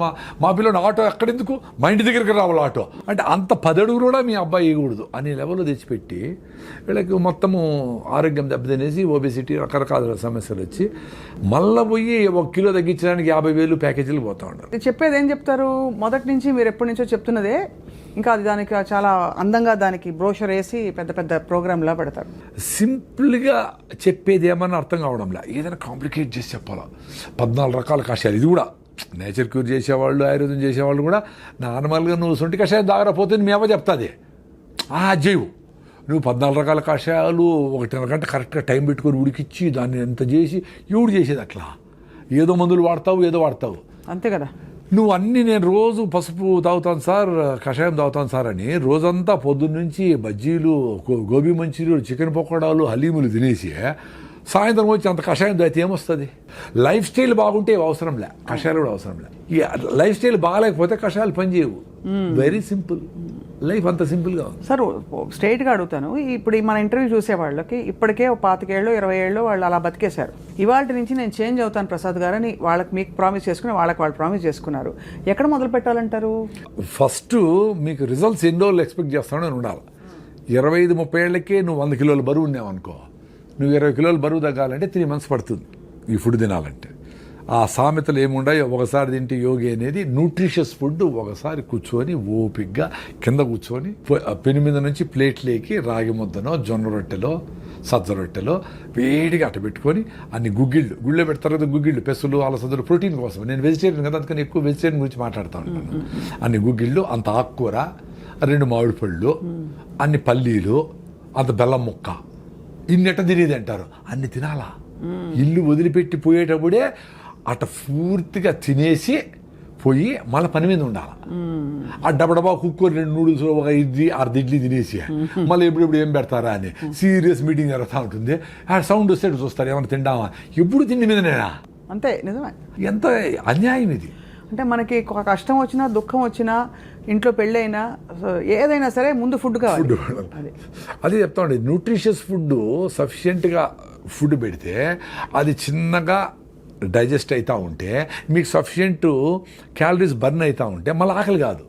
వెళ్దామా, మా పిల్లలు ఆటో ఎక్కడెందుకు, మా ఇంటి దగ్గరికి రావాలి ఆటో అంటే అంత 10 అడుగులు కూడా మీ అబ్బాయి వేయకూడదు అనే లెవెల్లో తెచ్చిపెట్టి వీళ్ళకి మొత్తము ఆరోగ్యం దెబ్బతినేసి ఒబెసిటీ రకరకాల సమస్యలు వచ్చి మళ్ళీ పోయి 1 కిలో తగ్గించడానికి 50,000 ప్యాకేజీలు పోతా ఉంటారు. చెప్పేది ఏం చెప్తారు, మొదటి నుంచి మీరు ఎప్పటి నుంచో చెప్తున్నదే, ఇంకా అది దానికి చాలా అందంగా దానికి బ్రోషర్ వేసి పెద్ద పెద్ద ప్రోగ్రామ్లా పెడతారు. సింపుల్గా చెప్పేది ఏమన్నా అర్థం కావడంలా, ఏదైనా కాంప్లికేట్ చేసి చెప్పాలా. 14 రకాల కషాయాలు, ఇది కూడా నేచర్ క్యూర్ చేసేవాళ్ళు, ఆయుర్వేదం చేసేవాళ్ళు కూడా నార్మల్గా నువ్వు సొంటి కషాయం దాగరపోతే మీ అవ్వ చెప్తుంది జైవు, నువ్వు 14 రకాల కషాయాలు 1.5 గంట కరెక్ట్గా టైం పెట్టుకొని ఉడికిచ్చి దాన్ని ఎంత చేసి ఎవడు చేసేది అట్లా, ఏదో మందులు వాడతావు ఏదో వాడతావు అంతే కదా. నువ్వు అన్నీ నేను రోజు పసుపు తాగుతాను సార్, కషాయం తాగుతాను సార్ అని రోజంతా పొద్దున్న నుంచి బజ్జీలు, గోబీ మంచూరియలు, చికెన్ పకోడాలు, హలీములు తినేసి సాయంత్రం వచ్చి అంత కషాయం తాగితే ఏమొస్తుంది? లైఫ్ స్టైల్ బాగుంటే అవసరంలే, కషాయాలు కూడా అవసరంలే. ఈ లైఫ్ స్టైల్ బాగాలేకపోతే కషాయాలు పనిచేయవు. వెరీ సింపుల్ లైఫ్, అంత సింపుల్గా ఉంది. సార్ స్ట్రైట్గా అడుగుతాను, ఇప్పుడు మన ఇంటర్వ్యూ చూసే వాళ్ళకి ఇప్పటికే 25 ఏళ్ళు 20 ఏళ్ళు వాళ్ళు అలా బతికేశారు. ఇవాళ నుంచి నేను చేంజ్ అవుతాను ప్రసాద్ గారని వాళ్ళకి మీకు ప్రామిస్ చేసుకుని వాళ్ళు ప్రామిస్ చేసుకున్నారు. ఎక్కడ మొదలు పెట్టాలంటారు? ఫస్ట్ మీకు రిజల్ట్స్ ఎన్ని రోజులు ఎక్స్పెక్ట్ చేస్తానో అని ఉండాలి. 25-30 ఏళ్ళకే నువ్వు 100 కిలోల బరువు ఉన్నావనుకో, నువ్వు 20 కిలోల బరువు తగ్గాలంటే 3 months పడుతుంది ఈ ఫుడ్ తినాలంటే. ఆ సామెతలు ఏముండాయో, ఒకసారి తింటే యోగి అనేది న్యూట్రిషియస్ ఫుడ్. ఒకసారి కూర్చొని ఓపిగ్గా కింద కూర్చొని పెను మీద నుంచి ప్లేట్లేకి రాగి ముద్దనో, జొన్న రొట్టెలో, సజ్జ రొట్టెలో వేడిగా అట్ట పెట్టుకొని అన్ని గుళ్ళో పెడతారు కదా గుగ్గిళ్ళు, పెసులు, అలసందలు, ప్రోటీన్ కోసం. నేను వెజిటేరియన్ కదా, అందుకని ఎక్కువ వెజిటేరియన్ గురించి మాట్లాడుతూ ఉంటాను. అన్ని గుగ్గిళ్ళు, అంత ఆకుకూర, 2 మామిడి పళ్ళు, అన్ని పల్లీలు, అంత బెల్లం ముక్క, ఇన్నెట్ట తినేది అంటారు. అన్ని తినాలా, ఇల్లు వదిలిపెట్టి పోయేటప్పుడే అట్ట పూర్తిగా తినేసి పోయి మళ్ళీ పని మీద ఉండాలి. ఆ డబడబా కుక్కర్ 2 నూడిల్స్, 1 ఇడ్లీ, 6 ఇడ్లీ తినేసి మళ్ళీ ఎప్పుడు ఏం పెడతారా అని సీరియస్ మీటింగ్ జరుగుతూ ఉంటుంది. ఆ సౌండ్ వస్తే చూస్తారు, ఏమైనా తిండామా, ఎప్పుడు తిండి మీదనేనా? అంతే, నిజమే. ఎంత అన్యాయం ఇది. అంటే మనకి కష్టం వచ్చినా దుఃఖం వచ్చినా ఇంట్లో పెళ్ళైనా ఏదైనా సరే ముందు ఫుడ్ కావాలి. అదే చెప్తా ఉండే, న్యూట్రిషియస్ ఫుడ్ సఫిషియెంట్గా ఫుడ్ పెడితే అది చిన్నగా డైజెస్ట్ అవుతూ ఉంటే మీకు సఫిషియెంట్ క్యాలరీస్ బర్న్ అవుతూ ఉంటే మళ్ళీ ఆకలి కాదు.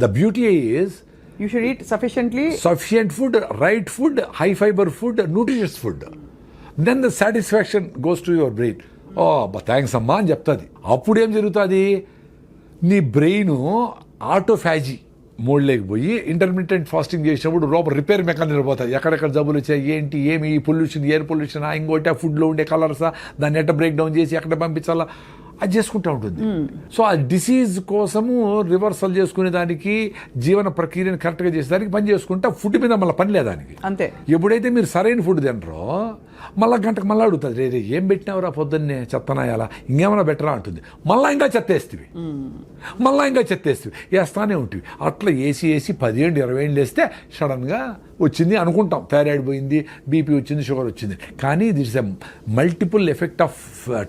The beauty is you should eat sufficient food, right food, high fibre food, nutritious food. Then the satisfaction goes to your brain. Oh thanks అమ్మా అని చెప్తుంది. అప్పుడు ఏం జరుగుతుంది, నీ బ్రెయిన్ ఆటోఫాజీ మోడ్లోకి పోయి ఇంటర్మీడియట్ ఫాస్టింగ్ చేసినప్పుడు లోపల రిపేర్ మెకానిజం పోతుంది. ఎక్కడెక్కడ జబ్బులు వచ్చాయి, ఏంటి, ఏమి, ఈ పొల్యూషన్, ఎయిర్ పొల్యూషన్, ఇంకోటి ఆ ఫుడ్లో ఉండే కలర్సా, దాన్ని ఎట్ట బ్రేక్ డౌన్ చేసి ఎక్కడ పంపించాలా, అది చేసుకుంటూ ఉంటుంది. సో ఆ డిసీజ్ కోసము రివర్సల్ చేసుకునే దానికి, జీవన ప్రక్రియను కరెక్ట్గా చేసేదానికి పని చేసుకుంటే ఫుడ్ మీద మళ్ళీ పని లేదానికి. అంతే. ఎప్పుడైతే మీరు సరైన ఫుడ్ తినరో మళ్ళీ గంటకు మళ్ళీ అడుగుతుంది, రే ఏం పెట్టినావురా పొద్దున్నే, చెత్తనాయాలా, ఇంకేమైనా బెటరా అంటుంది. మళ్ళీ ఇంకా చెత్తేస్తుంది, వేస్తానే ఉంటుంది. అట్లా వేసి 10 ఏళ్ళు 20 ఏళ్ళు వేస్తే సడన్గా వచ్చింది అనుకుంటాం, థైరాయిడ్ పోయింది, బీపీ వచ్చింది, షుగర్ వచ్చింది. కానీ it's a multiple effect of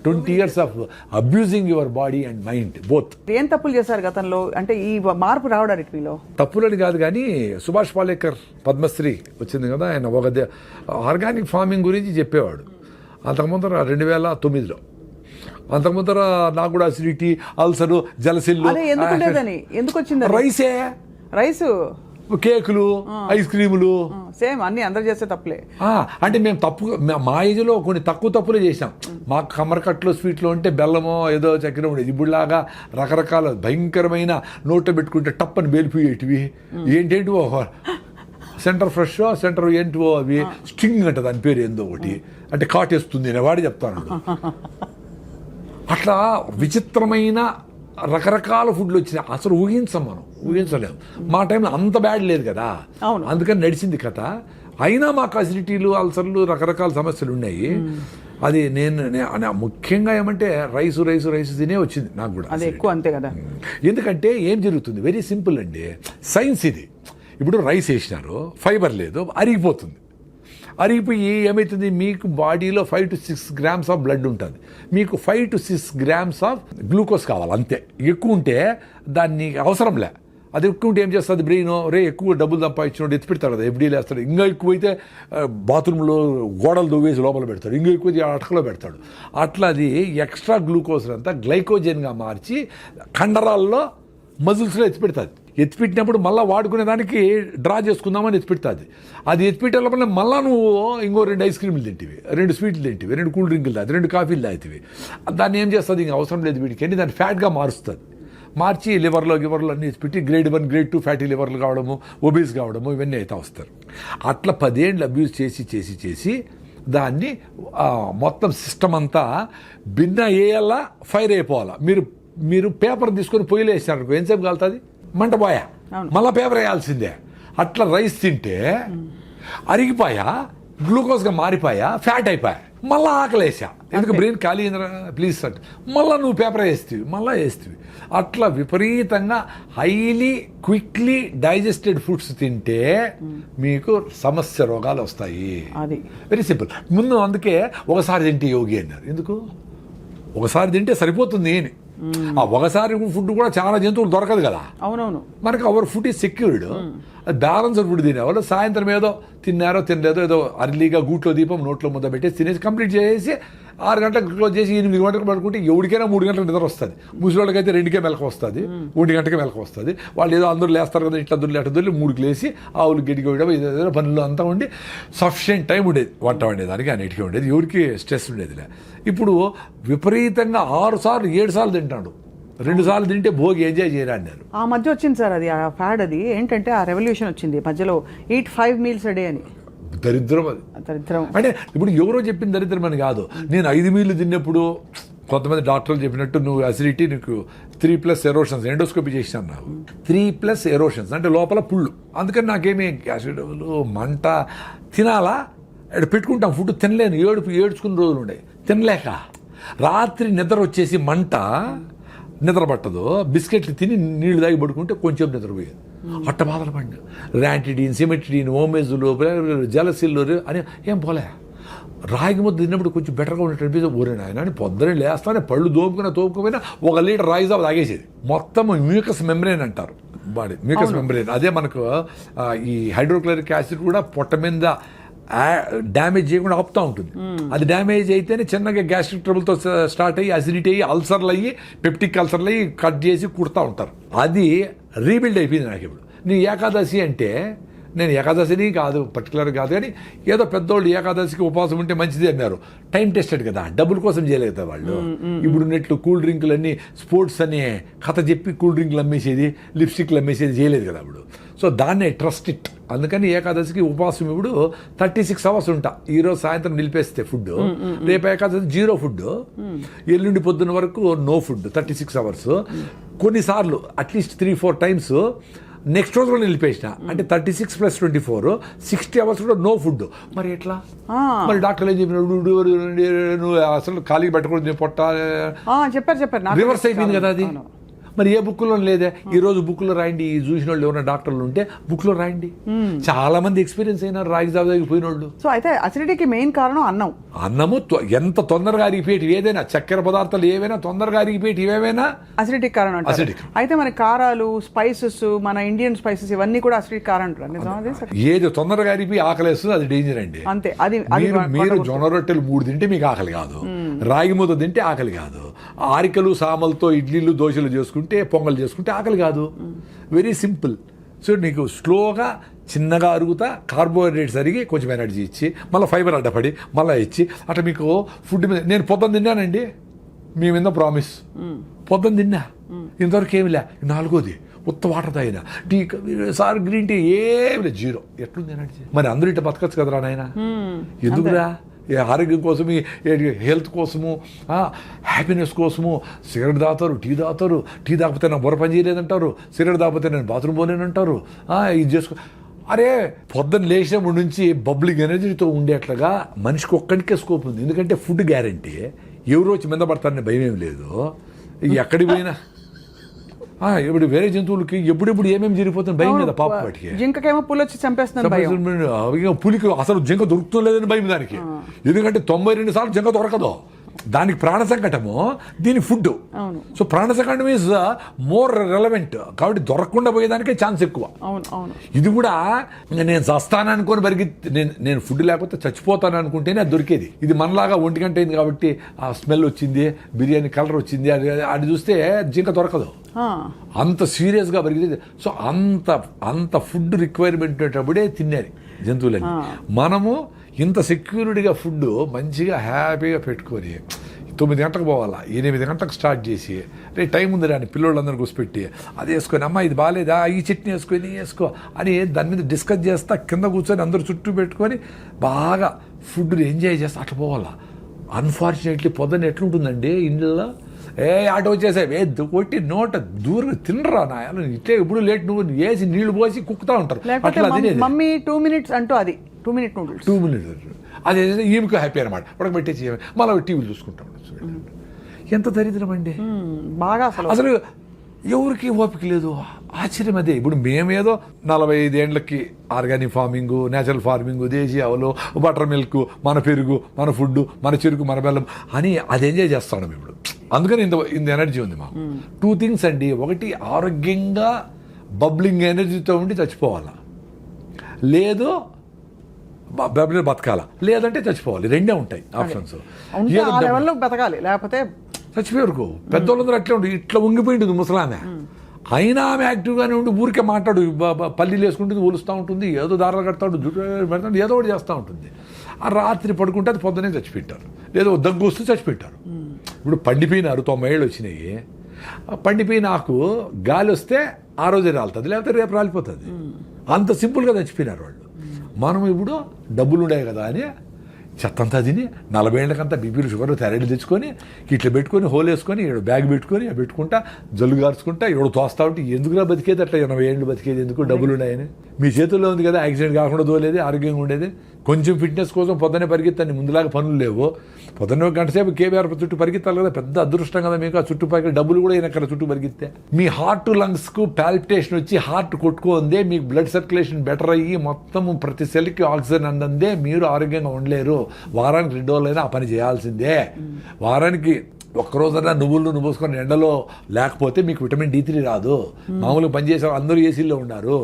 20 years of abusing your body and mind both. ఏం తప్పులు చేశారు గతంలో, అంటే ఈ మార్పు రావడానికి? మీలో తప్పులని కాదు కానీ, సుభాష్ పాలేకర్ పద్మశ్రీ వచ్చింది కదా, ఆయన ఒక ఆర్గానిక్ ఫార్మింగ్ గురించి చెప్పేవాడు. అంతకుముందర 2009లో, అంతకుముందర నాకు కూడా అసిడిటీ, అల్సరు, జలసిల్లు. ఎందుకు వచ్చింది? రైసు, కేకులు, ఐస్ క్రీములు, సేమ్ అన్ని అందరు చేసే తప్పులే. అంటే మేము మా ఏజ్లో కొన్ని తక్కువ తప్పులే చేసాం. మాకు కమ్మరకట్లో స్వీట్లో ఉంటే బెల్లమో ఏదో చక్కెర ఉండేది. ఇప్పుడులాగా రకరకాల భయంకరమైన నోట్లో పెట్టుకుంటే టప్పని బేలిపోయేటివి, ఏంటేంటివో సెంటర్ ఫ్రెష్, సెంటర్ ఏంటివో అవి స్ట్రింగ్ అంట, దాని పేరు ఏందో ఒకటి, అంటే కాటేస్తుంది అనేవాడు చెప్తాను. అట్లా విచిత్రమైన రకరకాల ఫుడ్లు వచ్చినాయి. అసలు ఊహించలేము. మా టైంలో అంత బ్యాడ్ లేదు కదా, అందుకని నడిచింది కథ. అయినా మాకు అసిడిటీలు, అల్సర్లు, రకరకాల సమస్యలు ఉన్నాయి. అది నేను ముఖ్యంగా ఏమంటే రైసు తినే వచ్చింది నాకు కూడా. అది ఎక్కువ, అంతే కదా. ఎందుకంటే ఏం జరుగుతుంది, వెరీ సింపుల్ అండి, సైన్స్ ఇది. ఇప్పుడు రైస్ వేసినారు, ఫైబర్ లేదు, అరిగిపోయి ఏమవుతుంది, మీకు బాడీలో 5 to 6 grams ఆఫ్ బ్లడ్ ఉంటుంది, మీకు 5 to 6 grams ఆఫ్ గ్లూకోజ్ కావాలి అంతే. ఎక్కువ ఉంటే దాన్ని అవసరంలే, అది ఎక్కువ ఉంటే ఏం చేస్తుంది బ్రెయిన్, ఎక్కువ డబ్బులు సంపాదించినోడు ఎత్తి పెడతాడు కదా, ఎఫ్డీలు వేస్తాడు. ఇంకా ఎక్కువైతే బాత్రూంలో గోడలు దువ్వేసి లోపల పెడతాడు, ఇంకా ఎక్కువ అటకలో పెడతాడు. అట్లా అది ఎక్స్ట్రా గ్లూకోజ్ అంతా గ్లైకోజన్గా మార్చి కండరాల్లో మజిల్స్లో ఎత్తిపెడుతుంది. ఎత్తిపెట్టినప్పుడు మళ్ళీ వాడుకునే దానికి డ్రా చేసుకుందామని ఎత్తిపెడుతుంది. అది ఎత్తిపెట్టే లోపల మళ్ళీ నువ్వు ఇంకో 2 ఐస్ క్రీములు తింటివి, 2 స్వీట్లు తింటివి, 2 కూల్ డ్రింకులు తాగి, 2 కాఫీలు తాగుతావి. దాన్ని ఏం చేస్తుంది, ఇంకా అవసరం లేదు వీటికి అని దాన్ని ఫ్యాట్గా మారుస్తుంది. మార్చి లివర్లో అన్నీ పెట్టి గ్రేడ్ 1 గ్రేడ్ 2 ఫ్యాటీ లివర్లు కావడము, ఒబీస్ కావడము, ఇవన్నీ అయితే వస్తారు. అట్లా 10 ఏళ్ళు అబ్యూస్ చేసి దాన్ని మొత్తం సిస్టమ్ అంతా భిన్న వేయాలా, ఫైర్ అయిపోవాలా. మీరు పేపర్ తీసుకొని పొయ్యిలో వేసినారు, ఎంతసేపు కాలుతుంది, మంట పోయా, మళ్ళీ పేపర్ వేయాల్సిందే. అట్లా రైస్ తింటే అరిగిపోయా, గ్లూకోజ్గా మారిపోయా, ఫ్యాట్ అయిపోయా, మళ్ళీ ఆకలేసా. ఎందుకు బ్రెయిన్ ఖాళీ అయిందిరా ప్లీజ్ అంటే మళ్ళీ నువ్వు పేపర్ వేస్తేవి. అట్లా విపరీతంగా హైలీ క్విక్లీ డైజెస్టెడ్ ఫుడ్స్ తింటే మీకు సమస్య రోగాలు వస్తాయి. అది వెరీ సింపుల్. ముందు అందుకే ఒకసారి తింటే యోగి అన్నారు. ఎందుకు ఒకసారి తింటే సరిపోతుంది అని. ఆ ఒకసారి ఫుడ్ కూడా చాలా జంతువులు దొరకదు కదా. అవునవును. మనకు our food is secured. Balanced food తినేవాళ్ళు సాయంత్రం ఏదో తిన్నారో తినలేదో ఏదో అర్లీగా గూట్లో దీపం నోట్లో ముద్ద పెట్టేసి తినేసి కంప్లీట్ చేసి 6 గంటలకు క్లోజ్ చేసి 8 గంటలకు పడుకుంటే ఎవరికైనా 3 గంటలకు నిద్ర వస్తుంది. ముసలివాళ్ళకైతే 2కే మెలకు వస్తుంది, 1 గంటకే మెలకు వస్తుంది. వాళ్ళు ఏదో అందరూ లేస్తారు కదా, ఇట్లా దొరికి అట్లా దొరికి 3కి లేసి ఆవులు గడ్డికి వేయడం ఏదో పనులు అంతా ఉండి సఫిషియెంట్ టైం ఉండేది వంట వండేదానికి, అన్నిటికీ ఉండేది, ఎవరికి స్ట్రెస్ ఉండేదిలే. ఇప్పుడు విపరీతంగా 6 సార్లు 7 సార్లు తింటాడు. 2 సార్లు తింటే భోగి ఎంజాయ్ చేయరా అన్నారు. ఆ మధ్య వచ్చింది సార్ అది, ఆ ఫ్యాడ్ అది ఏంటంటే ఆ రెవల్యూషన్ వచ్చింది మధ్యలో, eat 5 meals a day అని. దరిద్రం అది. దరిద్రం అంటే ఇప్పుడు ఎవరో చెప్పిన దరిద్రం అని కాదు. నేను 5 మీల్లు తిన్నప్పుడు కొంతమంది డాక్టర్లు చెప్పినట్టు నువ్వు అసిడిటీ, నీకు 3+ ఎరోషన్స్, ఎండోస్కోపీ చేసినాను నాకు 3+ ఎరోషన్స్ అంటే లోపల పుళ్ళు. అందుకని నాకేమీ యాసిడ్ మంట తినాలా పెట్టుకుంటాం, ఫుడ్ తినలేను, ఏడ్చుకున్న రోజులు ఉండే తినలేక. రాత్రి నిద్ర వచ్చేసి మంట, నిద్ర పట్టదు, బిస్కెట్లు తిని నీళ్లు తాగి పడుకుంటే కొంచెం నిద్రపోయేది. అట్ట బాధలు పడిన ర్యాంటిడీన్, సిమెట్రిడీన్, ఓమేజులు, జలసిల్లు అని ఏం పోలే. రాగి ముద్ద తిన్నప్పుడు కొంచెం బెటర్గా ఉన్నట్టు అనిపిస్తే ఊరేనా ఆయన అని పొద్దునే లేస్తానే పళ్ళు తోముకుపోయినా 1 లీటర్ రాగి జావ తాగేసేది. మొత్తం మ్యూకస్ మెంబ్రేన్ అంటారు బాడీ, మ్యూకస్ మెంబ్రేన్. అదే మనకు ఈ హైడ్రోక్లోరిక్ యాసిడ్ కూడా పొట్ట మీద డ్యామేజ్ చేయకుండా ఆపుతూ ఉంటుంది. అది డ్యామేజ్ అయితేనే చిన్నగా గ్యాస్ట్రిక్ ట్రబుల్తో స్టార్ట్ అయ్యి అసిడిటీ అయ్యి అల్సర్లు అయ్యి పెప్టిక్ అల్సర్లు అయ్యి కట్ చేసి కుడతా ఉంటారు. అది రీబిల్డ్ అయిపోయింది నాకు ఇప్పుడు. నీ ఏకాదశి అంటే నేను ఏకాదశిని కాదు పర్టికులర్ కాదు కానీ ఏదో పెద్దోళ్ళు ఏకాదశికి ఉపవాసం ఉంటే మంచిది అన్నారు. టైం టెస్టెడ్ కదా, డబ్బుల కోసం చేయలేదు కదా వాళ్ళు. ఇప్పుడు ఉన్నట్లు కూల్ డ్రింకులన్నీ స్పోర్ట్స్ అని కథ చెప్పి కూల్ డ్రింకులు అమ్మేసేది, లిప్స్టిక్లు అమ్మేసేది చేయలేదు కదా అప్పుడు. సో దాన్నే ట్రస్ట్ ఇట్. అందుకని ఏకాదశికి ఉపవాసం ఇప్పుడు 36 hours ఉంటా. ఈరోజు సాయంత్రం నిలిపేస్తే ఫుడ్, రేపు ఏకాదశి 0 ఫుడ్, ఎల్లుండి పొద్దున్న వరకు నో ఫుడ్ 36 hours. కొన్నిసార్లు అట్లీస్ట్ 3-4 times నెక్స్ట్ రోజు కూడా నిలిపేసిన, అంటే 36 + 24 60 hours కూడా నో ఫుడ్. మరి ఎట్లా? మరి డాక్టర్లు ఏం చెప్పినాడు, నువ్వు అసలు ఖాళీగా పెట్టకూడదు పొట్ట చెప్పారు. రివర్స్ అయిపోయింది కదా అది. మరి ఏ బుక్లో లేదే. ఈ రోజు బుక్లో రాయండి, ఈ చూసిన వాళ్ళు ఎవరైనా డాక్టర్లు ఉంటే బుక్లో రాయండి. చాలా మంది ఎక్స్పీరియన్స్ అయినారు రాగి జాబ్ పోయిన వాళ్ళు. సో అయితే అసిడిటీకి మెయిన్ కారణం అన్నము ఎంత తొందరగా అరిగిపోయేటి ఏదైనా, చక్కెర పదార్థాలు ఏవైనా తొందరగా అరిగిపోయేటి ఏవైనా అసిడిటీకి కారణం. అయితే మన కారాలు, స్పైసెస్, మన ఇండియన్ స్పైసెస్ ఇవన్నీ కూడా అసిడిటీ కారణం. ఏది తొందరగా అరిగిపోయి ఆకలేస్తుంది అది డేంజర్ అండి. అంతే. అది మీరు జొన్న రొట్టెలు 3 తింటే మీకు ఆకలి కాదు, రాగి ముద్ద తింటే ఆకలి కాదు, ఆరికలు సామలతో ఇడ్లీలు దోశలు చేసుకుంటే, పొంగల్ చేసుకుంటే ఆకలి కాదు. Very simple. సో నీకు స్లోగా చిన్నగా అరుగుతా కార్బోహైడ్రేట్స్ అరిగి కొంచెం ఎనర్జీ ఇచ్చి మళ్ళీ ఫైబర్ అడ్డపడి మళ్ళీ ఇచ్చి అట్లా మీకు ఫుడ్ మీద. నేను పొద్దున్న తిన్నానండి, మీ మీద ప్రామిస్, పొద్దున్న తిన్నా, ఇంతవరకు ఏమి లే. 4వది ఉత్త వాటర్ తాగిన, టీ సార్ గ్రీన్ టీ ఏమి లేదు, 0. ఎట్లుంది ఎనర్జీ? మరి అందరూ ఇట్లా బతకచ్చు కదరా నాయన. ఎందుకురా? ఆరోగ్యం కోసము, హెల్త్ కోసము, హ్యాపీనెస్ కోసము సిగరెట్ తాగుతారు, టీ తాగుతారు. టీ తాగిపోతే నా బుర్ర పని చేయలేదంటారు, సిగరెట్ తాగిపోతే నేను బాత్రూమ్ పోలేనంటారు. ఇది చేసుకో. అరే పొద్దున్న లేచినప్పటి నుంచి బబ్లింగ్ ఎనర్జీతో ఉండేట్లుగా మనిషికి ఒక్కడికే స్కోప్ ఉంది. ఎందుకంటే ఫుడ్ గ్యారంటీ, ఎవరు వచ్చి మీద పడతారని భయం ఏం లేదు. ఎక్కడికి పోయినా ఇప్పుడు వేరే జంతువులకి ఎప్పుడెప్పుడు ఏమేమి జరిగిపోతుంది భయం కదా పాప. వాటికి జింకకేమో పులి వచ్చి చంపేస్తుంది, పులికి అసలు జింక దొరుకుతుందో లేదని భయం దానికి. ఎందుకంటే 92 సార్లు జింక దొరకదు. దానికి ప్రాణ సంకటము, దీని ఫుడ్. అవును సో ప్రాణ సంకటం ఈజ్ మోర్ రెలవెంట్, కాబట్టి దొరకకుండా పోయేదానికే ఛాన్స్ ఎక్కువ. అవును అవును ఇది కూడా ఇంకా నేను చస్తాను అనుకొని నేను ఫుడ్ లేకపోతే చచ్చిపోతాను అనుకుంటేనే అది దొరికేది. ఇది మనలాగా 1 గంట అయింది కాబట్టి ఆ స్మెల్ వచ్చింది, బిర్యానీ కలర్ వచ్చింది, అది చూస్తే జింక దొరకదు. అంత సీరియస్గా పరిగెత్తి. సో అంత ఫుడ్ రిక్వైర్మెంట్ ఉండేటప్పుడే తినేది జంతువులని. మనము ఇంత సెక్యూరిటీగా ఫుడ్ మంచిగా హ్యాపీగా పెట్టుకొని 9 గంటలకు పోవాలా, 8 గంటలకు స్టార్ట్ చేసి రే టైం ఉంది రాని పిల్లోళ్ళందరూ కూర్చోపెట్టి అది వేసుకొని అమ్మ ఇది బాగాలేదా, ఈ చట్నీ వేసుకొని వేసుకో అని దాని మీద డిస్కస్ చేస్తా కింద కూర్చొని అందరూ చుట్టూ పెట్టుకొని బాగా ఫుడ్ని ఎంజాయ్ చేస్తా అట్లా పోవాలా. అన్ఫార్చునేట్లీ పొద్దున్న ఎట్లుంటుందండి ఇంట్లో, ఆటో వచ్చేసాయి కొట్టి నోట దూరంగా తినరా నాయాలు ఇట్లే ఇప్పుడు లేట్ నువ్వు వేసి నీళ్లు పోసి కుక్కుతా ఉంటారు. అట్లా తినేది. మమ్మీ 2 minutes అంటూ అది 2 minute నూడిల్స్ 2 minutes అదే ఈమెకు హ్యాపీ అనమాట. ఉడకబెట్టేసి మళ్ళీ టీవీలు చూసుకుంటా ఉండొచ్చు. ఎంత దరిద్రం అండి బాగా. అసలు ఎవరికి ఓపిక లేదు. ఆశ్చర్యం అదే. ఇప్పుడు మేమేదో 45 ఏళ్ళకి ఆర్గానిక్ ఫార్మింగ్, నేచురల్ ఫార్మింగ్, దేశీ ఆవులు, బటర్ మిల్క్, మన పెరుగు, మన ఫుడ్, మన చెరుకు, మన బెల్లం అని అది ఎంజాయ్ చేస్తాం ఇప్పుడు. అందుకని ఇంత ఎనర్జీ ఉంది మాకు. 2 things అండి. ఒకటి ఆరోగ్యంగా బబ్లింగ్ ఎనర్జీతో ఉండి చచ్చిపోవాలా, లేదు బతకాల, లేదంటే చచ్చిపోవాలి. 2 ఉంటాయి ఆప్షన్స్. బతకాలి లేకపోతే చచ్చిపోయారు. పెద్దోళ్ళందరూ అట్లే ఉండి ఇట్లా ఉంగిపోయింటుంది ముసలామె. అయినా ఆమె యాక్టివ్గానే ఉండి ఊరికే మాట్లాడు, పల్లీలు వేసుకుంటుంది, ఊలుస్తూ ఉంటుంది, ఏదో దారాలు కడతాడు, జుట్టు పెడతాడు, ఏదో ఒకటి చేస్తూ ఉంటుంది. ఆ రాత్రి పడుకుంటే అది పొద్దునే చచ్చిపెట్టారు, లేదో దగ్గు వస్తూ చచ్చిపెట్టారు. ఇప్పుడు పండిపోయినారు, 90 ఏళ్ళు వచ్చినాయి. పండిపోయిన ఆకు గాలి వస్తే ఆ రోజే రాలుతుంది, లేకపోతే రేపు రాలిపోతుంది. అంత సింపుల్గా చచ్చిపోయినారు వాళ్ళు. మనం ఇప్పుడు డబ్బులు ఉన్నాయి కదా అని చెత్తంతా తిని 40 ఏళ్ళకంతా బీపీలు షుగర్ థైరాయిడ్ తెచ్చుకొని ఇట్లా పెట్టుకొని హోల్ వేసుకొని బ్యాగ్ పెట్టుకొని పెట్టుకుంటా జల్లు గార్చుకుంటా తోస్తా ఉంటే ఎందుకులా బతికేది అట్లా 80 ఏళ్ళు బతికేది ఎందుకు, డబ్బులు ఉన్నాయని. మీ చేతుల్లో ఉంది కదా, యాక్సిడెంట్ కాకుండా తోలేది, ఆరోగ్యంగా ఉండేది. కొంచెం ఫిట్నెస్ కోసం పొద్దునే పరిగెత్తాను, ముందులాగా పనులు లేవు. పొద్దున్న 1 గంట సేపు కేబీఆర్ చుట్టూ పరిగెత్తాలి కదా, పెద్ద అదృష్టం కదా మీకు. ఆ చుట్టూ పరిగె డబ్బులు కూడా అయినక్కడ చుట్టూ పరిగెత్తే మీ హార్ట్ లంగ్స్కు పాల్పిటేషన్ వచ్చి హార్ట్ కొట్టుకుందే, మీకు బ్లడ్ సర్క్యులేషన్ బెటర్ అయ్యి మొత్తం ప్రతి సెల్కి ఆక్సిజన్ అందందే మీరు ఆరోగ్యంగా ఉండలేరు. వారానికి 2 రోజులైనా ఆ పని చేయాల్సిందే. వారానికి ఒక్కరోజైనా నువ్వులు పోసుకొని ఎండలో లేకపోతే మీకు విటమిన్ D3 రాదు. మామూలుగా పనిచేసే అందరూ ఏసీల్లో ఉన్నారు.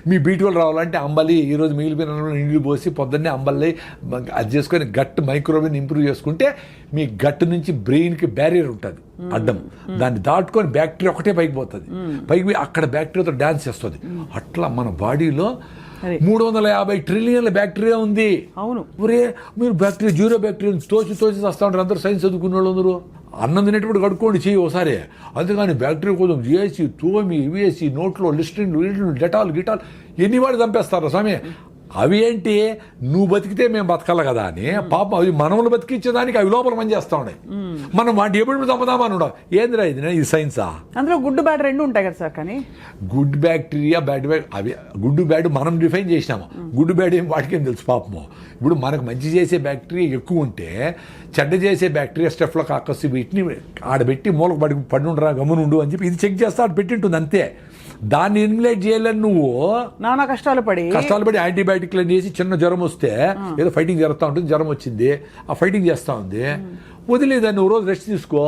మీ B12 రావాలంటే అంబలి, ఈరోజు మిగిలిపోయిన నీళ్ళు పోసి పొద్దున్నే అంబలి అది చేసుకొని గట్ మైక్రోవేవ్ ఇంప్రూవ్ చేసుకుంటే మీ గట్ నుంచి బ్రెయిన్కి బ్యారియర్ ఉంటుంది అడ్డం, దాన్ని దాటుకొని బ్యాక్టీరియా ఒకటే పైకి పోతుంది. పైకి పోయి అక్కడ బ్యాక్టీరియాతో డ్యాన్స్ చేస్తుంది. అట్లా మన బాడీలో 350 ట్రిలియన్ల బ్యాక్టీరియా ఉంది. అవును. ఒరే మీరు బ్యాక్టీరియా జీరో బ్యాక్టీరియా తోచి వస్తూ ఉంటారు అందరూ, సైన్స్ చదువుకున్న వాళ్ళు అందరూ. అన్నం తినేటప్పుడు కడుక్కోండి చెయ్యి ఒకసారి. అంతేగాని బ్యాక్టీరియా కోసం చేసి తోమి వేసి నోట్లో లిస్ట్రిన్ డెటాల్ గిటాల్ ఎన్ని వాడు చంపేస్తారు స్వామి. అవి ఏంటి, నువ్వు బతికితే మేము బతకాలి కదా అని పాపం అవి మనములు బతికించేదానికి అవి లోపల పని చేస్తా ఉన్నాయి. మనం వాటి ఎప్పుడు చంపుదామని ఉండవు. ఏందిరా ఇది సైన్సా? అందులో గుడ్ బ్యాడ్ 2 ఉంటాయి కదా సార్. కానీ గుడ్ బ్యాక్టీరియా బ్యాడ్ అవి గుడ్ బ్యాడ్ మనం డిఫైన్ చేసినాము. గుడ్ బ్యాడ్ ఏం వాటికేం తెలుసు పాపము. ఇప్పుడు మనకు మంచి చేసే బ్యాక్టీరియా ఎక్కువ ఉంటే చెడ్డ చేసే బ్యాక్టీరియా స్టెఫ్లోకాకస్ వీటిని ఆడబెట్టి మూలకు పడి గమ్మునుండు అని చెప్పి ఇది చెక్ చేస్తా ఆడ పెట్టింటుంది అంతే. దాన్ని ఎలిమినేట్ చేయాలని నువ్వు నానా కష్టాలు పడి యాంటీబయాటిక్లు చేసి చిన్న జ్వరం వస్తే ఏదో ఫైటింగ్ జరుగుతూ ఉంటుంది, జ్వరం వచ్చింది ఆ ఫైటింగ్ చేస్తూ ఉంది, వదిలేదాన్ని నువ్వు రోజు రెస్ట్ తీసుకో.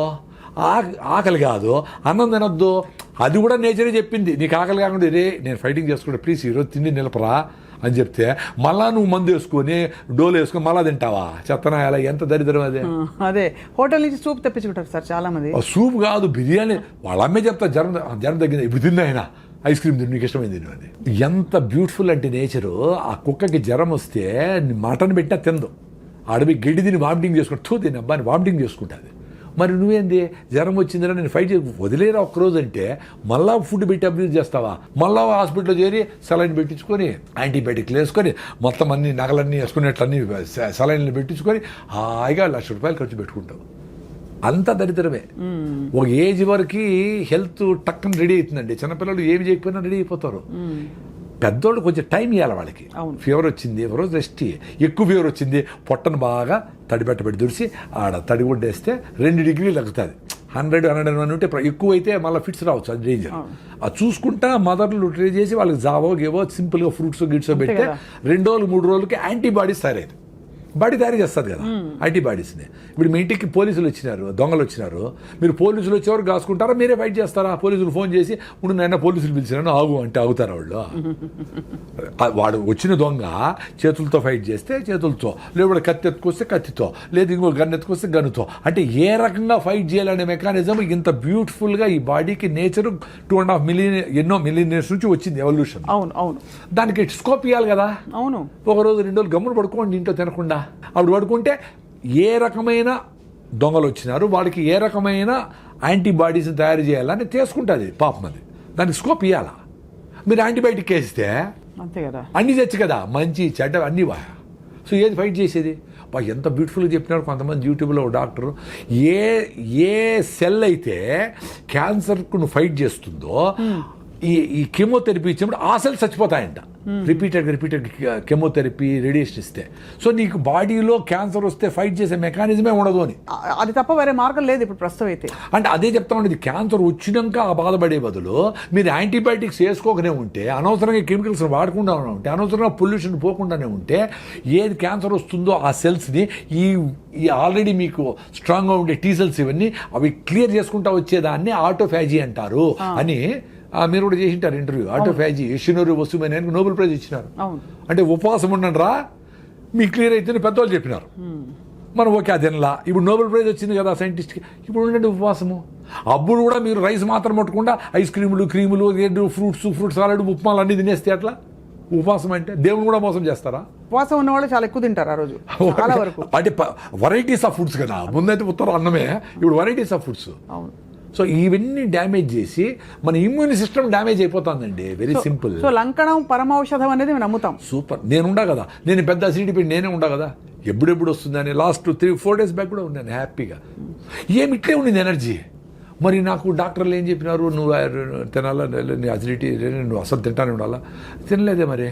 ఆకలి కాదు, అన్నం తినొద్దు, అది కూడా నేచరే చెప్పింది. నీకు ఆకలి కాకుండా రే నేను ఫైటింగ్ చేసుకుంటే ప్లీజ్ ఈరోజు తిండి నిలపరా అని చెప్తే మళ్ళా నువ్వు మందు వేసుకొని డోలు వేసుకొని మళ్ళా తింటావా? చెత్తనాయాల ఎంత దరిద్రం అదే. అదే హోటల్ నుంచి సూప్ తెప్పించుకుంటారు సార్ చాలా మంది. సూప్ కాదు బిర్యానీ, వాళ్ళ అమ్మే చెప్తా జ్వరం తగ్గింది ఇప్పుడు తిన్నా అయినా ఐస్ క్రీమ్ తిని నీకు ఇష్టమైంది అని. ఎంత బ్యూటిఫుల్ అంటే నేచరు. ఆ కుక్కకి జ్వరం వస్తే మటన్ పెట్టినా తిందు, అడవి గడ్డి తిని వామిటింగ్ చేసుకుంటూ తిని అబ్బాని వామిటింగ్ చేసుకుంటుంది. మరి నువ్వేంది జ్వరం వచ్చిందిరా నేను ఫైట్ చేసి వదిలేరా ఒక్కరోజు అంటే మళ్ళా ఫుడ్ పెట్టి అబ్యూజ్ చేస్తావా? మళ్ళా హాస్పిటల్లో చేరి సెలైన్ పెట్టించుకొని యాంటీబయాటిక్లు వేసుకొని మొత్తం అన్ని నగలన్నీ వేసుకునేట్లన్నీ సెలైన్లు పెట్టించుకొని హాయిగా ₹1,00,000 ఖర్చు పెట్టుకుంటావు. అంత దరిద్రమే. ఒక ఏజ్ వరకు హెల్త్ టక్కన రెడీ అవుతుందండి. చిన్నపిల్లలు ఏమి చేయకపోయినా రెడీ అయిపోతారు. పెద్దోళ్ళు కొంచెం టైం ఇవ్వాలి వాళ్ళకి. ఫీవర్ వచ్చింది ఒకరోజు రెస్ట్, ఎక్కువ ఫీవర్ వచ్చింది పొట్టను బాగా తడిపెట్టబెట్టి దుడిసి ఆడ తడిగుడ్డ వేస్తే 2 degrees తగ్గుతుంది. 100-101 ఉంటే ఎక్కువ అయితే మళ్ళీ ఫిట్స్ రావచ్చు, అది డేంజర్. అది చూసుకుంటా మదర్లు ట్రై చేసి వాళ్ళకి జావో గేవో సింపుల్గా ఫ్రూట్స్ గిట్స్ పెడితే 2 రోజులు 3 రోజులకి యాంటీబాడీస్ తయారైంది. బాడీ తయారు చేస్తుంది కదా యాంటీబాడీస్ని. ఇప్పుడు మీ ఇంటికి పోలీసులు వచ్చినారు, దొంగలు వచ్చినారు, మీరు పోలీసులు వచ్చేవారు కాసుకుంటారా, మీరే ఫైట్ చేస్తారా? పోలీసులు ఫోన్ చేసి ఇప్పుడు నైనా పోలీసులు పిలిచినాను ఆగు అంటే ఆగుతారా వాళ్ళు? వాడు వచ్చిన దొంగ చేతులతో ఫైట్ చేస్తే చేతులతో, లేదా కత్తి ఎత్తుకొస్తే కత్తితో, లేదా ఇంకో గన్ ఎత్తుకొస్తే గన్నుతో. అంటే ఏ రకంగా ఫైట్ చేయాలనే మెకానిజం ఇంత బ్యూటిఫుల్గా ఈ బాడీకి నేచర్ 2.5 మిలియన్ ఎన్నో మిలియన్ ఇయర్స్ నుంచి వచ్చింది ఎవల్యూషన్. అవును అవును, దానికి స్కోప్ ఇవ్వాలి కదా. అవును, ఒక రోజు 2 రోజులు గమ్మున పడుకోండి ఇంట్లో తినకుండా. అప్పుడు పడుకుంటే ఏ రకమైన దొంగలు వచ్చినారు, వాడికి ఏ రకమైన యాంటీబాడీస్ని తయారు చేయాలని చేసుకుంటుంది పాపం. అది దానికి స్కోప్ ఇవ్వాలా. మీరు యాంటీబయాటిక్ వేస్తే అంతే కదా, అన్నీ తెచ్చు కదా, మంచి చెడ్డ అన్నీ వా. సో ఏది ఫైట్ చేసేది? ఎంత బ్యూటిఫుల్గా చెప్పినారు కొంతమంది యూట్యూబ్లో డోక్టర్. ఏ సెల్ అయితే క్యాన్సర్కు నువ్వు ఫైట్ చేస్తుందో ఈ కెమోథెరపీ ఇచ్చినప్పుడు ఆ సెల్ చచ్చిపోతాయంట. రిపీటెడ్ కెమోథెరపీ, రేడియేషన్ ఇస్తే. సో నీకు బాడీలో క్యాన్సర్ వస్తే ఫైట్ చేసే మెకానిజమే ఉండదు అని. అది తప్ప వేరే మార్గం లేదు ఇప్పుడు ప్రస్తుతం అయితే. అంటే అదే చెప్తా ఉండేది, క్యాన్సర్ వచ్చినాక ఆ బాధపడే బదులు మీరు యాంటీబయాటిక్స్ వేసుకోకనే ఉంటే, అనవసరంగా కెమికల్స్ వాడకుండా ఉంటే, అనవసరంగా పొల్యూషన్ పోకుండానే ఉంటే, ఏది క్యాన్సర్ వస్తుందో ఆ సెల్స్ని ఈ ఆల్రెడీ మీకు స్ట్రాంగ్గా ఉండే టీ సెల్స్ ఇవన్నీ అవి క్లియర్ చేసుకుంటా వచ్చేదాన్ని ఆటోఫాజీ అంటారు అని మీరు కూడా చేసింటారు ఇంటర్వ్యూ. ఆటోఫాజీ యషినోరి వస్తుమని నోబెల్ ప్రైజ్ ఇచ్చినారు. అంటే ఉపవాసం ఉండండిరా మీకు క్లియర్ అయితే పెద్దవాళ్ళు చెప్పినారు. మనం ఓకే అదేనలా. ఇప్పుడు నోబెల్ ప్రైజ్ వచ్చింది కదా సైంటిస్ట్కి, ఇప్పుడు ఉండండి ఉపవాసము. అప్పుడు కూడా మీరు రైస్ మాత్రం పట్టకుండా ఐస్ క్రీములు, ఫ్రూట్ సాలడ్, ఉప్మాలు అన్నీ తినేస్తే అట్లా ఉపవాసం అంటే దేవుని కూడా మోసం చేస్తారా? ఉపవాసం ఉన్న వాళ్ళు చాలా ఎక్కువ తింటారు ఆ రోజు, చాలా వరకు. అంటే వెరైటీస్ ఆఫ్ ఫుడ్స్ కదా, ముందైతే ఉత్తరం అన్నమే, ఇప్పుడు వెరైటీస్ ఆఫ్ ఫుడ్స్. అవును. సో ఇవన్నీ డ్యామేజ్ చేసి మన ఇమ్యూన్ సిస్టమ్ డ్యామేజ్ అయిపోతుందండి. Very simple. సో లంకణం పరమౌషధం అనేది మేము నమ్ముతాం. సూపర్. నేను ఉండా కదా, నేను పెద్ద అసిడిటీ పెట్టి నేనే ఉండా కదా, ఎప్పుడెప్పుడు వస్తుందని. లాస్ట్ 3-4 days బ్యాక్ కూడా ఉన్నాను హ్యాపీగా. ఏమి ఇట్లే ఉండింది ఎనర్జీ. మరి నాకు డాక్టర్లు ఏం చెప్పినారు, నువ్వు తినాలా, నీ అసిడిటీ నువ్వు అసలు తింటానే ఉండాలా, తినలేదే మరి.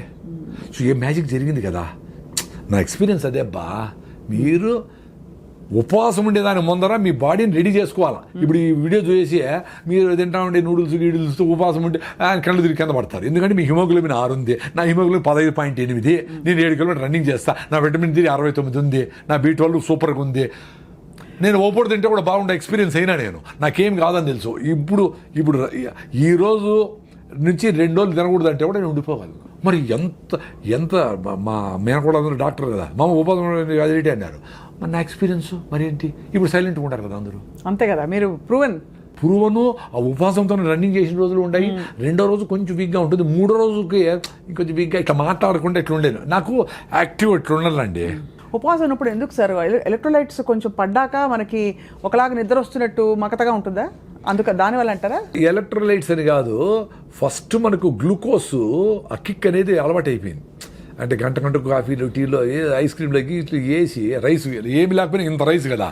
సో ఏ మ్యాజిక్ జరిగింది కదా. నా ఎక్స్పీరియన్స్ అదే అబ్బా. మీరు ఉపవాసం ఉండేదాని ముందర మీ బాడీని రెడీ చేసుకోవాలా. ఇప్పుడు ఈ వీడియో చూసి మీరు తింటా ఉండే నూడిల్స్ ఉపవాసం ఉంటే కళ్ళు తిరిగి కింద పడతారు. ఎందుకంటే మీ హిమోగ్లోబిన్ 6 ఉంది, నా హిమోగ్లోబిన్ 15.8, నేను 7 కిలోమీటర్ రన్నింగ్ చేస్తా, నా విటమిన్ D 69 ఉంది, నా B12 సూపర్గా ఉంది, నేను ఓపోడు తింటే కూడా బాగుండే ఎక్స్పీరియన్స్ అయినా నేను, నాకేం కాదని తెలుసు. ఇప్పుడు ఈరోజు నుంచి 2 రోజులు తినకూడదు అంటే కూడా నేను ఉండిపోవాలి. మరి ఎంత మా మేనకోడ అందరూ డాక్టర్ కదా, మా ఉపవాసం అదిరేటి అన్నారు. మరి నా ఎక్స్పీరియన్స్ మరి ఏంటి? ఇప్పుడు సైలెంట్గా ఉంటారు కదా అందరూ. అంతే కదా, మీరు ప్రూవను. ఆ ఉపవాసంతో రన్నింగ్ చేసిన రోజులు ఉన్నాయి. 2వ రోజు కొంచెం వీక్గా ఉంటుంది, 3వ రోజుకి ఇంకొంచెం వీక్గా ఇట్లా మాట్లాడకుండా ఇట్లా ఉండేది. నాకు యాక్టివ్ ఇట్లా ఉండాలండి. ఉపవాసం ఉన్నప్పుడు ఎందుకు సార్ ఎలక్ట్రోలైట్స్ కొంచెం పడ్డాక మనకి ఒకలాగా నిద్ర వస్తున్నట్టు మకతగా ఉంటుందా? దానివల్ల అంటారా? ఎలక్ట్రోలైట్స్ అని కాదు, ఫస్ట్ మనకు గ్లూకోజ్ ఆ కిక్ అనేది అలవాటు అయిపోయింది. అంటే గంటకు కాఫీలు, టీలో, ఐస్ క్రీమ్లోకి ఇట్లా వేసి రైస్ ఏమి లేకపోయినా ఇంత రైస్ కదా,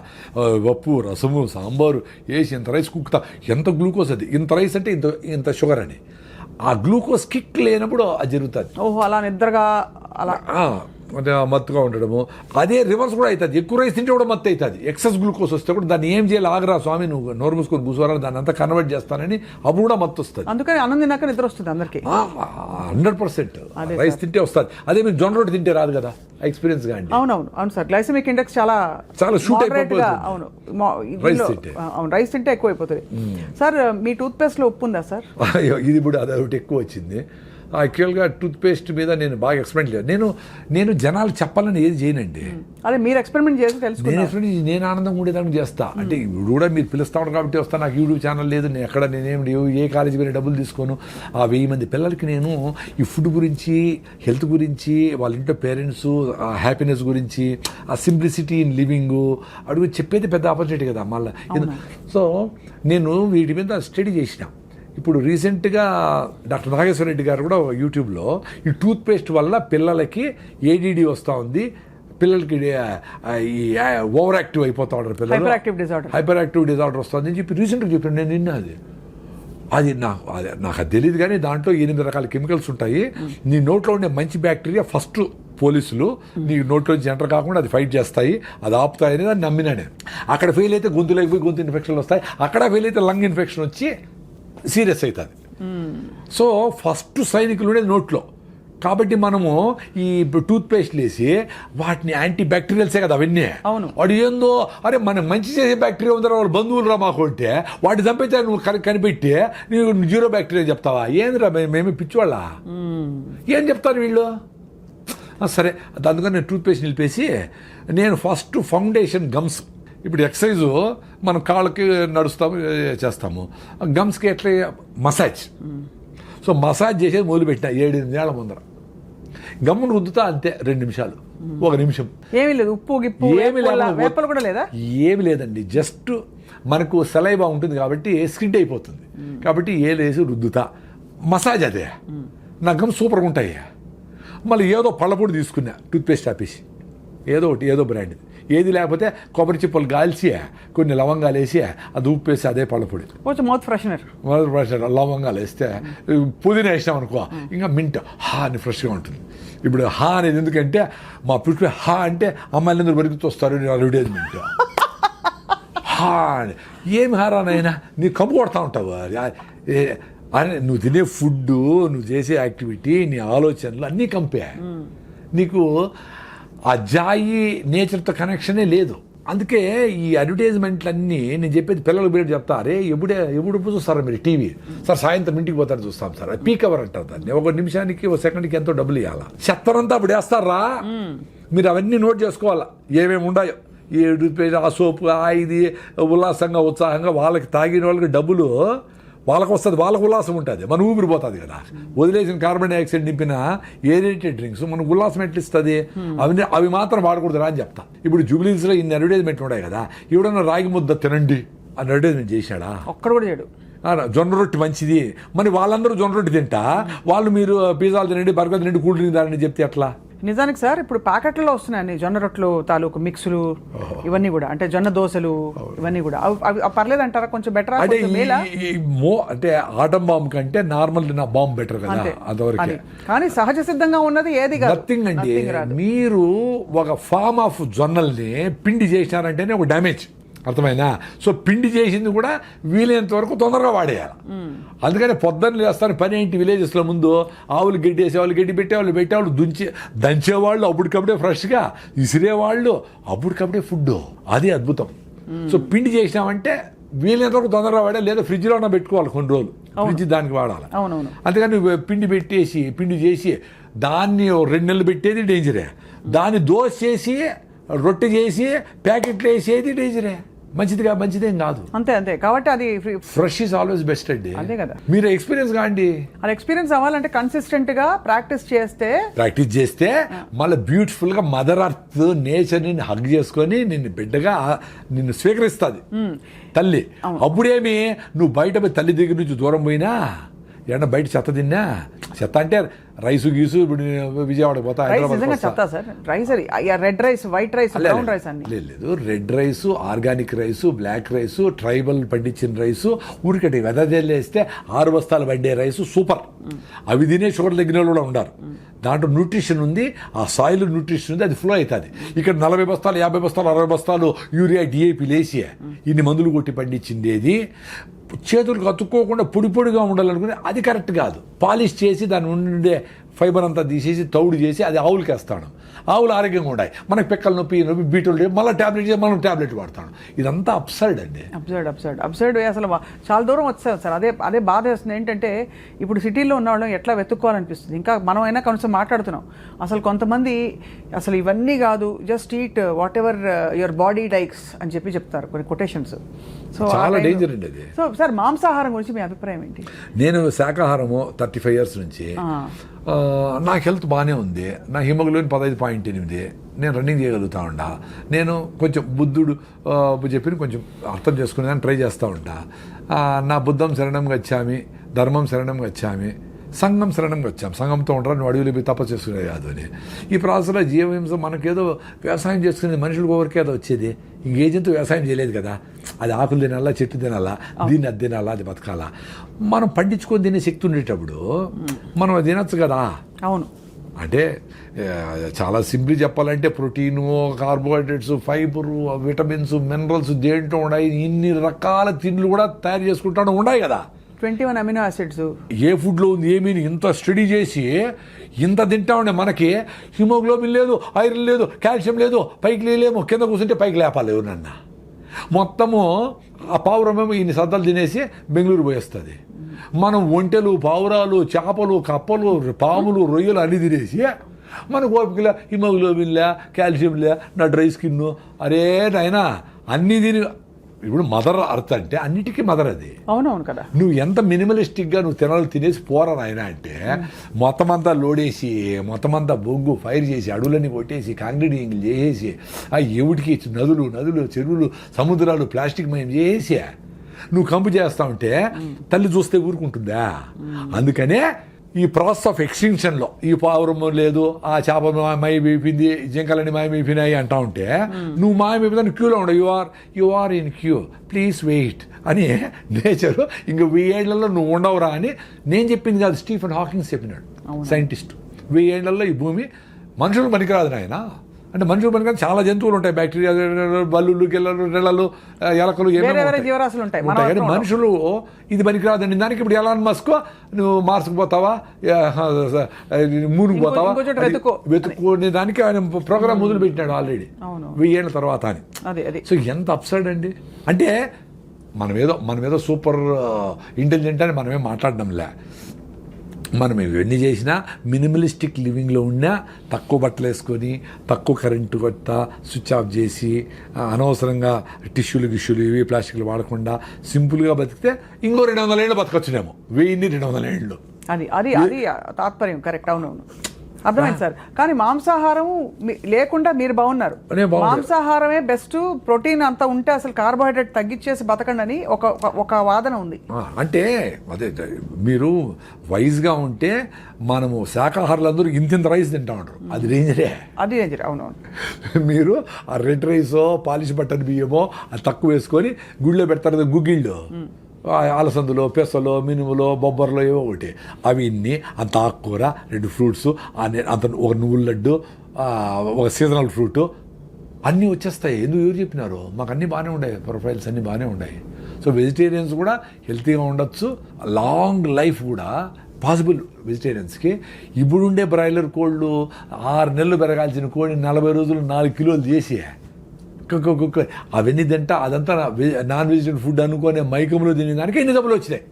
పప్పు, రసము, సాంబారు వేసి ఇంత రైస్ కుక్తా, ఎంత గ్లూకోజ్ అది. ఇంత రైస్ అంటే ఇంత షుగర్ అని. ఆ గ్లూకోజ్ కిక్ లేనప్పుడు అది జరుగుతుంది. ఓహో, అలా నిద్రగా అలా అంటే మత్తుగా ఉండడము. అదే రివర్స్ కూడా అవుతుంది, ఎక్కువ రైస్ తింటే కూడా మత్తు అవుతుంది. ఎక్సెస్ గ్లూకోజ్ వస్తే కూడా దాన్ని ఏం చేయాలి, ఆగరా స్వామి నువ్వు నోరు మూసుకొని కూర్చోరా, దాన్ని అంతా కన్వర్ట్ చేస్తానని అప్పుడు కూడా మత్తు వస్తుంది. అందుకని అన్నం తిన్నాక నిద్ర వస్తుంది అందరికీ. 100% రైస్ తింటే వస్తుంది. అదే మీరు జొన్న రొట్టె తింటే రాదు కదా, ఎక్స్పీరియన్స్ గా అండి. అవును సార్, గ్లైసెమిక్ ఇండెక్స్ చాలా షూట్ అయిపోతుంది. అవును, రైస్ తింటే ఎక్కువ అయిపోతుంది. సార్ మీ టూత్ పేస్ట్ లో ఉప్పు ఉందా సార్? ఇది ఇప్పుడు అదొకటి ఎక్కువ వచ్చింది. యాక్చువల్గా టూత్పేస్ట్ మీద నేను బాగా ఎక్స్పెరిమెంట్ లేదు. నేను జనాలు చెప్పాలని ఏది చేయనండి. అదే మీరు ఎక్స్పెరిమెంట్ చేసి తెలుసు. నేను ఆనందంగా ఉండేదానికి చేస్తా. అంటే ఇప్పుడు కూడా మీరు పిలుస్తాను కాబట్టి వస్తా. నాకు యూట్యూబ్ ఛానల్ లేదు, నేనేం ఏ కాలేజీ పోయినా డబ్బులు తీసుకోను. ఆ 1000 మంది పిల్లలకి నేను ఈ ఫుడ్ గురించి, హెల్త్ గురించి, వాళ్ళ ఇంట్లో పేరెంట్స్ హ్యాపీనెస్ గురించి, ఆ సింప్లిసిటీ ఇన్ లివింగ్ అడుగు చెప్పేది పెద్ద ఆపర్చునిటీ కదా మళ్ళీ. సో నేను వీటి మీద స్టడీ చేసిన. ఇప్పుడు రీసెంట్గా డాక్టర్ నాగేశ్వర రెడ్డి గారు కూడా యూట్యూబ్లో ఈ టూత్పేస్ట్ వల్ల పిల్లలకి ADD వస్తూ ఉంది, పిల్లలకి ఈ ఓవర్ యాక్టివ్ అయిపోతూ ఉంటారు పిల్లలు, హైపర్ యాక్టివ్ డిజార్డర్ వస్తుంది అని చెప్పి రీసెంట్గా చెప్పాను. నేను నిన్న అది నాకు అది తెలియదు, కానీ దాంట్లో 8 రకాల కెమికల్స్ ఉంటాయి. నీ నోట్లో ఉండే మంచి బ్యాక్టీరియా ఫస్ట్ పోలీసులు నీ నోట్లోంచి ఎంటర్ కాకుండా అది ఫైట్ చేస్తాయి, అది ఆపుతాయి అనేది అది నమ్మినా నేను. అక్కడ ఫెయిల్ అయితే గొంతులోకి పోయి గొంతు ఇన్ఫెక్షన్లు వస్తాయి, అక్కడ ఫెయిల్ అయితే లంగ్ ఇన్ఫెక్షన్ వచ్చి సీరియస్ అవుతుంది. సో ఫస్ట్ సైనికులు ఉండేది నోట్లో. కాబట్టి మనము ఈ టూత్ పేస్ట్లు వేసి వాటిని యాంటీ బ్యాక్టీరియల్సే కదా అవన్నీ. అవును. వాడు ఏందో అరే మనం మంచి చేసే బ్యాక్టీరియా ఉందరా వాళ్ళు బంధువులు రా మాకు అంటే వాటి చంపేస్తే నువ్వు కనిపెట్టి నీకు జీరో బ్యాక్టీరియా చెప్తావా? ఏందిరా మేమే పిచ్చివాళ్ళ? ఏం చెప్తారు వీళ్ళు? సరే అందుకని నేను టూత్ పేస్ట్ నిలిపేసి నేను ఫస్ట్ ఫౌండేషన్ గమ్స్. ఇప్పుడు ఎక్సర్సైజు మనం కాళ్ళకి నడుస్తాము చేస్తాము, గమ్స్కి ఎట్లా మసాజ్. సో మసాజ్ చేసేది మొదలుపెట్టిన 7-8 ఏళ్ల ముందర. గమ్మును రుద్దుతా అంతే 2 నిమిషాలు, 1 నిమిషం. ఏమీ లేదు, ఉప్పు గిప్పు ఏమి వేపలు కూడా లేదా? ఏమి లేదండి, జస్ట్ మనకు సలైవా ఉంటుంది కాబట్టి స్కిడ్ అయిపోతుంది కాబట్టి ఏలేసి రుద్దుతా, మసాజ్ అదే. నా గమ్ సూపర్గా ఉంటాయి. మళ్ళీ ఏదో పళ్ళపొడి తీసుకున్నా, టూత్పేస్ట్ ఆపేసి ఏదో బ్రాండ్, ఏది లేకపోతే కొబ్బరి చిప్పలు కాల్చి కొన్ని లవంగాలు వేసి అది ఉప్పేసి అదే పళ్ళపొడి, కొంచెం మౌత్ ఫ్రెషనర్, లవంగాలు వేస్తే పుదీనా వేసినాం అనుకో ఇంకా మింట్ అని ఫ్రెష్గా ఉంటుంది. ఇప్పుడు అనేది ఎందుకంటే మా పుట్టి అంటే అమ్మాయిలందరూ వరకు వస్తారు అడ్వర్టైజ్మెంట్. అని ఏమి హారానైనా నీ కంపు కొడతా ఉంటావు అని. నువ్వు తినే ఫుడ్, నువ్వు చేసే యాక్టివిటీ, నీ ఆలోచనలు అన్నీ కంపే. నీకు ఆ జాయి నేచర్తో కనెక్షనే లేదు. అందుకే ఈ అడ్వర్టైజ్మెంట్లన్నీ నేను చెప్పేది పిల్లలు మీరు చెప్తారే ఎప్పుడు చూస్తారా మీరు టీవీ? సార్ సాయంత్రం ఇంటికి పోతారు చూస్తాం సార్, పీక్ అవర్ అంటారు దాన్ని. 1 నిమిషానికి 1 సెకండ్కి ఎంతో డబ్బులు ఇవ్వాలా. చెత్తనంతా అప్పుడు వేస్తారా? మీరు అవన్నీ నోట్ చేసుకోవాలా ఏమేమి ఉన్నాయో. ఈ టూత్పేస్ట్, ఆ సోపు, ఇది ఉల్లాసంగా ఉత్సాహంగా వాళ్ళకి తాగిన వాళ్ళకి డబ్బులు వాళ్ళకు వస్తుంది, వాళ్ళకు ఉల్లాసం ఉంటుంది, మన ఊపిరిపోతుంది కదా. వదిలేసిన కార్బన్ డైఆక్సైడ్ నింపిన ఏరేటెడ్ డ్రింక్స్ మనకు ఉల్లాసం ఎట్లా ఇస్తుంది? అవి మాత్రం వాడకూడదు రా అని చెప్తా. ఇప్పుడు జూబ్లీస్లో ఇన్ని అడ్వర్టైజ్మెంట్ ఉన్నాయి కదా, ఎవడన్నా రాగి ముద్ద తినండి అని అడ్వర్టైజ్మెంట్ చేశాడా? ఒక్కడు కూడా చేయడు. జొన్న రొట్టె మంచిది, మరి వాళ్ళందరూ జొన్న రొట్టె తింటా, వాళ్ళు మీరు పిజ్జాలు తినండి, బర్గర్ తినండి, కూల్ డ్రింక్ తాగండి చెప్తే ఎట్లా? నిజానికి సార్ ఇప్పుడు ప్యాకెట్లో వస్తున్నాయండి జొన్న రొట్టెలు తాలూకు మిక్సులు, ఇవన్నీ కూడా, అంటే జొన్న దోశలు, ఇవన్నీ కూడా. అవి పర్లేదు అంటారా? కొంచెం బెటర్ అంటే అంటే ఆటం బాంబు కంటే నార్మల్ నా బాంబు బెటర్ కదా అంతవరకు. కానీ సహజ సిద్ధంగా ఉన్నది ఏది కాదు. నథింగ్ అండి. మీరు ఒక ఫామ్ ఆఫ్ జొన్నల్ని పిండి చేసినారంటేనే ఒక డ్యామేజ్, అర్థమైనా? సో పిండి చేసింది కూడా వీలైనంత వరకు తొందరగా వాడేయాలి. అందుకని పొద్దున్న లేస్తాను పని ఏంటి, విలేజెస్లో ముందు ఆవులు గడ్డి వేసేవాళ్ళు, గడ్డి పెట్టేవాళ్ళు దంచేవాళ్ళు, అప్పటికప్పుడే ఫ్రెష్గా విసిరేవాళ్ళు, అప్పటికప్పుడే ఫుడ్. అది అద్భుతం. సో పిండి చేసినామంటే వీలైనంత వరకు తొందరగా వాడే, లేదా ఫ్రిడ్జ్లో ఉన్న పెట్టుకోవాలి కొన్ని రోజులు, ఫ్రిడ్జ్ దానికి వాడాలి. అందుకని పిండి చేసి దాన్ని 2 నెలలు పెట్టేది డేంజరే. దాన్ని దోశ చేసి రొట్టె చేసి ప్యాకెట్లు వేసేది డేంజరే. మంచిదేం కాదు. అంతే కాబట్టి అది ఫ్రెష్ ఈజ్ ఆల్వేస్ బెస్ట్ అండి. అదే కదా. మీరు ఎక్స్పీరియన్స్ కాండి. అది ఎక్స్పీరియన్స్ అవ్వాలంటే కన్సిస్టెంట్ గా ప్రాక్టీస్ చేస్తే మళ్ళీ బ్యూటిఫుల్ గా మదర్ అర్త్ నేచర్ ని హగ్ చేసుకొని నిన్ను బిడ్డగా నిన్ను స్వీకరిస్తుంది తల్లి. అప్పుడేమి నువ్వు బయట తల్లి దగ్గర నుంచి దూరం పోయినా, ఏమన్నా బయట చెత్త తిన్నా, చెత్త అంటే రైసు గీసు, ఇప్పుడు విజయవాడ పోతా, red rice, white rice, brown rice అన్ని లేదు. Red rice, organic rice, black rice, tribal పండించిన రైసు, ఊరికటి వెదజల్లేస్తే 6 బస్తాలు పండే రైసు సూపర్. అవి తినే షుగర్ తగ్గిన వాళ్ళు కూడా ఉన్నారు. దాంట్లో న్యూట్రిషన్ ఉంది, ఆ సాయిల్ న్యూట్రిషన్ ఉంది, అది ఫ్లో అవుతుంది. ఇక్కడ 40 బస్తాలు, 50 బస్తాలు, 60 బస్తాలు యూరియా, డిఏపి లేసి ఇన్ని మందులు కొట్టి పండించిండేది చేతులకు అతుక్కోకుండా పొడిగా ఉండాలనుకుని అది కరెక్ట్ కాదు. పాలిష్ చేసి దాని ఉండే ఫైబర్ అంతా తీసేసి తౌడు చేసి అది ఆవులకి వేస్తాడు. ఆవులు ఆరోగ్యంగా ఉన్నాయి, మనకు పెక్కల నొప్పి బీటలు, మళ్ళీ ట్యాబ్లెట్ చేసి మనం ట్యాబ్లెట్ వాడతాడు. ఇదంతా అప్సైడ్ అండి. అప్సైడ్ అసలు చాలా దూరం వచ్చారు సార్. అదే బాధ వేస్తుంది. ఏంటంటే ఇప్పుడు సిటీలో ఉన్న వాళ్ళని ఎట్లా వెతుక్కోవాలనిపిస్తుంది. ఇంకా మనమైనా కొంచెం మాట్లాడుతున్నాం, అసలు కొంతమంది అసలు ఇవన్నీ కాదు, just eat what ever your body likes అని చెప్తారు కొన్ని కొటేషన్స్. సో చాలా డేంజర్ అండి అది. సో సార్ మాంసాహారం గురించి మీ అభిప్రాయం ఏంటి? నేను శాకాహారము 35 years నుంచి, నాకు హెల్త్ బాగానే ఉంది. నా హిమోగ్లోబిన్ 15.8, నేను రన్నింగ్ చేయగలుగుతా ఉంటా. నేను కొంచెం బుద్ధుడు చెప్పిన కొంచెం అర్థం చేసుకునేదాన్ని ట్రై చేస్తూ ఉంటా. నా బుద్ధం శరణం గచ్చామి, ధర్మం శరణం గచ్చామి, సంఘం శరణం వచ్చాం. సంఘంతో ఉంటారు, నువ్వు అడవిలో పోయి తపస్సు చేసుకునేది కాదు అని. ఈ ప్రాసెస్లో జీవహింస మనకేదో వ్యవసాయం చేసుకునేది మనుషులకు ఎవరికే అది వచ్చేది. ఇంకేజంతో వ్యవసాయం చేయలేదు కదా, అది ఆకులు తినాలా, చెట్టు తినాలా, దీన్ని అది తినాలా, అది బతకాలా. మనం పండించుకొని తినే శక్తి ఉండేటప్పుడు మనం అది తినచ్చు కదా. అవును. అంటే చాలా సింపుల్ చెప్పాలంటే protein, carbohydrates, fibre, vitamins, minerals దేంట్లో ఉన్నాయి, ఇన్ని రకాల తిండ్లు కూడా తయారు చేసుకుంటూ ఉన్నాయి కదా. 21 అమినో యాసిడ్స్ ఏ ఫుడ్లో ఉంది ఏమీ ఇంత స్టడీ చేసి ఇంత తింటా ఉండే మనకి హిమోగ్లోబిన్ లేదు, ఐరన్ లేదు, కాల్షియం లేదు, పైకి లేలేమో, కింద కూర్చుంటే పైకి లేపాలి ఎవరన్నా. మొత్తము ఆ పావురమేమో ఇన్ని సద్దాలు తినేసి బెంగళూరు పోయేస్తుంది. మనం ఒంటెలు, పావురాలు, చేపలు, కప్పలు, పాములు, రొయ్యలు అన్ని తినేసి మనకు ఓపికలే, హిమోగ్లోబిన్లే, కాల్షియంలే, నా డ్రై స్కిన్, అరే నాయనా అన్నీ తిని. ఇప్పుడు మదర్ అర్త్ అంటే అన్నిటికీ మదర్ అది. అవునవును కదా. నువ్వు ఎంత మినిమలిస్టిక్గా నువ్వు తినేసి పోరా నాయన అంటే మొత్తం అంతా లోడేసి, మొత్తం అంతా బొగ్గు ఫైర్ చేసి, అడవులన్నీ కొట్టేసి, కాంక్రీటింగ్ చేసేసి, ఆ ఎవటికి నదులు, చెరువులు, సముద్రాలు ప్లాస్టిక్ మయం చేసి నువ్వు కంపు చేస్తా ఉంటే తల్లి చూస్తే ఊరుకుంటుందా? అందుకనే ఈ ప్రాసెస్ ఆఫ్ ఎక్స్టింక్షన్లో ఈ పావురం లేదు, ఆ చేప మాయమైపోయింది, జింకలన్నీ మాయమైపోయినాయి అంటా ఉంటే నువ్వు మాయమైపోయినా క్యూలో ఉండవు. You are in queue, please wait అని నేచరు ఇంక 1000 ఏళ్లలో నువ్వు ఉండవురా అని నేను చెప్పింది కాదు, స్టీఫెన్ హాకింగ్స్ చెప్పినాడు, సైంటిస్ట్. 1000 ఏళ్లలో ఈ భూమి మనుషులు పనికిరాదు నాయన. అంటే మనుషులు పనికిరాదు, చాలా జంతువులు ఉంటాయి, బ్యాక్టీరియా, బల్లులు, గిల్లలు, రెళ్ళలు, ఎలకలు, జీవరాశులు ఉంటాయి. కానీ మనుషులు ఇది పనికిరాదండి. దానికి ఇప్పుడు ఎలాన్ మస్క్ నువ్వు మార్స్కి పోతావా, మూన్కి పోతావా వెతుక్కునే దానికి ఆయన ప్రోగ్రామ్ మొదలు పెట్టినాడు ఆల్రెడీ 1000 ఏళ్ళ తర్వాత అని. సో ఎంత అప్సైడ్ అండి. అంటే మనమేదో సూపర్ ఇంటెలిజెంట్ అని మనమేం మాట్లాడడంలే. మనం ఇవన్నీ చేసినా మినిమలిస్టిక్ లివింగ్లో ఉన్నా తక్కువ బట్టలు వేసుకొని, తక్కువ కరెంటు కొట్ట స్విచ్ ఆఫ్ చేసి, అనవసరంగా టిష్యూలు ఇవి ప్లాస్టిక్లు వాడకుండా సింపుల్గా బతికితే ఇంకో 200 ఏళ్ళు బతకొచ్చునేమో. 1200 ఏళ్ళు. అది తాత్పర్యం. కరెక్ట్. అవునవును, అర్థమైంది సార్. కానీ మాంసాహారం లేకుండా మీరు బాగున్నారు. మాంసాహారమే బెస్ట్, ప్రోటీన్ అంతా ఉంటే అసలు కార్బోహైడ్రేట్ తగ్గించేసి బతకండి అని ఒక వాదన ఉంది. అంటే అదే మీరు వైజ్గా ఉంటే మనము శాకాహారులందరూ ఇంత రైస్ తింటా ఉంటారు, అది డేంజరే. అవునవును. మీరు ఆ రెడ్ రైసో, పాలిష్ బట్టన్ బియ్యమో అది తక్కువ వేసుకొని గుళ్ళో పెడతారు కదా గుగ్గిళ్ళు, అలసందులో, పెసలో, మినుములో, బొబ్బర్లో ఏవో ఒకటి, అవి ఇన్ని అంత ఆకుకూర, 2 ఫ్రూట్స్, అంత ఒక నువ్వుల లడ్డు, ఒక సీజనల్ ఫ్రూట్ అన్నీ వచ్చేస్తాయి. ఎందుకు ఎవరు చెప్పినారు? మాకు అన్నీ బాగానే ఉన్నాయి, ప్రొఫైల్స్ అన్నీ బాగానే ఉన్నాయి. సో వెజిటేరియన్స్ కూడా హెల్తీగా ఉండొచ్చు, లాంగ్ లైఫ్ కూడా పాసిబుల్ వెజిటేరియన్స్కి. ఇప్పుడుండే బ్రాయిలర్ కోళ్ళు 6 నెలలు పెరగాల్సిన కోడి 40 రోజులు 4 కిలోలు చేసి అవన్నీ తింటా అదంతా నాన్ వెజిటేరియన్ ఫుడ్ అనుకునే మైకంలో తినేదానికి ఎన్ని జబ్బులు వచ్చినాయి.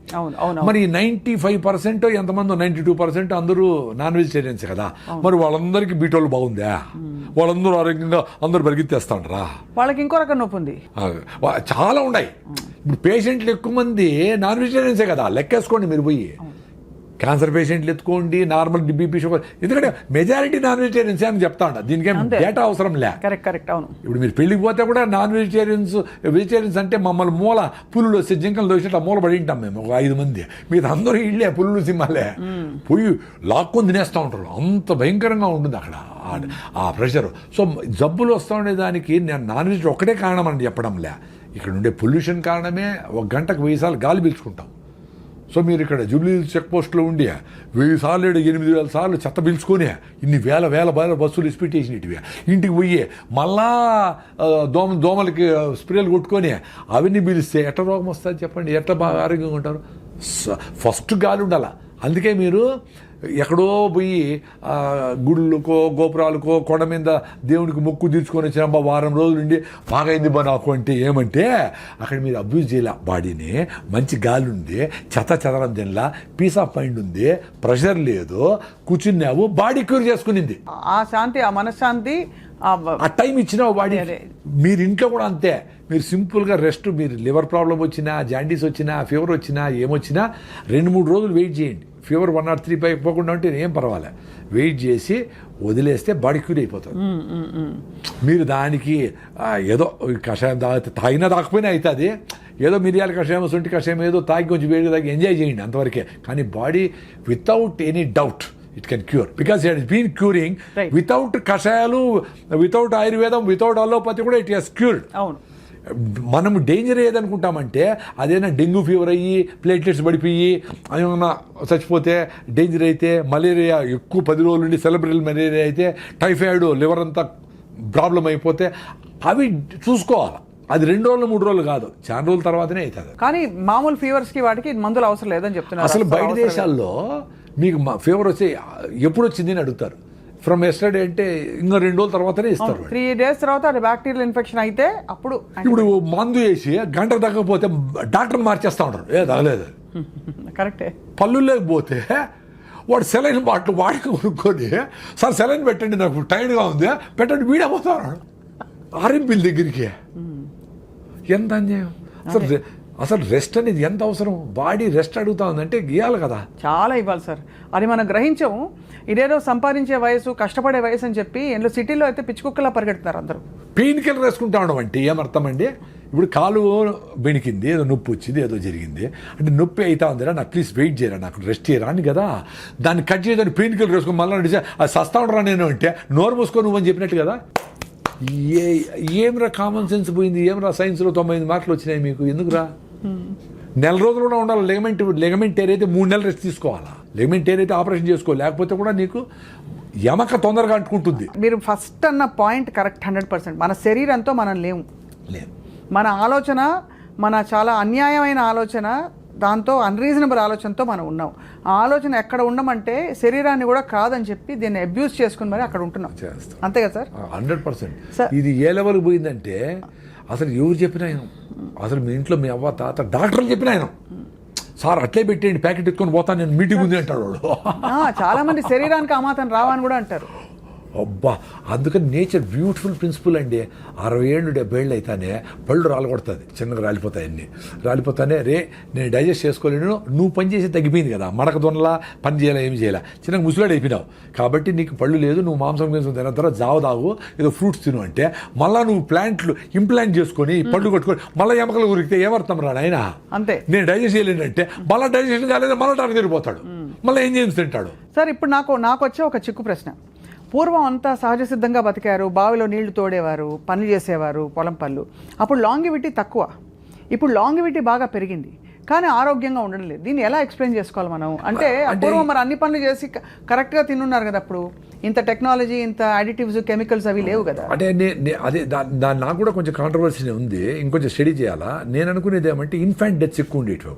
మరి 95% ఎంతమంది 92% అందరూ నాన్ వెజిటేరియన్స్ కదా. మరి వాళ్ళందరికీ బీటోలు బాగుందా? వాళ్ళందరూ ఆరోగ్యంగా అందరూ పరిగెత్తేస్తా ఉంటారా? వాళ్ళకి ఇంకో రకం నొప్పి ఉంది, చాలా ఉన్నాయి. ఇప్పుడు పేషెంట్లు ఎక్కువ మంది నాన్ వెజిటేరియన్సే కదా, లెక్కేసుకోండి మీరు పోయి. క్యాన్సర్ పేషెంట్లు ఎత్తుకోండి, నార్మల్ బీపీ, షుగర్, ఎందుకంటే మెజారిటీ నాన్ వెజిటేరియన్స్ అని చెప్తా ఉంటా. దీనికేం డేటా అవసరం లే. కరెక్ట్. అవును. ఇప్పుడు మీరు పెళ్లికి పోతే కూడా నాన్ వెజిటేరియన్స్ అంటే మమ్మల్ని మూల పులులు వస్తే జింకలు దోసినట్టు మూల పడి ఉంటాం మేము, ఒక 5 మంది. మీరు అందరూ ఇళ్ళే పులులు సింహాలే పోయి లాక్కొని తినేస్తూ ఉంటారు. అంత భయంకరంగా ఉంటుంది అక్కడ ఆ ప్రెషర్. సో జబ్బులు వస్తూ ఉండేదానికి నేను నాన్ వెజ్ ఒక్కటే కారణం అని చెప్పడంలే. ఇక్కడ ఉండే పొల్యూషన్ కారణమే 1 గంటకు 1000 సార్లు గాలి పీల్చుకుంటాం. సో మీరు ఇక్కడ జూబ్లీ చెక్ పోస్ట్లో ఉండి 1000 సార్లు 8000 సార్లు చెత్త పీల్చుకొని ఇన్ని వేల బస్సులు ఇసిపెట్టేసినవి ఇంటికి పోయి మళ్ళా దోమలకి స్ప్రేలు కొట్టుకొని అవన్నీ పీలిస్తే ఎట్ట రోగం వస్తుంది చెప్పండి? ఎట్ట బాగా ఆరోగ్యంగా ఉంటారు? ఫస్ట్ గాలి ఉండాల. అందుకే మీరు ఎక్కడో పోయి గుళ్ళకో, గోపురాలకో, కొండ మీద దేవుడికి మొక్కు తీర్చుకొని వచ్చిన వారం రోజులు ఉండి బాగైంది బా నాకు అంటే ఏమంటే అక్కడ మీరు అబ్యూజ్ చేయాల బాడీని. మంచి గాలి ఉంది, చెదరం తినలా, పీస్ ఆఫ్ మైండ్ ఉంది, ప్రెషర్ లేదు, కూర్చున్నావు, బాడీ క్యూర్ చేసుకునింది. ఆ శాంతి, ఆ మనశ్శాంతి, ఆ టైం ఇచ్చినావు బాడీ. మీరు ఇంట్లో కూడా అంతే. మీరు సింపుల్గా రెస్ట్, మీరు లివర్ ప్రాబ్లం వచ్చినా, జాండీస్ వచ్చినా, ఫీవర్ వచ్చినా, ఏమొచ్చినా 2-3 రోజులు వెయిట్ చేయండి. ఫీవర్ 103 పోకుండా ఉంటే ఏం పర్వాలే, వెయిట్ చేసి వదిలేస్తే బాడీ క్యూర్ అయిపోతుంది. మీరు దానికి ఏదో కషాయం తాగినా తాకపోయినా అవుతుంది. ఏదో మిరియాల కషాయం, శొంఠి కషాయం ఏదో తాగి కొంచెం వేడి తాగి ఎంజాయ్ చేయండి అంతవరకే. కానీ body without any doubt it can cure, because it has been curing. Without కషాయాలు, వితౌట్ ఆయుర్వేదం, వితౌట్ అలోపతి కూడా ఇట్ హస్ క్యూర్డ్. అవును. మనం డేంజర్ ఏదనుకుంటామంటే అదేనా డెంగ్యూ ఫీవర్ అయ్యి ప్లేట్లెట్స్ పడిపోయి ఏమన్నా చచ్చిపోతే డేంజర్ అయితే, మలేరియా ఎక్కువ 10 రోజుల నుండి సెలబ్రల్ మలేరియా అయితే, టైఫాయిడ్, లివర్ అంతా ప్రాబ్లం అయిపోతే అవి చూసుకోవాలి. అది 2 రోజులు 3 రోజులు కాదు, చాలా రోజుల తర్వాతనే అవుతుంది. కానీ మామూలు ఫీవర్స్కి వాటికి మందులు అవసరం లేదని చెప్తున్నారు. అసలు బయట దేశాల్లో మీకు ఫీవర్ వచ్చి ఎప్పుడు వచ్చింది అని అడుగుతారు. ఫ్రమ్ ఎస్టర్డే అంటే ఇంకా 2 రోజుల తర్వాతనే ఇస్తారు. 3 days తర్వాత అది బ్యాక్టీరియల్ ఇన్ఫెక్షన్ అయితే అప్పుడు ఇప్పుడు మందు వేసి గంట తగ్గకపోతే డాక్టర్ మార్చేస్తా ఉంటారు. తగలేదు కరెక్టే. పళ్ళు లేకపోతే వాడు సెలైన్ బాటిల్ వాడికి కొనుక్కొని, సార్ సెలైన్ పెట్టండి నాకు టైర్డ్గా ఉంది పెట్టండి, వీడపోతాడు ఆర్ఎంపీల దగ్గరికి. ఎంత అన్యాయం అసలు రెస్ట్ అనేది ఎంత అవసరం. బాడీ రెస్ట్ అడుగుతా ఉందంటే గీయాలి కదా, చాలా ఇవ్వాలి సార్. అది మనం గ్రహించము. ఇదేదో సంపాదించే వయసు, కష్టపడే వయసు అని చెప్పి ఇంట్లో సిటీలో అయితే పిచ్చుకుక్కలా పరిగెడుతున్నారు అందరూ. పెయిన్ కిల్లర్ వేసుకుంటా ఉండడం అంటే ఏమర్థం అండి? ఇప్పుడు కాలు బెణికింది, ఏదో నొప్పి వచ్చింది, ఏదో జరిగింది అంటే నొప్పి అవుతా ఉందిరా, నాకు ప్లీజ్ వెయిట్ చేయరా, నాకు రెస్ట్ చేయరా అని కదా. దాన్ని కట్ చేయదని పెయిన్ కిల్లర్ వేసుకొని మళ్ళీ నడిచా అది సస్తా ఉండరా నేను అంటే నోరు మూసుకో నువ్వు అని చెప్పినట్టు కదా. ఏమిరా కామన్ సెన్స్ పోయింది, ఏమిరా సైన్స్లో 95 మార్కులు వచ్చినాయి మీకు, ఎందుకురా? నెల రోజులు కూడా ఉండాలి. లెగమెంట్ టేర్ అయితే 3 నెలలు రెస్ట్ తీసుకోవాలా. లెగమెంట్ టేర్ అయితే ఆపరేషన్ చేసుకో, లేకపోతే కూడా నీకు ఎమక తొందరగా అంటుకుంటుంది. మీరు ఫస్ట్ అన్న పాయింట్ కరెక్ట్ 100%. మన శరీరంతో మనం లేము. మన ఆలోచన, మన చాలా అన్యాయమైన ఆలోచన, దాంతో అన్రీజనబుల్ ఆలోచనతో మనం ఉన్నాం. ఆ ఆలోచన ఎక్కడ ఉండమంటే శరీరాన్ని కూడా కాదని చెప్పి దీన్ని అబ్యూస్ చేసుకుని మరి అక్కడ ఉంటున్నాం. అంతే కదా సార్? 100%. ఇది ఏ లెవెల్కి పోయిందంటే అసలు ఎవరు చెప్పినా ఆయన, అసలు మీ ఇంట్లో మీ అవ్వ తాత డాక్టర్లు చెప్పిన ఆయన, సార్ అట్లే పెట్టేయండి ప్యాకెట్ ఎత్తుకొని పోతాను నేను, మీటింగ్ ఉంది అంటాడు వాడు. చాలా మంది శరీరానికి అమాతం రావని కూడా అంటారు. అబ్బా, అందుకని నేచర్ బ్యూటిఫుల్ ప్రిన్సిపల్ అండి. 60 ఏళ్ళు 70 ఏళ్ళు అయితేనే పళ్ళు రాలగొడుతుంది, చిన్నగా రాలిపోతాయి అన్నీ. రాలిపోతానే రే నేను డైజెస్ట్ చేసుకోలేను, నువ్వు పని చేసి తగ్గిపోయింది కదా, మడక దొనలా పని చేయాలా ఏమి చేయాలా, చిన్నగా ముసలాడు అయిపోయినావు కాబట్టి నీకు పళ్ళు లేదు, నువ్వు మాంసం తిన తర్వాత జావ తాగు, ఏదో ఫ్రూట్స్ తిను అంటే మళ్ళీ నువ్వు ప్లాంట్లు ఇంప్లాంట్ చేసుకొని పళ్ళు కొట్టుకొని మళ్ళీ ఎమకలు ఉరికితే ఏమర్థం రా నాయన. అంతే, నేను డైజెస్ట్ చేయలేనంటే మళ్ళీ డైజెషన్ కాలేదు, మళ్ళీ టానికి తిరిగిపోతాడు, మళ్ళీ ఏం చేసి తింటాడు. సార్ ఇప్పుడు నాకు వచ్చే ఒక చిక్కు ప్రశ్న. పూర్వం అంతా సహజ సిద్ధంగా బతికారు, బావిలో నీళ్లు తోడేవారు, పనులు చేసేవారు, పొలం పనులు. అప్పుడు లాంగివిటీ తక్కువ, ఇప్పుడు లాంగివిటీ బాగా పెరిగింది కానీ ఆరోగ్యంగా ఉండడం లేదు. దీన్ని ఎలా ఎక్స్ప్లెయిన్ చేసుకోవాలి మనం? అంటే పూర్వం మరి అన్ని పనులు చేసి కరెక్ట్గా తిన్నున్నారు కదా, అప్పుడు ఇంత టెక్నాలజీ, ఇంత అడిటివ్స్, కెమికల్స్ అవి లేవు కదా. అంటే అదే దాని నాకు కూడా కొంచెం కాంట్రవర్సీ ఉంది, ఇంకొంచెం స్టడీ చేయాలా. నేను అనుకునేది ఏమంటే ఇన్ఫాంట్ డెత్స్ ఎక్కువ ఉండేవి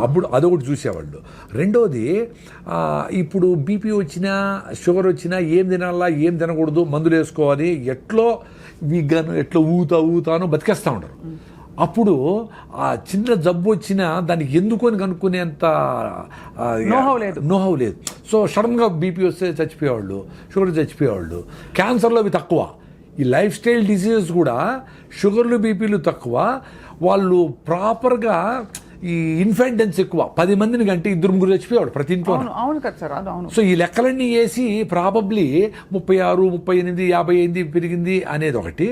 అప్పుడు అదొకటి చూసేవాళ్ళు. రెండోది ఇప్పుడు బీపీ వచ్చినా షుగర్ వచ్చినా ఏం తినాలా ఏం తినకూడదు, మందులు వేసుకోవాలి, ఎట్లో వీగాను ఎట్లో ఊతాను బతికేస్తూ ఉంటారు. అప్పుడు ఆ చిన్న జబ్బు వచ్చినా దానికి ఎందుకు అని కనుక్కునేంత నోహవ్ లేదు. సో సడన్గా బీపీ వస్తే చచ్చిపోయేవాళ్ళు, షుగర్ చచ్చిపోయేవాళ్ళు. క్యాన్సర్లో అవి తక్కువ. ఈ లైఫ్ స్టైల్ డిసీజెస్ కూడా షుగర్లు బీపీలు తక్కువ. వాళ్ళు ప్రాపర్గా ఈ ఇన్ఫెంటెన్స్ ఎక్కువ. 10 మందిని కంటే 2-3 చచ్చిపోయాడు ప్రతి ఇంట్లో. అవును కదా సార్, అవును. సో ఈ లెక్కలన్నీ వేసి ప్రాబబ్లీ 36, 38, 50 పెరిగింది అనేది ఒకటి.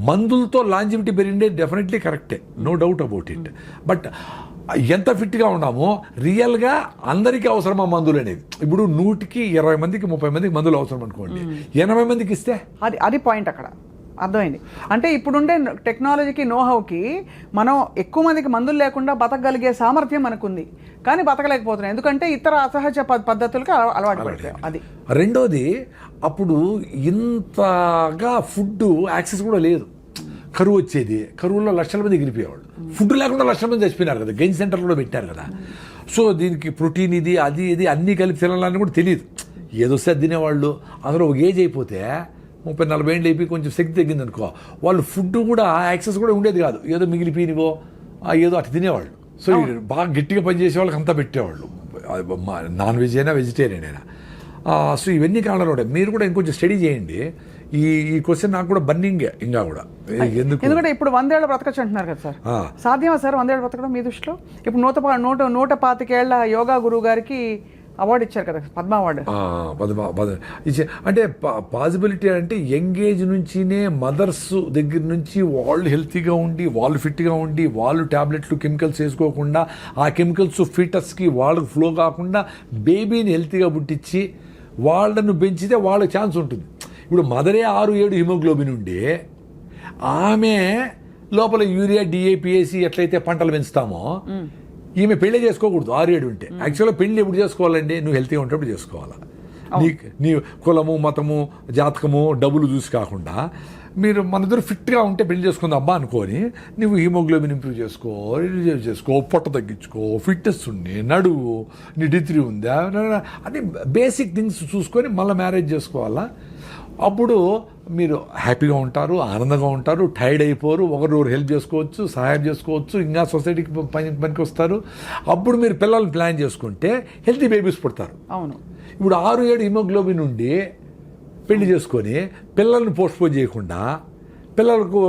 మందులతో లాంజివిటీ పెరిగిందే డెఫినెట్లీ కరెక్టే, no doubt about it. But ఎంత ఫిట్గా ఉన్నామో రియల్గా అందరికీ అవసరమా మందులు అనేది? ఇప్పుడు 100కి 20 మందికి 30 మందికి మందులు అవసరం అనుకోండి, 80 మందికి ఇస్తే అది పాయింట్ అక్కడ అర్థమైంది. అంటే ఇప్పుడుండే టెక్నాలజీకి, నోహౌకి మనం ఎక్కువ మందికి మందులు లేకుండా బతకగలిగే సామర్థ్యం మనకుంది కానీ బతకలేకపోతున్నాం, ఎందుకంటే ఇతర అసహజ పద్ధతులకు అలవాటు పడిపోయాం. అది రెండోది, అప్పుడు ఇంతగా ఫుడ్ యాక్సెస్ కూడా లేదు. కరువు వచ్చేది, కరువులో లక్షల మంది ఎగిరిపోయేవాళ్ళు. ఫుడ్ లేకుండా లక్షల మంది చచ్చిపోయినారు కదా, గెయిన్ సెంటర్లో కూడా పెట్టారు కదా. సో దీనికి ప్రోటీన్ ఇది అది అన్నీ కలిపి తినాలని కూడా తెలియదు, ఏదొస్తే తినేవాళ్ళు. అసలు ఒక ఏజ్ అయిపోతే 30-40 ఏళ్ళు అయిపోయి కొంచెం శక్తి తగ్గింది అనుకో, వాళ్ళు ఫుడ్ కూడా యాక్సెస్ కూడా ఉండేది కాదు, ఏదో మిగిలిపోయినవో ఏదో అటు తినేవాళ్ళు. సో బాగా గట్టిగా పనిచేసే వాళ్ళకి అంతా పెట్టేవాళ్ళు, నాన్ వెజ్ అయినా వెజిటేరియన్ అయినా. సో ఇవన్నీ కారణాలు ఉంటాయి. మీరు కూడా ఇంకొంచెం స్టడీ చేయండి. ఈ క్వశ్చన్ నాకు కూడా బర్నింగ్ ఇంకా కూడా ఎందుకంటే ఇప్పుడు 100 ఏళ్ళు బ్రతకచ్చు అంటున్నారు కదా సార్, సాధ్యమా సార్ 100 ఏళ్ళు బ్రతకడం మీ దృష్టిలో? ఇప్పుడు 125 ఏళ్ల యోగా గురువు గారికి అవార్డు ఇచ్చారు కదా, పద్మ అవార్డు. అంటే పాసిబిలిటీ అంటే యంగ్ ఏజ్ నుంచినే మదర్స్ దగ్గర నుంచి వాళ్ళు హెల్తీగా ఉండి, వాళ్ళు ఫిట్గా ఉండి, వాళ్ళు ట్యాబ్లెట్లు కెమికల్స్ వేసుకోకుండా, ఆ కెమికల్స్ ఫీటస్కి వాళ్ళకి ఫ్లో కాకుండా బేబీని హెల్తీగా పుట్టించి వాళ్ళను పెంచితే వాళ్ళకి ఛాన్స్ ఉంటుంది. ఇప్పుడు మదరే 6-7 హిమోగ్లోబిన్ ఉండి ఆమె లోపల యూరియా, డిఏపిఏసి ఎట్లయితే పంటలు పెంచుతామో ఈమె పెళ్లి చేసుకోకూడదు 6-7 ఉంటే. యాక్చువల్గా పెళ్లి ఎప్పుడు చేసుకోవాలండి? నువ్వు హెల్తీగా ఉంటప్పుడు చేసుకోవాలా. నీ కులము, మతము, జాతకము, డబ్బులు చూసి కాకుండా మీరు మన ఇద్దరు ఫిట్గా ఉంటే పెళ్లి చేసుకుందాం అబ్బా అనుకొని నువ్వు హీమోగ్లోబిన్ ఇంప్రూవ్ చేసుకో, రిలీజ్ చేసుకో, పొట్ట తగ్గించుకో, ఫిట్నెస్ ఉండి, నడువు, నీ డిగ్రీ ఉందా అని బేసిక్ థింగ్స్ చూసుకొని మళ్ళీ మ్యారేజ్ చేసుకోవాలా. అప్పుడు మీరు హ్యాపీగా ఉంటారు, ఆనందంగా ఉంటారు, టైర్డ్ అయిపోరు, ఒకరు హెల్ప్ చేసుకోవచ్చు, సహాయం చేసుకోవచ్చు, ఇంకా సొసైటీకి పనికి వస్తారు. అప్పుడు మీరు పిల్లల్ని ప్లాన్ చేసుకుంటే హెల్తీ బేబీస్ పుడతారు. అవును. ఇప్పుడు 6-7 హిమోగ్లోబిన్ ఉండి పెళ్లి చేసుకొని పిల్లల్ని పోస్ట్పోన్ చేయకుండా పిల్లలకు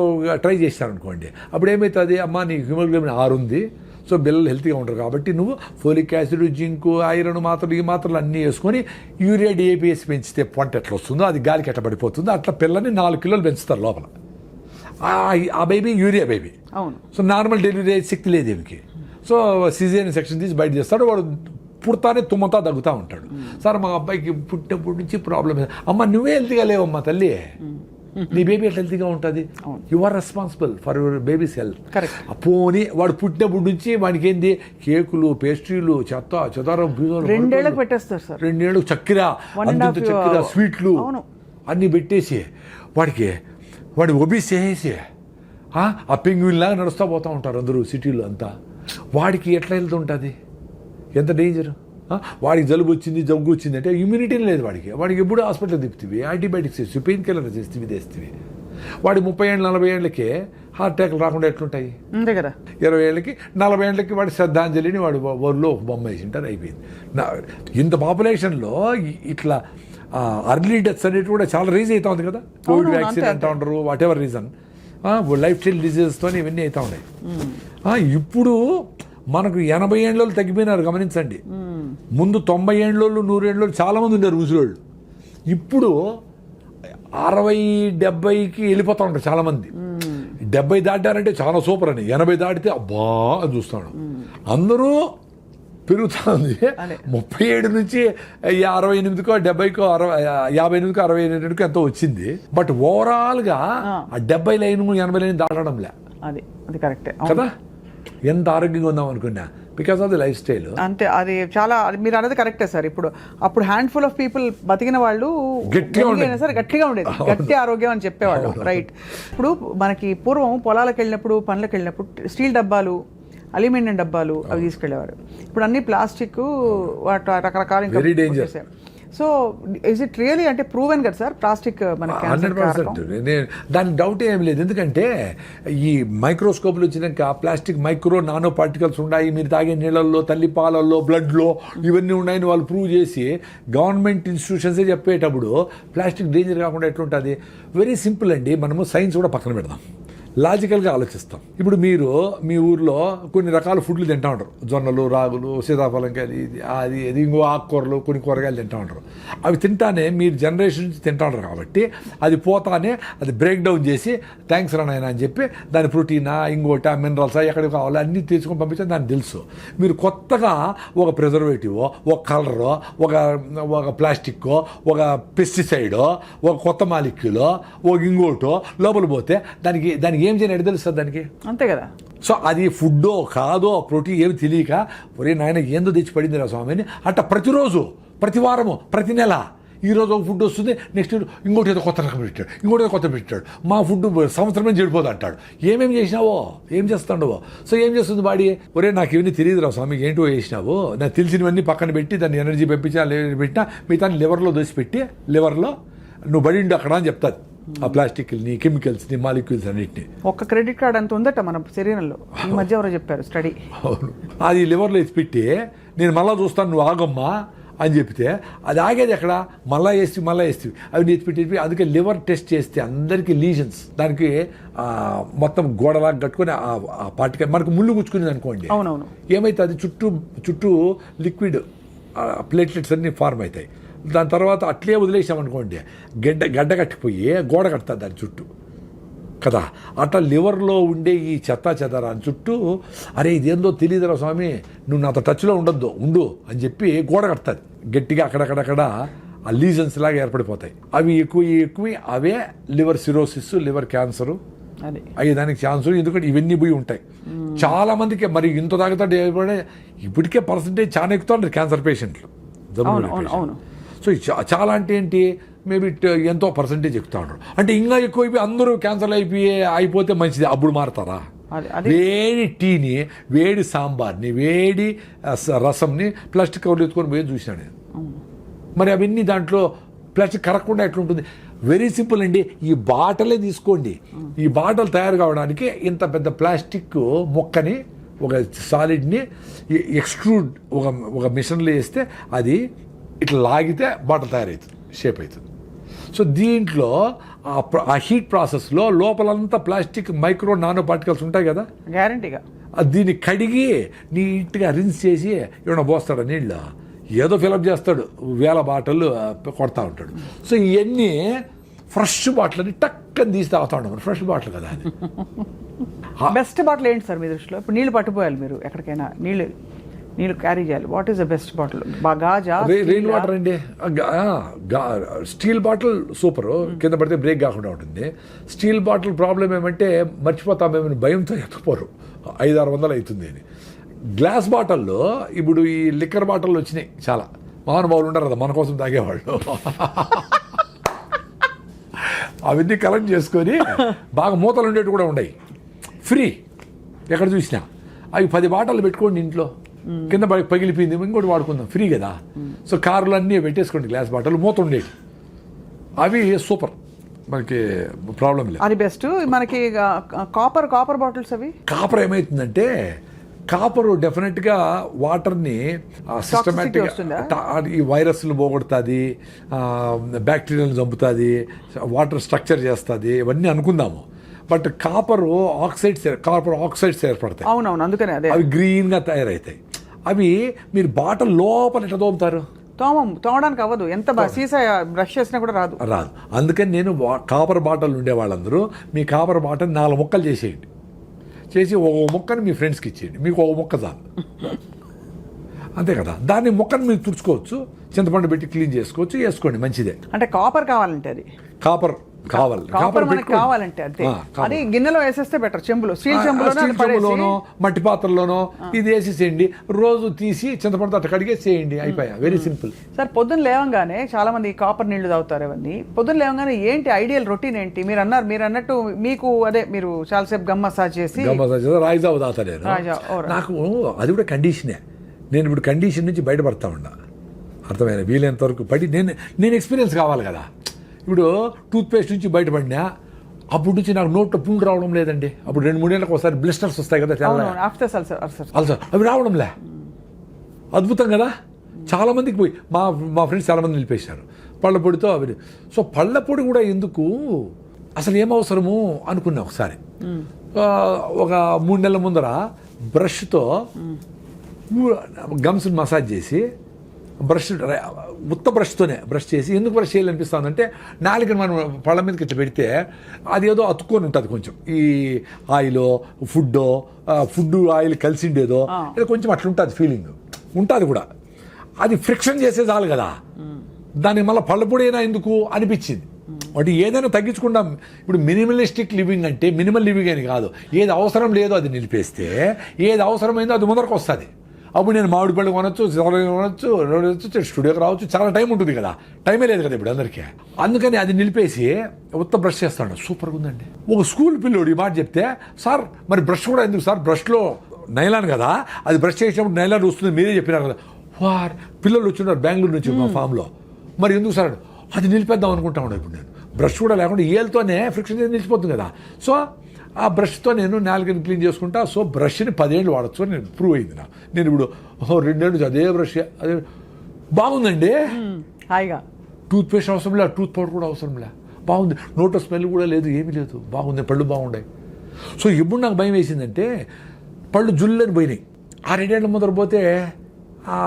ట్రై చేస్తారనుకోండి, అప్పుడు ఏమవుతుంది, అమ్మ నీకు హిమోగ్లోబిన్ 6 ఉంది, సో పిల్లలు హెల్తీగా ఉంటారు కాబట్టి నువ్వు ఫోలిక్ యాసిడ్, జింకు, ఐరన్ మాత్రలు, ఈ మాత్రలు అన్నీ వేసుకొని యూరియా డిఏపిఎస్ పెంచితే పంట ఎట్లా వస్తుందో అది గాలికి ఎట్లా పడిపోతుందో అట్లా పిల్లని 4 కిలోలు పెంచుతారు లోపల. ఆ బేబీ యూరియా బేబీ. అవును. సో నార్మల్ డెలివరీ శక్తి లేదు ఏమికి. సో సిజేరియన్ సెక్షన్ తీసి బయట చేస్తాడు, వాడు పుడతానే తుమ్మతా దగ్గుతూ ఉంటాడు. సార్ మా అబ్బాయికి పుట్టినప్పటి నుంచి ప్రాబ్లమ్. అమ్మ నువ్వే హెల్తీగా లేవమ్మా తల్లి, నీ బేబీ ఎట్లా హెల్తీగా ఉంటుంది? You are responsible for your baby's health. పోనీ వాడు పుట్టినప్పటి నుంచి వాడికి ఏంది కేకులు, పేస్ట్రీలు, చెదారం 2 ఏళ్ళకి పెట్టేస్తారు సార్. 2 ఏళ్ళకి చక్కెర, అంతంత చక్కెర, స్వీట్లు అన్నీ పెట్టేసి వాడి ఒబీస్ చేసేసి ఆ పెంగ్విన్ లాగా నడుస్తూ పోతూ ఉంటారు అందరూ సిటీలో అంతా. వాడికి ఎట్లా వెళ్తుంటుంది? ఎంత డేంజర్. వాడికి జలుబు వచ్చింది, జగ్గు వచ్చింది అంటే ఇమ్యూనిటీ లేదు వాడికి ఎప్పుడు హాస్పిటల్ తిప్పుతీవి, యాంటీబయాటిక్స్ వేసి, పెయిన్ కిల్లర్ చేస్తే తెస్తుంది. వాడి 30 ఏళ్ళు 40 ఏళ్ళకి హార్ట్ అటాక్లు రాకుండా ఎట్లుంటాయి? 20 ఏళ్ళకి 40 ఏళ్ళకి వాడి శ్రద్ధాంజలిని వాడు ఊరిలో ఒక బొమ్మ వేసింటారు, అయిపోయింది. ఇంత పాపులేషన్లో ఇట్లా అర్లీ డెత్స్ అనేవి కూడా చాలా రీజ్ అవుతా ఉంది కదా. కోవిడ్ వ్యాక్సిన్ అంటూ ఉంటారు, whatever reason, lifestyle డిజీజెస్తో ఇవన్నీ అవుతా ఉన్నాయి. ఇప్పుడు మనకు 80 ఏళ్ళు తగ్గిపోయినారు గమనించండి. ముందు 90 ఏళ్ళు 100 ఏళ్ళు చాలా మంది ఉన్నారు ముసలోళ్ళు. ఇప్పుడు 60-70కి వెళ్ళిపోతా ఉంటారు చాలా మంది. 70 దాటారంటే చాలా సూపర్ అని, 80 దాటితే అబ్బా అని చూస్తాడు. అందరూ పెరుగుతూ ఉంది. 37 నుంచి 68కో 70కో 58కో 68కో ఎంతో వచ్చింది. బట్ ఓవరాల్గా ఆ 70 లైన్ 80 లైన్ దాటడంలే. అది కరెక్టే కదా. ఎంత ఆరోగ్యంగా ఉందాం అనుకున్నా because of the life style. అంతే, అది చాలా మీరు అనేది కరెక్టే సార్. అప్పుడు హ్యాండ్ఫుల్ ఆఫ్ పీపుల్ బతికిన వాళ్ళు గట్టిగా ఉండేది, గట్టి ఆరోగ్యం అని చెప్పేవాళ్ళు. రైట్. ఇప్పుడు మనకి పూర్వం పొలాలకు వెళ్ళినప్పుడు, పనులకు వెళ్ళినప్పుడు స్టీల్ డబ్బాలు, అల్యూమినియం డబ్బాలు అవి తీసుకెళ్లేవారు. ఇప్పుడు అన్ని ప్లాస్టిక్, రకరకాల very danger. So is it really అంటే ప్రూవెన్ కదా సార్ ప్లాస్టిక్ మనకి? 100%. దాని డౌట్ ఏం లేదు. ఎందుకంటే ఈ మైక్రోస్కోప్లు వచ్చినాక ప్లాస్టిక్ మైక్రో నానో పార్టికల్స్ ఉన్నాయి, మీరు తాగే నీళ్ళల్లో, తల్లి పాలల్లో, బ్లడ్లో ఇవన్నీ ఉన్నాయని వాళ్ళు ప్రూవ్ చేసి గవర్నమెంట్ ఇన్స్టిట్యూషన్సే చెప్పేటప్పుడు ప్లాస్టిక్ డేంజర్ కాకుండా ఎట్లుంటుంది? వెరీ సింపుల్ అండి. మనము సైన్స్ కూడా పక్కన పెడదాం, లాజికల్గా ఆలోచిస్తాం. ఇప్పుడు మీరు మీ ఊర్లో కొన్ని రకాల ఫుడ్లు తింటూ ఉంటారు, జొన్నలు, రాగులు, సీతాఫలంకాయలు, అది ఇంకో ఆకుకూరలు, కొన్ని కూరగాయలు తింటూ ఉంటారు. అవి తింటానే మీరు జనరేషన్ నుంచి తింటూ ఉంటారు కాబట్టి అది పోతానే అది బ్రేక్ డౌన్ చేసి థ్యాంక్స్ రానాయన అని చెప్పి దాని ప్రోటీనా, ఇంకోట, మినరల్సా, ఎక్కడికి కావాలో అన్నీ తీసుకొని పంపించాలి. దానికి తెలుసు. మీరు కొత్తగా ఒక ప్రిజర్వేటివ్, ఒక కలరో, ఒక ప్లాస్టిక్కో, ఒక పెస్టిసైడో, ఒక కొత్త మాలిక్యూలో, ఒక ఇంకోటో లోపల పోతే దానికి ఏం చేయని ఎడ తెలుస్తుంది దానికి? అంతే కదా. సో అది ఫుడ్డో కాదో ప్రోటీన్ ఏమి తెలియక ఒరే నాయన ఏందో తెచ్చి పడింది రా స్వామిని అట్ట ప్రతిరోజు, ప్రతి వారము, ప్రతి నెల ఈరోజు ఒక ఫుడ్ వస్తుంది, నెక్స్ట్ ఇంకోటి ఏదో కొత్త రకం పెట్టాడు, ఇంకోటి ఏదో కొత్త పెట్టాడు, మా ఫుడ్ సంవత్సరమే చెడిపోదు అంటాడు. ఏమేమి చేసినావో, ఏం చేస్తాడవో. సో ఏం చేస్తుంది బాడీ? ఒరే నాకు ఇవన్నీ తెలియదు రా స్వామి, ఏంటో చేసినావు, నాకు తెలిసినవన్నీ పక్కన పెట్టి దాన్ని ఎనర్జీ పంపించినా పెట్టినా మిగతా లివర్లో దోసిపెట్టి లివర్లో నువ్వు బడిండు అక్కడ అని చెప్తాది. ఆ ప్లాస్టిక్ని, కెమికల్స్ని, మాలిక్యూల్స్ అన్నింటినీ. ఒక్క క్రెడిట్ కార్డ్ అంత ఉందట మన శరీరంలో, ఈ మధ్య ఎవరో చెప్పారు స్టడీ. అవును, అది లివర్లో వేసి పెట్టి నేను మళ్ళీ చూస్తాను నువ్వు ఆగమ్మా అని చెప్తే అది ఆగేది ఎక్కడ? మళ్ళీ వేస్తే అవి ఎత్తి పెట్టి. అందుకే లివర్ టెస్ట్ చేస్తే అందరికీ లీజన్స్, దానికి మొత్తం గోడలాగా కట్టుకొని ఆ పార్టికల్ మనకు ముళ్ళు గుచ్చుకునేది అనుకోండి. అవునవును. ఏమైతే అది చుట్టూ లిక్విడ్ ప్లేట్లెట్స్ అన్నీ ఫార్మ్ అవుతాయి. దాని తర్వాత అట్లే వదిలేసామనుకోండి గడ్డ కట్టిపోయి గోడ కడతాది దాని చుట్టూ కదా. అట్లా లివర్లో ఉండే ఈ చెదారాని చుట్టూ అరే ఇదేందో తెలియదురా స్వామి, నువ్వు నాతో టచ్లో ఉండు అని చెప్పి గోడ కడతాది గట్టిగా. అక్కడక్కడక్కడ ఆ లీజన్స్ లాగా ఏర్పడిపోతాయి. అవి ఎక్కువ అవే లివర్ సిరోసిస్, లివర్ క్యాన్సరు అయ్యేదానికి ఛాన్స్. ఎందుకంటే ఇవన్నీ పోయి ఉంటాయి చాలా మందికి. మరి ఇంత తాగుతాడు ఇప్పటికే పర్సంటేజ్ చాలా ఎక్కువ క్యాన్సర్ పేషెంట్లు. సో చాలా అంటే ఏంటి? మేబీ ఎంతో పర్సంటేజ్ ఎక్కుతా ఉంటారు. అంటే ఇంకా ఎక్కువైపోయి అందరూ క్యాన్సర్ అయిపోతే మంచిది, అప్పుడు మారతారా? వేడి టీని, వేడి సాంబార్ని, వేడి రసంని ప్లాస్టిక్ కవర్లు ఎత్తుకొని పోయి చూసినాను నేను. మరి అవన్నీ దాంట్లో ప్లాస్టిక్ కరగకుండా ఎట్లుంటుంది? వెరీ సింపుల్ అండి. ఈ బాటలే తీసుకోండి. ఈ బాటలు తయారు కావడానికి ఇంత పెద్ద ప్లాస్టిక్ మొక్కని, ఒక సాలిడ్ని ఎక్స్ట్రూడ్ ఒక మిషన్లో వేస్తే అది ఇట్లా లాగితే బాటిల్ తయారవుతుంది, షేప్ అవుతుంది. సో దీంట్లో ఆ హీట్ ప్రాసెస్లో లోపలంతా ప్లాస్టిక్ మైక్రో నానో పార్టికల్స్ ఉంటాయి కదా, గ్యారంటీగా దీన్ని కడిగి నీట్గా రిన్స్ చేసి ఏమైనా పోస్తాడు నీళ్ళు, ఏదో ఫిలప్ చేస్తాడు, 1000 బాటిల్ కొడతా ఉంటాడు. సో ఇవన్నీ ఫ్రెష్ బాటిల్ అని టక్కని తీసి తాగుతా ఉంటాం. ఫ్రెష్ బాటిల్ కదా అది. బెస్ట్ బాటిల్ ఏంటి సార్ మీ దృష్టిలో? ఇప్పుడు నీళ్ళు పట్టుపోయాలి, మీరు ఎక్కడికైనా నీళ్ళు క్యారీ చేయాలి, what is the best bottle? Gaza, rain water అండి. స్టీల్ బాటిల్ సూపర్, కింద పడితే బ్రేక్ కాకుండా ఉంటుంది. స్టీల్ బాటిల్ ప్రాబ్లం ఏమంటే మర్చిపోతామేమని భయంతో ఎత్తుపోరు, 500-600 అవుతుంది అని. గ్లాస్ బాటిల్లో ఇప్పుడు ఈ లిక్కర్ బాటిల్లో వచ్చినాయి చాలా, మహానుభావులు ఉంటారు కదా మన కోసం తాగేవాళ్ళు. అవన్నీ కలెక్ట్ చేసుకొని బాగా మూతలు ఉండేవి కూడా ఉన్నాయి, ఫ్రీ ఎక్కడ చూసినా. అవి 10 బాటలు పెట్టుకోండి ఇంట్లో, కింద పగిలిపోయింది ఇంకోటి వాడుకుందాం, ఫ్రీ కదా. సో కార్లు అన్నీ పెట్టేసుకోండి గ్లాస్ బాటలు, మూత ఉండేవి, అవి సూపర్, మనకి ప్రాబ్లం లేదు. అది బెస్ట్. మనకి కాపర్ బాటిల్స్, అవి కాపర్ ఏమవుతుందంటే, కాపరు డెఫినెట్గా వాటర్ని సిస్టమేటిక్గా ఈ వైరస్లు పోగొడుతుంది, బ్యాక్టీరియాలను చంపుతుంది, వాటర్ స్ట్రక్చర్ చేస్తుంది, ఇవన్నీ అనుకుందాము. బట్ కాపర్ ఆక్సైడ్స్ ఏర్పడతాయి. అవునవును, అందుకనే అవి గ్రీన్గా తయారవుతాయి. అవి మీరు బాటిల్ లోపల ఎట్లా తోముతారు? తోమడానికి అవ్వదు, ఎంత సీసా బ్రష్ చేసినా కూడా రాదు. అందుకని నేను కాపర్ బాటిల్ ఉండే వాళ్ళందరూ మీ కాపర్ బాటిల్ 4 ముక్కలు చేసేయండి, చేసి ఒక ముక్కని మీ ఫ్రెండ్స్కి ఇచ్చేయండి, మీకు ఒక ముక్క చాలు, అంతే కదా. దాన్ని ముక్కను మీరు తుడుచుకోవచ్చు, చింతపండు పెట్టి క్లీన్ చేసుకోవచ్చు, వేసుకోండి, మంచిదే. అంటే కాపర్ కావాలంటే అది కాపర్ మనకి కావాలంటే అంతే, అది గిన్నెలో వేసేస్తే బెటర్. స్టీల్ చెంబులోనో మట్టి పాత్రలోనో ఇది వేసేసేయండి, రోజు తీసి చింతపండు అట్ట కడిగేసేయండి, అయిపోయా. Very simple. సార్, పొద్దున్న లేవంగానే చాలా మంది కాపర్ నీళ్లు తాగుతారు. అవన్నీ పొద్దున్న లేవంగానే ఏంటి ఐడియల్ రొటీన్ ఏంటి? మీరు అన్నట్టు మీకు మీరు చాలాసేపు గమ్ మసాజ్ చేసి రాయిజావు తాగుతా నేను. నాకు అది కూడా కండిషనే. నేను ఇప్పుడు కండిషన్ నుంచి బయటపడతా ఉన్నా, అర్థమైన వీలైనంత వరకు పడి నేను ఎక్స్పీరియన్స్ కావాలి కదా. ఇప్పుడు టూత్పేస్ట్ నుంచి బయటపడినా అప్పుడు నుంచి నాకు నోట్లో పుండు రావడం లేదండి. అప్పుడు 2-3 ఏళ్ళకి ఒకసారి బ్లిస్టర్స్ వస్తాయి కదా, అల్సర్, అవి రావడంలే. అద్భుతం కదా. చాలామందికి పోయి మా ఫ్రెండ్స్ చాలామంది నిలిపేశారు పళ్ళ పొడితో అవి. సో పళ్ళ పొడి కూడా ఎందుకు, అసలు ఏమవసరము అనుకున్నా ఒకసారి. ఒక 3 నెలల ముందర బ్రష్తో గమ్స్ని మసాజ్ చేసి, ఉత్త బ్రష్తోనే బ్రష్ చేసి, ఎందుకు బ్రష్ చేయాలనిపిస్తుందంటే, నాలుకని మనం పళ్ళ మీదకి ఇట్లా పెడితే అది ఏదో అతుక్కొని ఉంటుంది కొంచెం, ఈ ఆయిలో ఫుడ్ ఆయిల్ కలిసిండేదో ఏదో కొంచెం అట్లా ఉంటుంది, ఫీలింగ్ ఉంటుంది కూడా. అది ఫ్రిక్షన్ చేసే చాలు కదా, దాన్ని మళ్ళీ పళ్ళపొడైనా ఎందుకు అనిపించింది. అంటే ఏదైనా తగ్గించుకుంటాం. ఇప్పుడు మినిమలిస్టిక్ లివింగ్ అంటే మినిమల్ లివింగ్ అని కాదు, ఏది అవసరం లేదో అది నిలిపేస్తే ఏది అవసరమైందో అది ముందరకు వస్తుంది. అప్పుడు నేను మామిడి పళ్ళు కొనొచ్చు, స్టూడియోకి రావచ్చు, చాలా టైం ఉంటుంది కదా, టైమే లేదు కదా ఇప్పుడు అందరికీ. అందుకని అది నిలిపేసి ఉత్త బ్రష్ చేస్తాడు, సూపర్గా ఉందండి. ఒక స్కూల్ పిల్లోడు ఈ మాట చెప్తే, సార్ మరి బ్రష్ కూడా ఎందుకు సార్, బ్రష్లో నైలాన్ కదా, అది బ్రష్ చేసినప్పుడు నైలాన్ వస్తుంది మీరే చెప్పినారు కదా. పిల్లలు వచ్చిన్నారు బెంగళూరు నుంచి మా ఫామ్లో, మరి ఎందుకు సార్ అది నిలిపేద్దాం అనుకుంటా ఉన్నాను. ఇప్పుడు నేను బ్రష్ కూడా లేకుండా ఏళ్ళతోనే ఫ్రిక్షన్ నిలిచిపోతుంది కదా. సో ఆ బ్రష్తో నేను నాలుగని క్లీన్ చేసుకుంటా. సో బ్రష్ని 10 ఏళ్ళు వాడచ్చు అని నేను ప్రూవ్ అయింది. నేను ఇప్పుడు 2 ఏళ్ళు అదే బ్రష్, అదే బాగుందండి. హాయిగా టూత్పేస్ట్ అవసరం లే, టూత్ పౌడర్ కూడా అవసరం లే, బాగుంది. నోట్లో స్మెల్ కూడా లేదు, ఏమీ లేదు, బాగుంది, పళ్ళు బాగున్నాయి. సో ఎప్పుడు నాకు భయం వేసిందంటే, పళ్ళు జుల్లని పోయినాయి. 2 ఏళ్ళ ముందర పోతే ఆ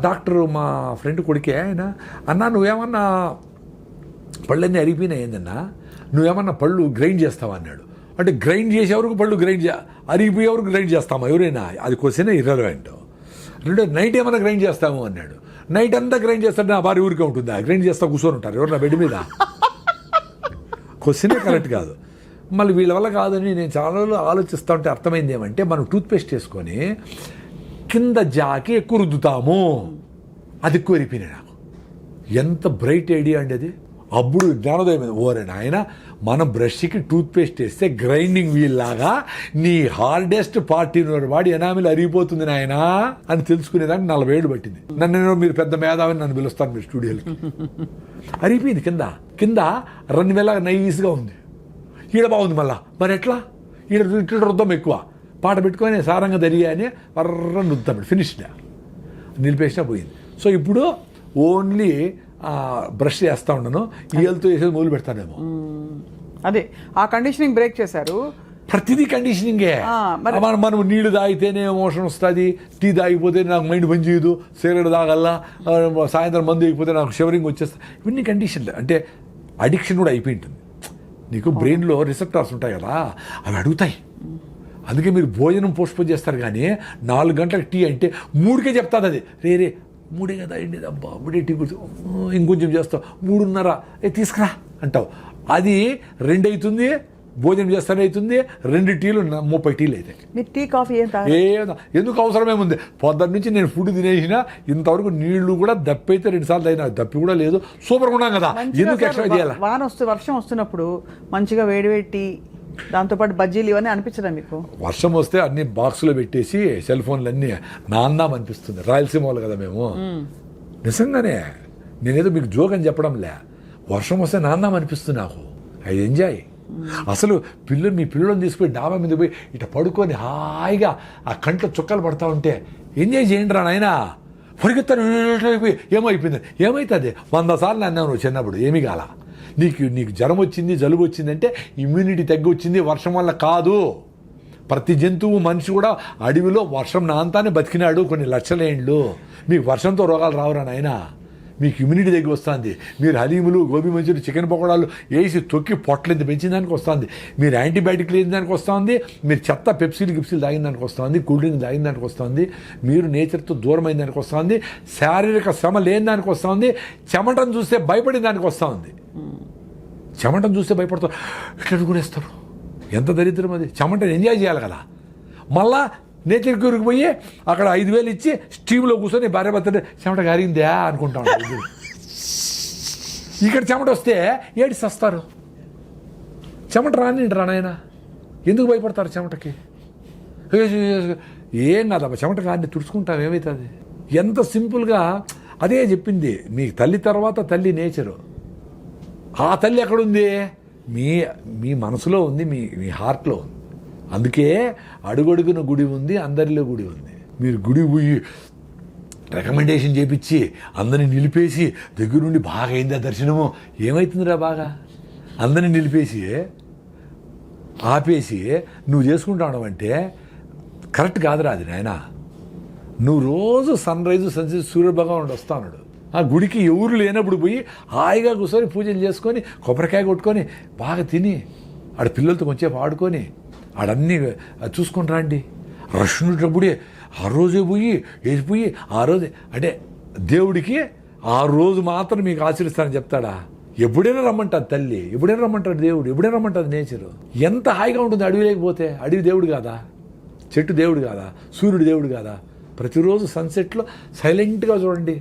డాక్టరు మా ఫ్రెండ్ కొడుకే, ఆయన అన్నా నువ్వేమన్నా పళ్ళన్నీ అరిగిపోయినాయి ఏందన్నా, నువ్వేమన్నా పళ్ళు గ్రైండ్ చేస్తావా అన్నాడు. అంటే గ్రైండ్ చేసేవరకు పళ్ళు అరిగిపోయేవరకు గ్రైండ్ చేస్తామా ఎవరైనా, అది క్వశ్చన్ ఇర్రెలవెంట్. 2 నైట్ ఏమైనా గ్రైండ్ చేస్తాము అన్నాడు. నైట్ అంతా గ్రైండ్ చేస్తాడు, నా భార్య ఊరికే ఉంటుందా, గ్రైండ్ చేస్తా కూర్చొని ఉంటారు ఎవరు నా బెడ్ మీద. క్వశ్చనే కరెక్ట్ కాదు. మళ్ళీ వీళ్ళ వల్ల కాదని నేను చాలా ఆలోచిస్తూ ఉంటే అర్థమైంది ఏమంటే, మనం టూత్పేస్ట్ వేసుకొని కింద జాకి ఎక్కువ రుద్దుతాము, అది ఎక్కువ ఎరిపోయినాయి నాకు. ఎంత బ్రైట్ ఐడియా అండి అది. అప్పుడు జ్ఞానోదయం ఓరే నాయన మనం బ్రష్కి టూత్పేస్ట్ వేస్తే గ్రైండింగ్ వీల్ లాగా నీ హార్డెస్ట్ పార్టీ వాడి ఎనామిల్ అరిగిపోతుంది నాయన అని తెలుసుకునేదానికి 40 ఏళ్ళు పట్టింది. నన్ను మీరు పెద్ద మేధావిని నన్ను పిలుస్తాను మీరు స్టూడియోలకి. అరిగిపోయింది కింద కింద రన్ వేళ నైస్గా ఉంది. ఈడ బాగుంది మళ్ళా, మరి ఎట్లా ఈడ రుద్దం ఎక్కువ పాట పెట్టుకొని సారంగా దరిగా అని వర్ర రుద్దాం ఫినిష్డ్ నిలిపేసినా పోయింది. సో ఇప్పుడు ఓన్లీ బ్రష్ చేస్తూ ఉండను, ఈలతో వేసేది మొదలు పెడతానేమో. అదే ఆ కండిషనింగ్ బ్రేక్ చేశారు. ప్రతిదీ కండిషనింగే. మనం నీళ్లు తాగితేనే ఎమోషన్ వస్తుంది, టీ తాగిపోతే నాకు మైండ్ పని చేయదు, సిగరెట్ తాగల్లా, సాయంత్రం మందు అయిపోతే నాకు షవరింగ్ వచ్చేస్తుంది. ఇవన్నీ కండిషన్లు. అంటే అడిక్షన్ కూడా అయిపోయి ఉంటుంది. నీకు బ్రెయిన్లో రిసెప్టార్స్ ఉంటాయి కదా, అవి అడుగుతాయి. అందుకే మీరు భోజనం పోస్ట్పోన్ చేస్తారు, కానీ 4 గంటలకు టీ అంటే 3కే చెప్తాది అది. రే 3 కదా అండి, అబ్బా 3 టీ కూర్చో, ఇంకొంచెం చేస్తావు, 3:30 తీసుకురా అంటావు. అది 2 అవుతుంది, భోజనం చేస్తానే అవుతుంది, 2 టీలు 30 టీలు అవుతాయి. మీరు టీ కాఫీ ఎందుకు అవసరమేముంది? పొద్దున్న నుంచి నేను ఫుడ్ తినేసిన, ఇంతవరకు నీళ్లు కూడా దప్పైతే 2 సార్లు అయినా, దప్పి కూడా లేదు, సూపర్గా ఉన్నాం కదా, ఎందుకు ఎక్స్ట్రా చేయాలి? వర్షం వస్తున్నప్పుడు మంచిగా వేడివేడి టీ, దాంతోపాటు బజ్జీలు ఇవన్నీ అనిపించదా మీకు? వర్షం వస్తే అన్ని బాక్సులో పెట్టేసి సెల్ ఫోన్లు అన్నీ నాందాం అనిపిస్తుంది. రాయలసీమ వాళ్ళు కదా మేము, నిజంగానే నేనేదో మీకు జోక్ అని చెప్పడంలే. వర్షం వస్తే నాందాం అనిపిస్తుంది నాకు. I enjoy. అసలు మీ పిల్లలను తీసుకుపోయి డాబా మీద పోయి ఇట్లా పడుకొని హాయిగా ఆ కంట్లో చుక్కలు పడతా ఉంటే ఎంజాయ్ చేయండి రా నాయనా. పరిగెత్తాను ఏమైపోయింది, ఏమవుతుంది? 100 సార్లు అన్నావు నువ్వు చిన్నప్పుడు, ఏమీ కాల. నీకు జ్వరం వచ్చింది, జలుబు వచ్చిందంటే ఇమ్యూనిటీ తగ్గి వచ్చింది, వర్షం వల్ల కాదు. ప్రతి జంతువు, మనిషి కూడా అడవిలో వర్షం నాంతానే బతికినాడు కొన్ని లక్షల ఏండ్లు. మీకు వర్షంతో రోగాలు రావురా నాయనా. మీకు ఇమ్యూనిటీ దగ్గర వస్తుంది. మీరు హలీములు, గోబీ మంచూరి, చికెన్ పకోడాలు వేసి తొక్కి పొట్లెంత పెంచిన దానికి వస్తుంది. మీరు యాంటీబయాటిక్లు వేసిన దానికి వస్తుంది. మీరు చెత్త పెప్సీలు గిప్సీలు తాగిన దానికి వస్తుంది. కూల్ డ్రింక్ తాగిన దానికి వస్తుంది. మీరు నేచర్తో దూరమైన దానికి వస్తుంది. శారీరక శ్రమ లేని దానికి వస్తుంది. చెమటను చూస్తే భయపడిన దానికి వస్తుంది. చెమటను చూస్తే భయపడతారు, ఇట్లా అడుగునేస్తారు. ఎంత దరిద్రం అది. చెమటను ఎంజాయ్ చేయాలి కదా. మళ్ళా నేచర్ క్యూర్కి పోయి అక్కడ 5,000 ఇచ్చి స్టీమ్లో కూర్చొని భార్య భర్త చెమట గారిందా అనుకుంటా ఉంటారు. ఇక్కడ చెమట వస్తే ఏడి సస్తారు. చెమట రానింటారా నాయన, ఎందుకు భయపడతారు చెమటకి? ఏం కాదమ్మా, చెమట కానీ తుడుచుకుంటాం, ఏమవుతుంది? ఎంత సింపుల్గా. అదే చెప్పింది, మీ తల్లి తర్వాత తల్లి నేచరు. ఆ తల్లి ఎక్కడుంది? మీ మనసులో ఉంది, మీ హార్ట్లో ఉంది. అందుకే అడుగడుగున గుడి ఉంది, అందరిలో గుడి ఉంది. మీరు గుడి పోయి రికమెండేషన్ చేపించి అందరిని నిలిపేసి దగ్గరుండి బాగా అయిందా దర్శనము, ఏమవుతుందిరా? బాగా అందరిని నిలిపేసి ఆపేసి నువ్వు చేసుకుంటావు అంటే కరెక్ట్ కాదురా అది నాయన. నువ్వు రోజు సన్ రైజు సన్సెట్ సూర్యభగవానుడు వస్తాడు. ఆ గుడికి ఎవరు లేనప్పుడు పోయి హాయిగా కూర్చొని పూజలు చేసుకొని కొబ్బరికాయ కొట్టుకొని బాగా తిని ఆడ పిల్లలతో కొంచెంసేపు ఆడుకొని ఆడన్నీ చూసుకొని రండి. రష్ ఉండేటప్పుడే ఆ రోజే పోయి వేసిపోయి ఆ రోజే అంటే దేవుడికి ఆ రోజు మాత్రం మీకు ఆచరిస్తానని చెప్తాడా? ఎప్పుడైనా రమ్మంటారు తల్లి, ఎప్పుడైనా రమ్మంటారు దేవుడు, ఎప్పుడైనా రమ్మంటారు నేచరు. ఎంత హాయిగా ఉంటుంది అడవి లేకపోతే. అడవి దేవుడు కాదా? చెట్టు దేవుడు కాదా? సూర్యుడు దేవుడు కాదా? ప్రతిరోజు సన్సెట్లో సైలెంట్గా చూడండి.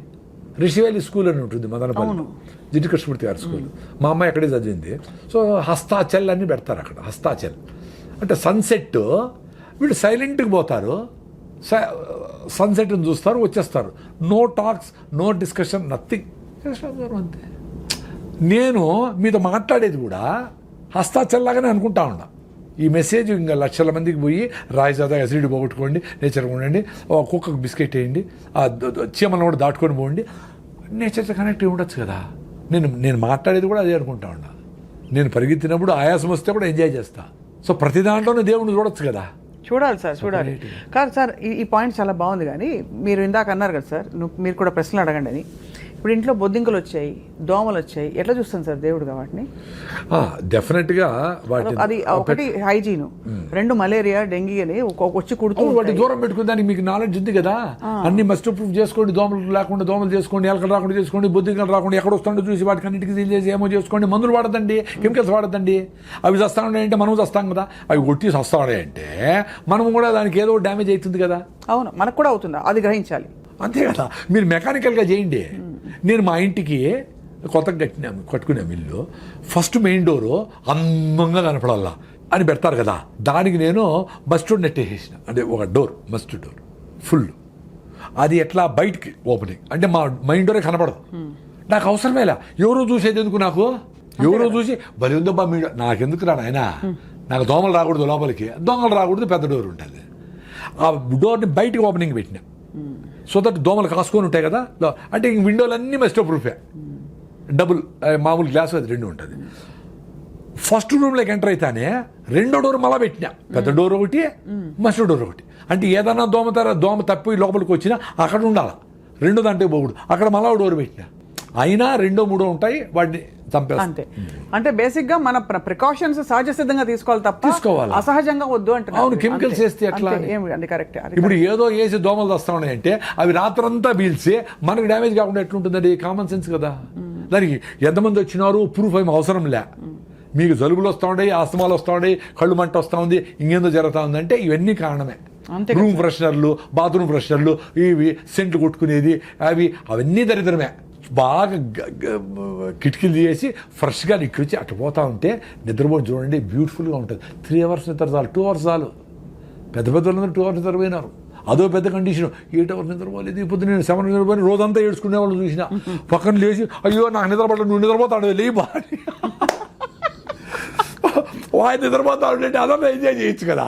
రిషివేలి స్కూల్ అని ఉంటుంది మదనపల్లి, జిడ్డు కృష్ణమూర్తి గారి స్కూల్. మా అమ్మాయి అక్కడే చదివింది. సో హస్తాచల్ అని పెడతారు అక్కడ. హస్తాచల్ అంటే సన్సెట్. వీళ్ళు సైలెంట్గా పోతారు, సన్సెట్ని చూస్తారు, వచ్చేస్తారు. No talks, no discussion, nothing. అంతే. నేను మీతో మాట్లాడేది కూడా హస్తాచల్లాగానే అనుకుంటా ఉన్నా. ఈ మెసేజ్ ఇంకా లక్షల మందికి పోయి రాయిజాదా ఎసిడ్ పోగొట్టుకోండి, నేచర్గా ఉండండి, కుక్కకు బిస్కెట్ వేయండి, ఆ చీమలను కూడా దాటుకొని పోండి, నేచర్తో కనెక్ట్ ఉండొచ్చు కదా. నేను మాట్లాడేది కూడా అదే అనుకుంటా ఉన్నా. నేను పరిగెత్తినప్పుడు ఆయాసం వస్తే కూడా ఎంజాయ్ చేస్తా. సో ప్రతి దాంట్లోనే దేవుడిని చూడొచ్చు కదా. చూడాలి సార్, చూడాలి. కాదు సార్, ఈ పాయింట్ చాలా బాగుంది. కానీ మీరు ఇందాక అన్నారు కదా సార్, మీరు కూడా ప్రశ్నలు అడగండి అని. ఇప్పుడు ఇంట్లో బొద్దింకలు వచ్చాయి, దోమలు వచ్చాయి, ఎట్లా చూస్తాను సార్ దేవుడుగా వాటిని? డెఫినెట్గా అది ఒకటి హైజీను, 2 మలేరియా, డెంగీ అని వచ్చి కుడుతూ వాటి దూరం పెట్టుకుని దానికి మీకు నాలెడ్జ్ ఉంది కదా. అన్ని మస్ట్ ప్రూఫ్ చేసుకోండి. దోమలు లేకుండా దోమలు చేసుకోండి, ఎలకలు రాకుండా చేసుకోండి, బొద్దింకలు రాకుండా ఎక్కడ వస్తుండో చూసి వాటికి అన్నిటికీ సీల్ చేసి ఏమో చేసుకోండి. మందులు వాడదండి, కెమికల్స్ వాడద్దండి. అవి చస్తా ఉన్నాయంటే మనం చస్తాం కదా. అవి కొట్టి చస్తా ఉన్నాయంటే మనం కూడా దానికి ఏదో డ్యామేజ్ అవుతుంది కదా. అవును, మనకు కూడా అవుతుందా? అది గ్రహించాలి. అంతే కదా. మీరు మెకానికల్గా చేయండి. నేను మా ఇంటికి కొత్తగా కట్టుకున్నాం ఇల్లు. ఫస్ట్ మెయిన్ డోరు అందంగా కనపడాలా అని పెడతారు కదా, దానికి నేను మస్టర్డ్ నెట్ వేసేసిన, అంటే ఒక డోర్ మస్టర్డ్ డోర్ ఫుల్. అది ఎట్లా బయటికి ఓపెనింగ్, అంటే మా మెయిన్ డోరే కనపడదు. నాకు అవసరమేలా, ఎవరో చూసేది ఎందుకు, నాకు ఎవరో చూసి బలి ఉందో బా మీ నాకెందుకు రా ఆయన, నాకు దోమలు రాకూడదు లోపలికి, దొంగలు రాకూడదు, పెద్ద డోర్ ఉంటుంది. ఆ డోర్ని బయటికి ఓపెనింగ్ పెట్టిన, సో దట్ దోమలు కాసుకొని ఉంటాయి కదా. అంటే ఇంక విండోలన్నీ మస్టో ప్రూఫే, డబుల్ మామూలు గ్లాస్ అది రెండు ఉంటుంది. ఫస్ట్ రూమ్లోకి ఎంటర్ అయితేనే రెండో డోర్ మళ్ళా పెట్టినా, పెద్ద డోర్ ఒకటి మస్టో డోర్ ఒకటి. అంటే ఏదన్నా దోమ తప్పి లోపలికి వచ్చినా అక్కడ ఉండాలి, రెండో దాంట్లో పోకూడదు, అక్కడ మళ్ళా డోర్ పెట్టినా. అయినా రెండో మూడో ఉంటాయి, వాటిని చంపేస్తాం. అంతే. అంటే బేసిక్ గా మన ప్రికాషన్స్ సహజ సిద్ధంగా తీసుకోవాలి తప్ప తీసుకోవాలి, అసహజంగా వద్దు అంటే. అవును, కెమికల్స్ వేస్తే ఎట్లా, కరెక్ట్. ఇప్పుడు ఏదో వేసి దోమలు వస్తా ఉన్నాయంటే అవి రాత్రంతా పీల్చి మనకు డ్యామేజ్ కాకుండా ఎట్లుంటుందండి, కామన్ సెన్స్ కదా. దానికి ఎంతమంది వచ్చినారు ప్రూఫ్ ఏమి అవసరం లే. మీకు జలుబులు వస్తూ ఉన్నాయి, ఆస్తమాలు వస్తూ ఉన్నాయి, కళ్ళు మంట వస్తూ ఉంది, ఇంకేందో జరుగుతూ ఉందంటే ఇవన్నీ కారణమే. రూమ్ ఫ్రెషనర్లు, బాత్రూమ్ ఫ్రెషనర్లు, ఇవి సెంట్లు కొట్టుకునేది, అవన్నీ దరిద్రమే. బాగా కిటికీలు తీసి ఫ్రెష్గా నిక్కొచ్చి అటు పోతూ ఉంటే నిద్రపోయి చూడండి, బ్యూటిఫుల్గా ఉంటుంది. 3 hours నిద్ర చాలు, 2 hours చాలు. పెద్ద వాళ్ళందరూ 2 hours నిద్రపోయినారు, అదో పెద్ద కండిషన్. 8 hours నిద్రపోలేదు, ఇప్పుడు నేను 7 నిద్రపోయి రోజంతా ఏడ్చుకునే వాళ్ళు చూసిన. పక్కన లేచి అయ్యో నాకు నిద్రపడలేదు, నువ్వు నిద్రపోతాడు లేయి బాగా వాయి నిద్రపోతాడు అంటే అదన్నా ఎంజాయ్ చేయొచ్చు కదా.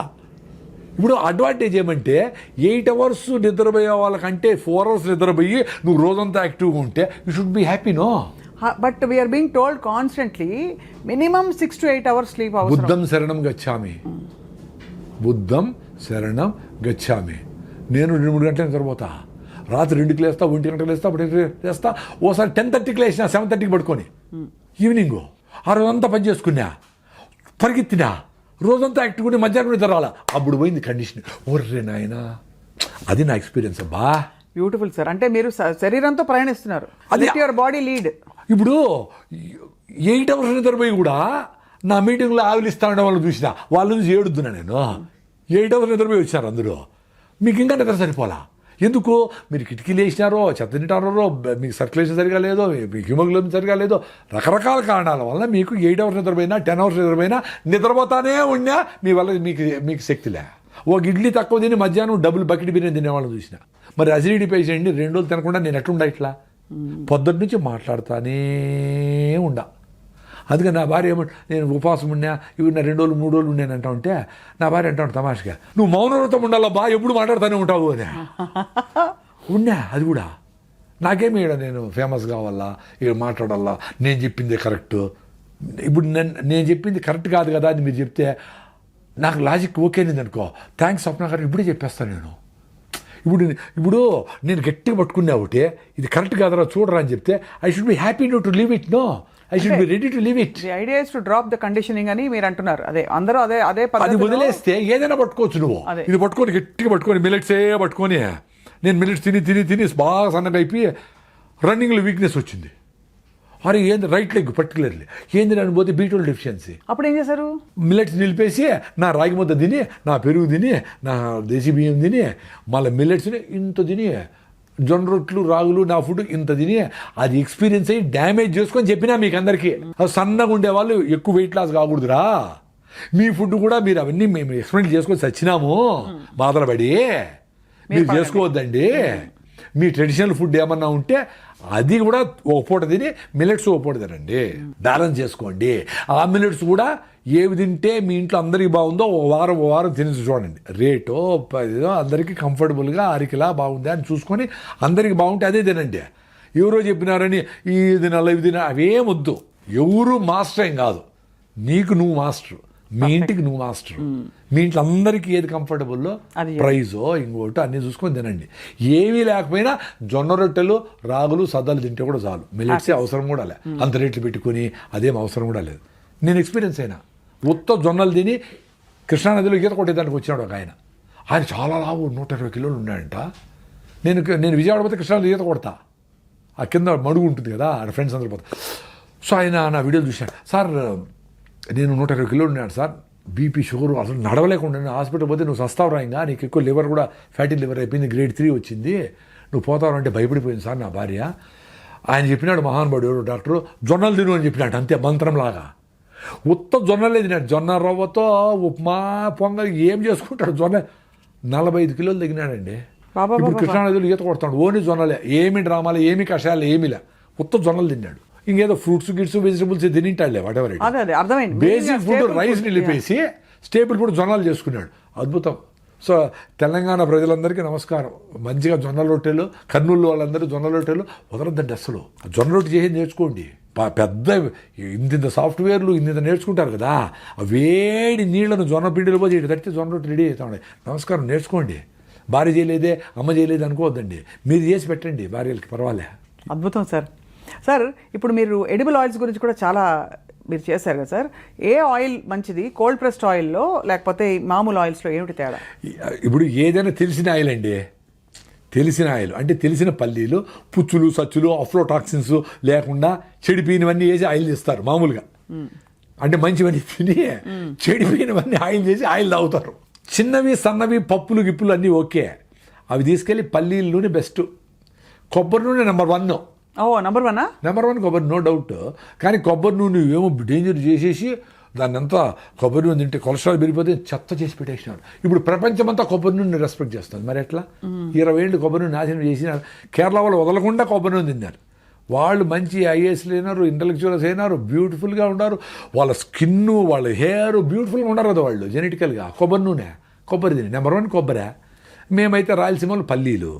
ఇప్పుడు అడ్వాంటేజ్ ఏమంటే 8 hours నిద్రపోయే వాళ్ళకంటే 4 hours నిద్రపోయి నువ్వు రోజంతా యాక్టివ్గా ఉంటే you should be happy. No, but we are being told constantly minimum 6 to 8 hours sleep అవసరం. బుద్ధం శరణం గచ్చామి, బుద్ధం శరణం గచ్చామి. నేను 2-3 గంటలు నిద్రపోతా, రాత్రి 2కి లేస్తా, 1 గంటలకు లేస్తా, 1 లేస్తా, ఓసారి 10:30కి లేచినా 7:30కి పడుకొని ఈవినింగ్ ఆ రోజంతా పని చేసుకున్నా, పరిగెత్తినా, రోజంతా యాక్టివ్ ఉండి మధ్యాహ్నం నిద్ర రాలా, అప్పుడు పోయింది కండిషన్. ఓర్రే నాయనా, అది నా ఎక్స్పీరియన్స్. అబ్బా బ్యూటిఫుల్ సార్. అంటే మీరు శరీరంతో ప్రయాణిస్తున్నారు, అది యువర్ బాడీ లీడ్. ఇప్పుడు 8 hours నిద్రపోయి కూడా నా మీటింగ్లో ఆవిలిస్తా ఉండే వాళ్ళు చూసిన వాళ్ళ నుంచి ఏడుద్దున్నా నేను. 8 hours నిద్రపోయి వచ్చారు అందరూ, మీకు ఇంకా నిద్ర సరిపోలా. ఎందుకు, మీరు కిటికీలు వేసినారో, చెత్త తింటారో, మీకు సర్క్యులేషన్ సరిగా లేదో, మీకు హిమోగ్లోబిన్ సరిగా లేదో, రకరకాల కారణాల వల్ల మీకు 8 hours నిద్రపోయినా 10 hours నిద్రపోయినా నిద్రపోతానే ఉన్నా మీ వల్ల మీకు శక్తిలే. ఒక ఇడ్లీ తక్కువ తిని మధ్యాహ్నం డబుల్ బకెట్ బిర్యానీ తినేవాళ్ళు చూసిన. మరి అసిడిటీ పేషెంట్ని 2 రోజులు తినకుండా నేను ఎట్లుండా, ఇట్లా పొద్దున్న నుంచి మాట్లాడుతానే ఉండా. అందుకని నా భార్య ఏమంటే, నేను ఉపవాసం ఉన్నా, ఇవి నా 2 రోజులు 3 రోజులు ఉన్నానంటా ఉంటే నా భార్య అంటాను తమాషగా, నువ్వు మౌనవ్రతం ఉండాలా బా, ఎప్పుడు మాట్లాడుతూనే ఉంటావు అని. ఉన్నా, అది కూడా నాకేమి ఇక్కడ నేను ఫేమస్ కావాలా, ఇక్కడ మాట్లాడాలా, నేను చెప్పింది కరెక్ట్. ఇప్పుడు నేను చెప్పింది కరెక్ట్ కాదు కదా అని మీరు చెప్తే నాకు లాజిక్ ఓకేనింది అనుకో, థ్యాంక్స్ స్వప్న గారు, ఇప్పుడే చెప్పేస్తాను నేను. ఇప్పుడు నేను గట్టిగా పట్టుకున్నా ఒకటి, ఇది కరెక్ట్ కాదరా చూడరా అని చెప్తే I should be happy to leave it. No, I should be ready to leave it. The idea is to drop the conditioning అని మీరు అంటున్నారు. అదే అందరూ అదే అది వదిలేస్తే ఏదైనా పట్టుకోవచ్చు నువ్వు. ఇది పట్టుకొని గట్టిగా పట్టుకొని మిల్లెట్సే పట్టుకొని, నేను మిల్లెట్స్ తిని బాగా సన్నగా అయిపోయి రన్నింగ్లో వీక్నెస్ వచ్చింది. అరే ఏంది, రైట్ లెగ్ పర్టికులర్లీ ఏంది అని పోతే B12 డెఫిషియన్సీ. అప్పుడు ఏం చేశారు, మిల్లెట్స్ నిలిపేసి నా రాగి ముద్ద తిని, నా పెరుగు తిని, నా దేశీ బియ్యం తిని, మళ్ళీ మిల్లెట్స్ని ఇంత తిని, జొన్న రొట్లు రాగులు నా ఫుడ్ ఇంత తిని అది ఎక్స్పీరియన్స్ అయ్యి డ్యామేజ్ చేసుకొని చెప్పినా మీకు అందరికీ. సన్నగా ఉండేవాళ్ళు ఎక్కువ వెయిట్ లాస్ కాకూడదురా, మీ ఫుడ్ కూడా మీరు అవన్నీ మేము ఎక్స్పెరిమెంట్ చేసుకొని చచ్చినాము బాధలపడి, మీరు చేసుకోవద్దండి. మీ ట్రెడిషనల్ ఫుడ్ ఏమన్నా ఉంటే అది కూడా ఒక పూట తిని మిల్లెట్స్ ఒక పూట తినండి, బ్యాలెన్స్ చేసుకోండి. ఆ మిల్లెట్స్ కూడా ఏవి తింటే మీ ఇంట్లో అందరికీ బాగుందో ఓ వారం తిని చూడండి, రేటో అందరికీ కంఫర్టబుల్గా అరికిలా బాగుంది అని చూసుకొని అందరికీ బాగుంటే అదే తినండి. ఎవరో చెప్పినారని ఈ తినాలి ఇవి తినాలి అవేమొద్దు. ఎవరు మాస్టర్ ఏం కాదు, నీకు నువ్వు మాస్టర్, మీ ఇంటికి నువ్వు మాస్టర్. మీ ఇంట్లో అందరికీ ఏది కంఫర్టబుల్లో ప్రైజో ఇంకోటి అన్నీ చూసుకొని తినండి. ఏమీ లేకపోయినా జొన్న రొట్టెలు రాగులు సద్దలు తింటే కూడా చాలు, మిల్లెట్సే అవసరం కూడా లే, అంత రేట్లు పెట్టుకుని అదేం అవసరం కూడా లేదు. నేను ఎక్స్పీరియన్స్ అయినా, ఉత్త జొన్నలు తిని కృష్ణానదిలో ఈత కొట్టేదానికి వచ్చినాడు ఒక ఆయన చాలా లావు 120 కిలోలు ఉన్నాడంట. నేను విజయవాడ పోతే కృష్ణానది ఈత కొడతా, ఆ కింద మడుగు ఉంటుంది కదా, ఆడ ఫ్రెండ్స్ అందరూ పోతా. సో ఆయన నా వీడియోలు చూశాను, సార్ నేను 120 కిలోలు ఉన్నాడు సార్, బీపీ షుగర్ అసలు నడవలేకుండా హాస్పిటల్ పోతే నువ్వు సస్తావురా, ఇంకా నీకు ఎక్కువ లివర్ కూడా ఫ్యాటీ లివర్ అయిపోయింది, grade 3 వచ్చింది, నువ్వు పోతావు అంటే భయపడిపోయింది సార్ నా భార్య. ఆయన చెప్పినాడు మహానుభావుడు డాక్టరు జొన్నలు తిను అని చెప్పినాడు, అంతే మంత్రంలాగా. ఉత్త జొన్నలే తిన్నాడు, జొన్న రవ్వతో ఉప్మా పొంగల్ ఏం చేసుకుంటాడు. జొన్న 45 కిలోలు తగినాడండి. బాబా ఇప్పుడు కృష్ణానదిలో ఈత కొడతాడు, ఓన్లీ జొన్నలే, ఏమి డ్రామాలు ఏమి కషాయాలు ఏమిలే, ఉత్త జొన్నలు తిన్నాడు. ఇంకేదో ఫ్రూట్స్ గిట్స్ వెజిటబుల్స్ తినింటాడులే వాటెవర్. అదే అర్థమైంది. బేసిక్ ఫుడ్ రైస్ నిలిపేసి స్టేబుల్ ఫుడ్ జొన్నలు చేసుకున్నాడు. అద్భుతం. సో తెలంగాణ ప్రజలందరికీ నమస్కారం. మంచిగా జొన్న రొట్టెలు, కర్నూలు వాళ్ళందరూ జొన్న రొట్టెలు వదలద్దండి అసలు. జొన్న రొట్టె చేసి నేర్చుకోండి. పెద్ద ఇంత సాఫ్ట్వేర్లు ఇంత నేర్చుకుంటారు కదా, ఆ వేడి నీళ్లను జొన్న పిండిలో పోయి ఇటు తడితే జొన్న రొట్టె రెడీ అవుతామండి. నమస్కారం, నేర్చుకోండి. భార్య చేయలేదే, అమ్మ చేయలేదు అనుకోవద్దండి, మీరు చేసి పెట్టండి భార్యలకి, పర్వాలే. అద్భుతం సార్. సార్ ఇప్పుడు మీరు ఎడిబుల్ ఆయిల్స్ గురించి కూడా చాలా మీరు చేశారు కదా సార్, ఏ ఆయిల్ మంచిది? కోల్డ్ ప్రెస్డ్ ఆయిల్లో లేకపోతే మామూలు ఆయిల్స్లో ఏమిటి తేడా? ఇప్పుడు ఏదైనా తెలిసిన ఆయిల్ అండి, తెలిసిన ఆయిల్ అంటే తెలిసిన పల్లీలు, పుచ్చులు సచ్చులు అఫ్లోటాక్సిన్స్ లేకుండా చెడిపోయినవన్నీ వేసి ఆయిల్ చేస్తారు మామూలుగా. అంటే మంచివన్నీ తిని చెడిపోయినవన్నీ ఆయిల్ చేసి ఆయిల్ తాగుతారు. చిన్నవి సన్నవి పప్పులు గిప్పులు అన్నీ ఓకే, అవి తీసుకెళ్ళి పల్లీల నూనె బెస్ట్, కొబ్బరి నూనె నెంబర్ 1. నెంబర్ 1 నెంబర్ 1 కొబ్బరి, నో డౌట్. కానీ కొబ్బరి నూనె ఏమో డేంజర్ చేసేసి దాన్ని అంతా కొబ్బరి నూనె తింటే కొలెస్ట్రాల్ పెరిగిపోతే చెత్త చేసి పెట్టేసినాడు. ఇప్పుడు ప్రపంచమంతా కొబ్బరి నూనె రెస్పెక్ట్ చేస్తుంది. మరి ఎట్లా? 20 ఏళ్ళు కొబ్బరి నూనె నాశనం చేసినారు. కేరళ వాళ్ళు వదలకుండా కొబ్బరి నూనె తిన్నారు. వాళ్ళు మంచి ఐఏఎస్లు అయినారు, ఇంటలెక్చువల్స్ అయినారు, బ్యూటిఫుల్గా ఉన్నారు. వాళ్ళ స్కిన్, వాళ్ళ హెయిర్ బ్యూటిఫుల్గా ఉన్నారు కదా వాళ్ళు జెనెటికల్గా. కొబ్బరి నూనె, కొబ్బరి తిని నెంబర్ 1 కొబ్బరి. మేమైతే రాయలసీమలో పల్లీలు,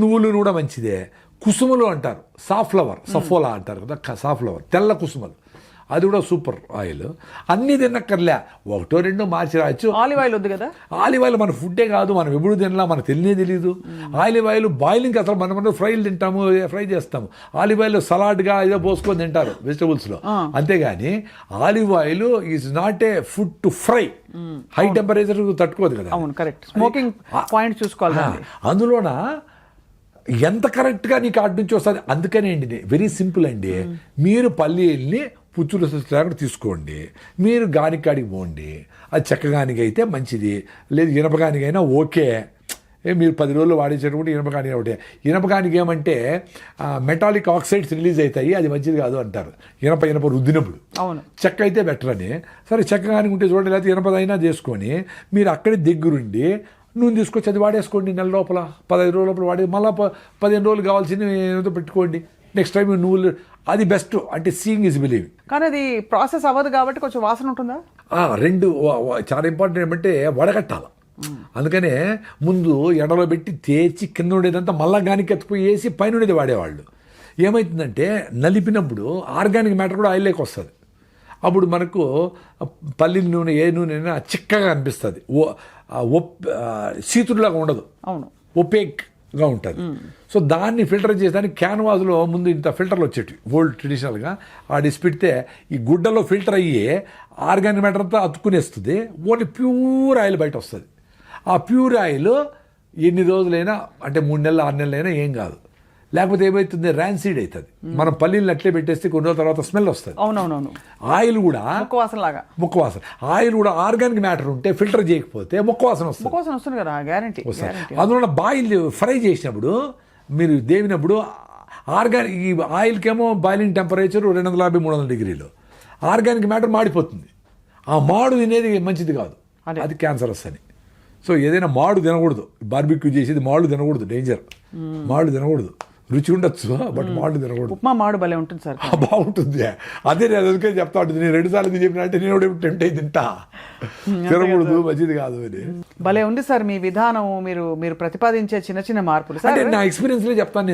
నువ్వులు కూడా మంచిదే. కుసుమలు అంటారు, సాఫ్లవర్, సఫోలా అంటారు కదా, సాఫ్లవర్, తెల్ల కుసుమలు, అది కూడా సూపర్ ఆయిల్. అన్నీ తినక్కర్లే, 1-2 మార్చి రాయొచ్చు. ఆలివ్ ఆయిల్ వద్దు కదా? ఆలివ్ ఆయిల్ మన ఫుడ్డే కాదు, మనం ఎప్పుడు తినలా, మనకు తెలియదు. ఆలివ్ ఆయిల్ బాయిలింగ్ అసలు మనం ఫ్రైలు తింటాము, ఫ్రై చేస్తాము. ఆలివ్ ఆయిల్ సలాడ్గా ఏదో పోసుకొని తింటారు వెజిటబుల్స్లో, అంతేగాని olive oil is not a food to fry. High temperature తట్టుకోదు కదా. అవును, కరెక్ట్. స్మోకింగ్ పాయింట్ చూసుకోవాలి. అందులోన ఎంత కరెక్ట్గా నీకు అటు నుంచి వస్తుంది. అందుకనే అండి వెరీ సింపుల్ అండి, మీరు పల్లీల్ని పుచ్చులు లేకుండా తీసుకోండి, మీరు గానికాడికి పోండి. అది చెక్కగానికి అయితే మంచిది, లేదు ఇనపగానికైనా ఓకే. మీరు 10 రోజులు వాడించేటప్పుడు ఇనపగానికి ఒకటే. ఇనపగానికి ఏమంటే మెటాలిక్ ఆక్సైడ్స్ రిలీజ్ అవుతాయి, అది మంచిది కాదు అంటారు ఇనప రుద్దినప్పుడు. అవును, చెక్క అయితే బెటర్ అని. సరే చెక్కగానికి ఉంటే చూడండి, లేకపోతే ఇనపదైనా చేసుకొని మీరు అక్కడే దగ్గరుండి నూనె తీసుకొచ్చి అది వాడేసుకోండి. నెల లోపల 15 రోజుల లోపల వాడి మళ్ళీ 15 రోజులు కావాల్సింది ఏదో పెట్టుకోండి. నెక్స్ట్ టైం నువ్వులు, అది బెస్ట్. అంటే సీయింగ్ ఈజ్ బిలీవింగ్. కానీ అది ప్రాసెస్ అవ్వదు కాబట్టి కొంచెం వాసన ఉంటుందా? 2 చాలా ఇంపార్టెంట్ ఏమంటే వడగట్టాలి. అందుకనే ముందు ఎండలో పెట్టి తేచి కింద ఉండేదంతా మళ్ళా గానికి ఎత్తుపోయి వేసి పైన ఉండేది వాడేవాళ్ళు. ఏమవుతుందంటే నలిపినప్పుడు ఆర్గానిక్ మ్యాటర్ కూడా ఆయిల్లోకి వస్తుంది. అప్పుడు మనకు పల్లీల నూనె ఏ నూనె అయినా చిక్కగా అనిపిస్తుంది, సీతులాగా ఉండదు. అవును, ఒపేక్గా ఉంటుంది. సో దాన్ని ఫిల్టర్ చేసేదానికి క్యాన్వాస్లో ముందు ఇంత ఫిల్టర్లు వచ్చేటివి ఓల్డ్ ట్రెడిషనల్గా. ఆ డిస్పిడితే ఈ గుడ్డలో ఫిల్టర్ అయ్యి ఆర్గానిక్ మ్యాటర్ అంతా అతుక్కునేస్తుంది, ఓన్లీ ప్యూర్ ఆయిల్ బయట వస్తుంది. ఆ ప్యూర్ ఆయిల్ ఎన్ని రోజులైనా, అంటే 3 నెలలు 6 నెలలైనా ఏం కాదు. లేకపోతే ఏమవుతుంది, ర్యాన్సీడ్ అవుతుంది. మనం పల్లీలు అట్లే పెట్టేస్తే కొన్ని రోజుల తర్వాత స్మెల్ వస్తుంది. అవునవునవును. ఆయిల్ కూడా ముక్కవాసన. ఆయిల్ కూడా ఆర్గానిక్ మ్యాటర్ ఉంటే ఫిల్టర్ చేయకపోతే ముక్కవాసన వస్తుంది కదా, గ్యారంటీ. అందులో బాయిల్ ఫ్రై చేసినప్పుడు మీరు దేవినప్పుడు ఆర్గానిక్, ఈ ఆయిల్కేమో బాయిలింగ్ టెంపరేచర్ 250-300 డిగ్రీలు, ఆర్గానిక్ మ్యాటర్ మాడిపోతుంది. ఆ మాడు తినేది మంచిది కాదు, అది క్యాన్సరస్ అని. సో ఏదైనా మాడు తినకూడదు. బార్బిక్యూ చేసేది మాడు తినకూడదు, డేంజర్. మాడు తినకూడదు, రుచి ఉండొచ్చు బట్ మాడు తినకూడదు. ఉప్మా మాడు భలే ఉంటుంది సార్, బాగుంటుంది. అదే నేను అందుకే చెప్తా ఉంటుంది, నేను 2 సార్లు చెప్పిన అంటే నేను టెంప్ట్ అయి తింటా, తినకూడదు, మంచిది కాదు అని. భలే ఉంది సార్ మీ విధానం, మీరు ప్రతిపాదించే చిన్న చిన్న మార్పులు. అంటే నా ఎక్స్పీరియన్స్ లో చెప్తాను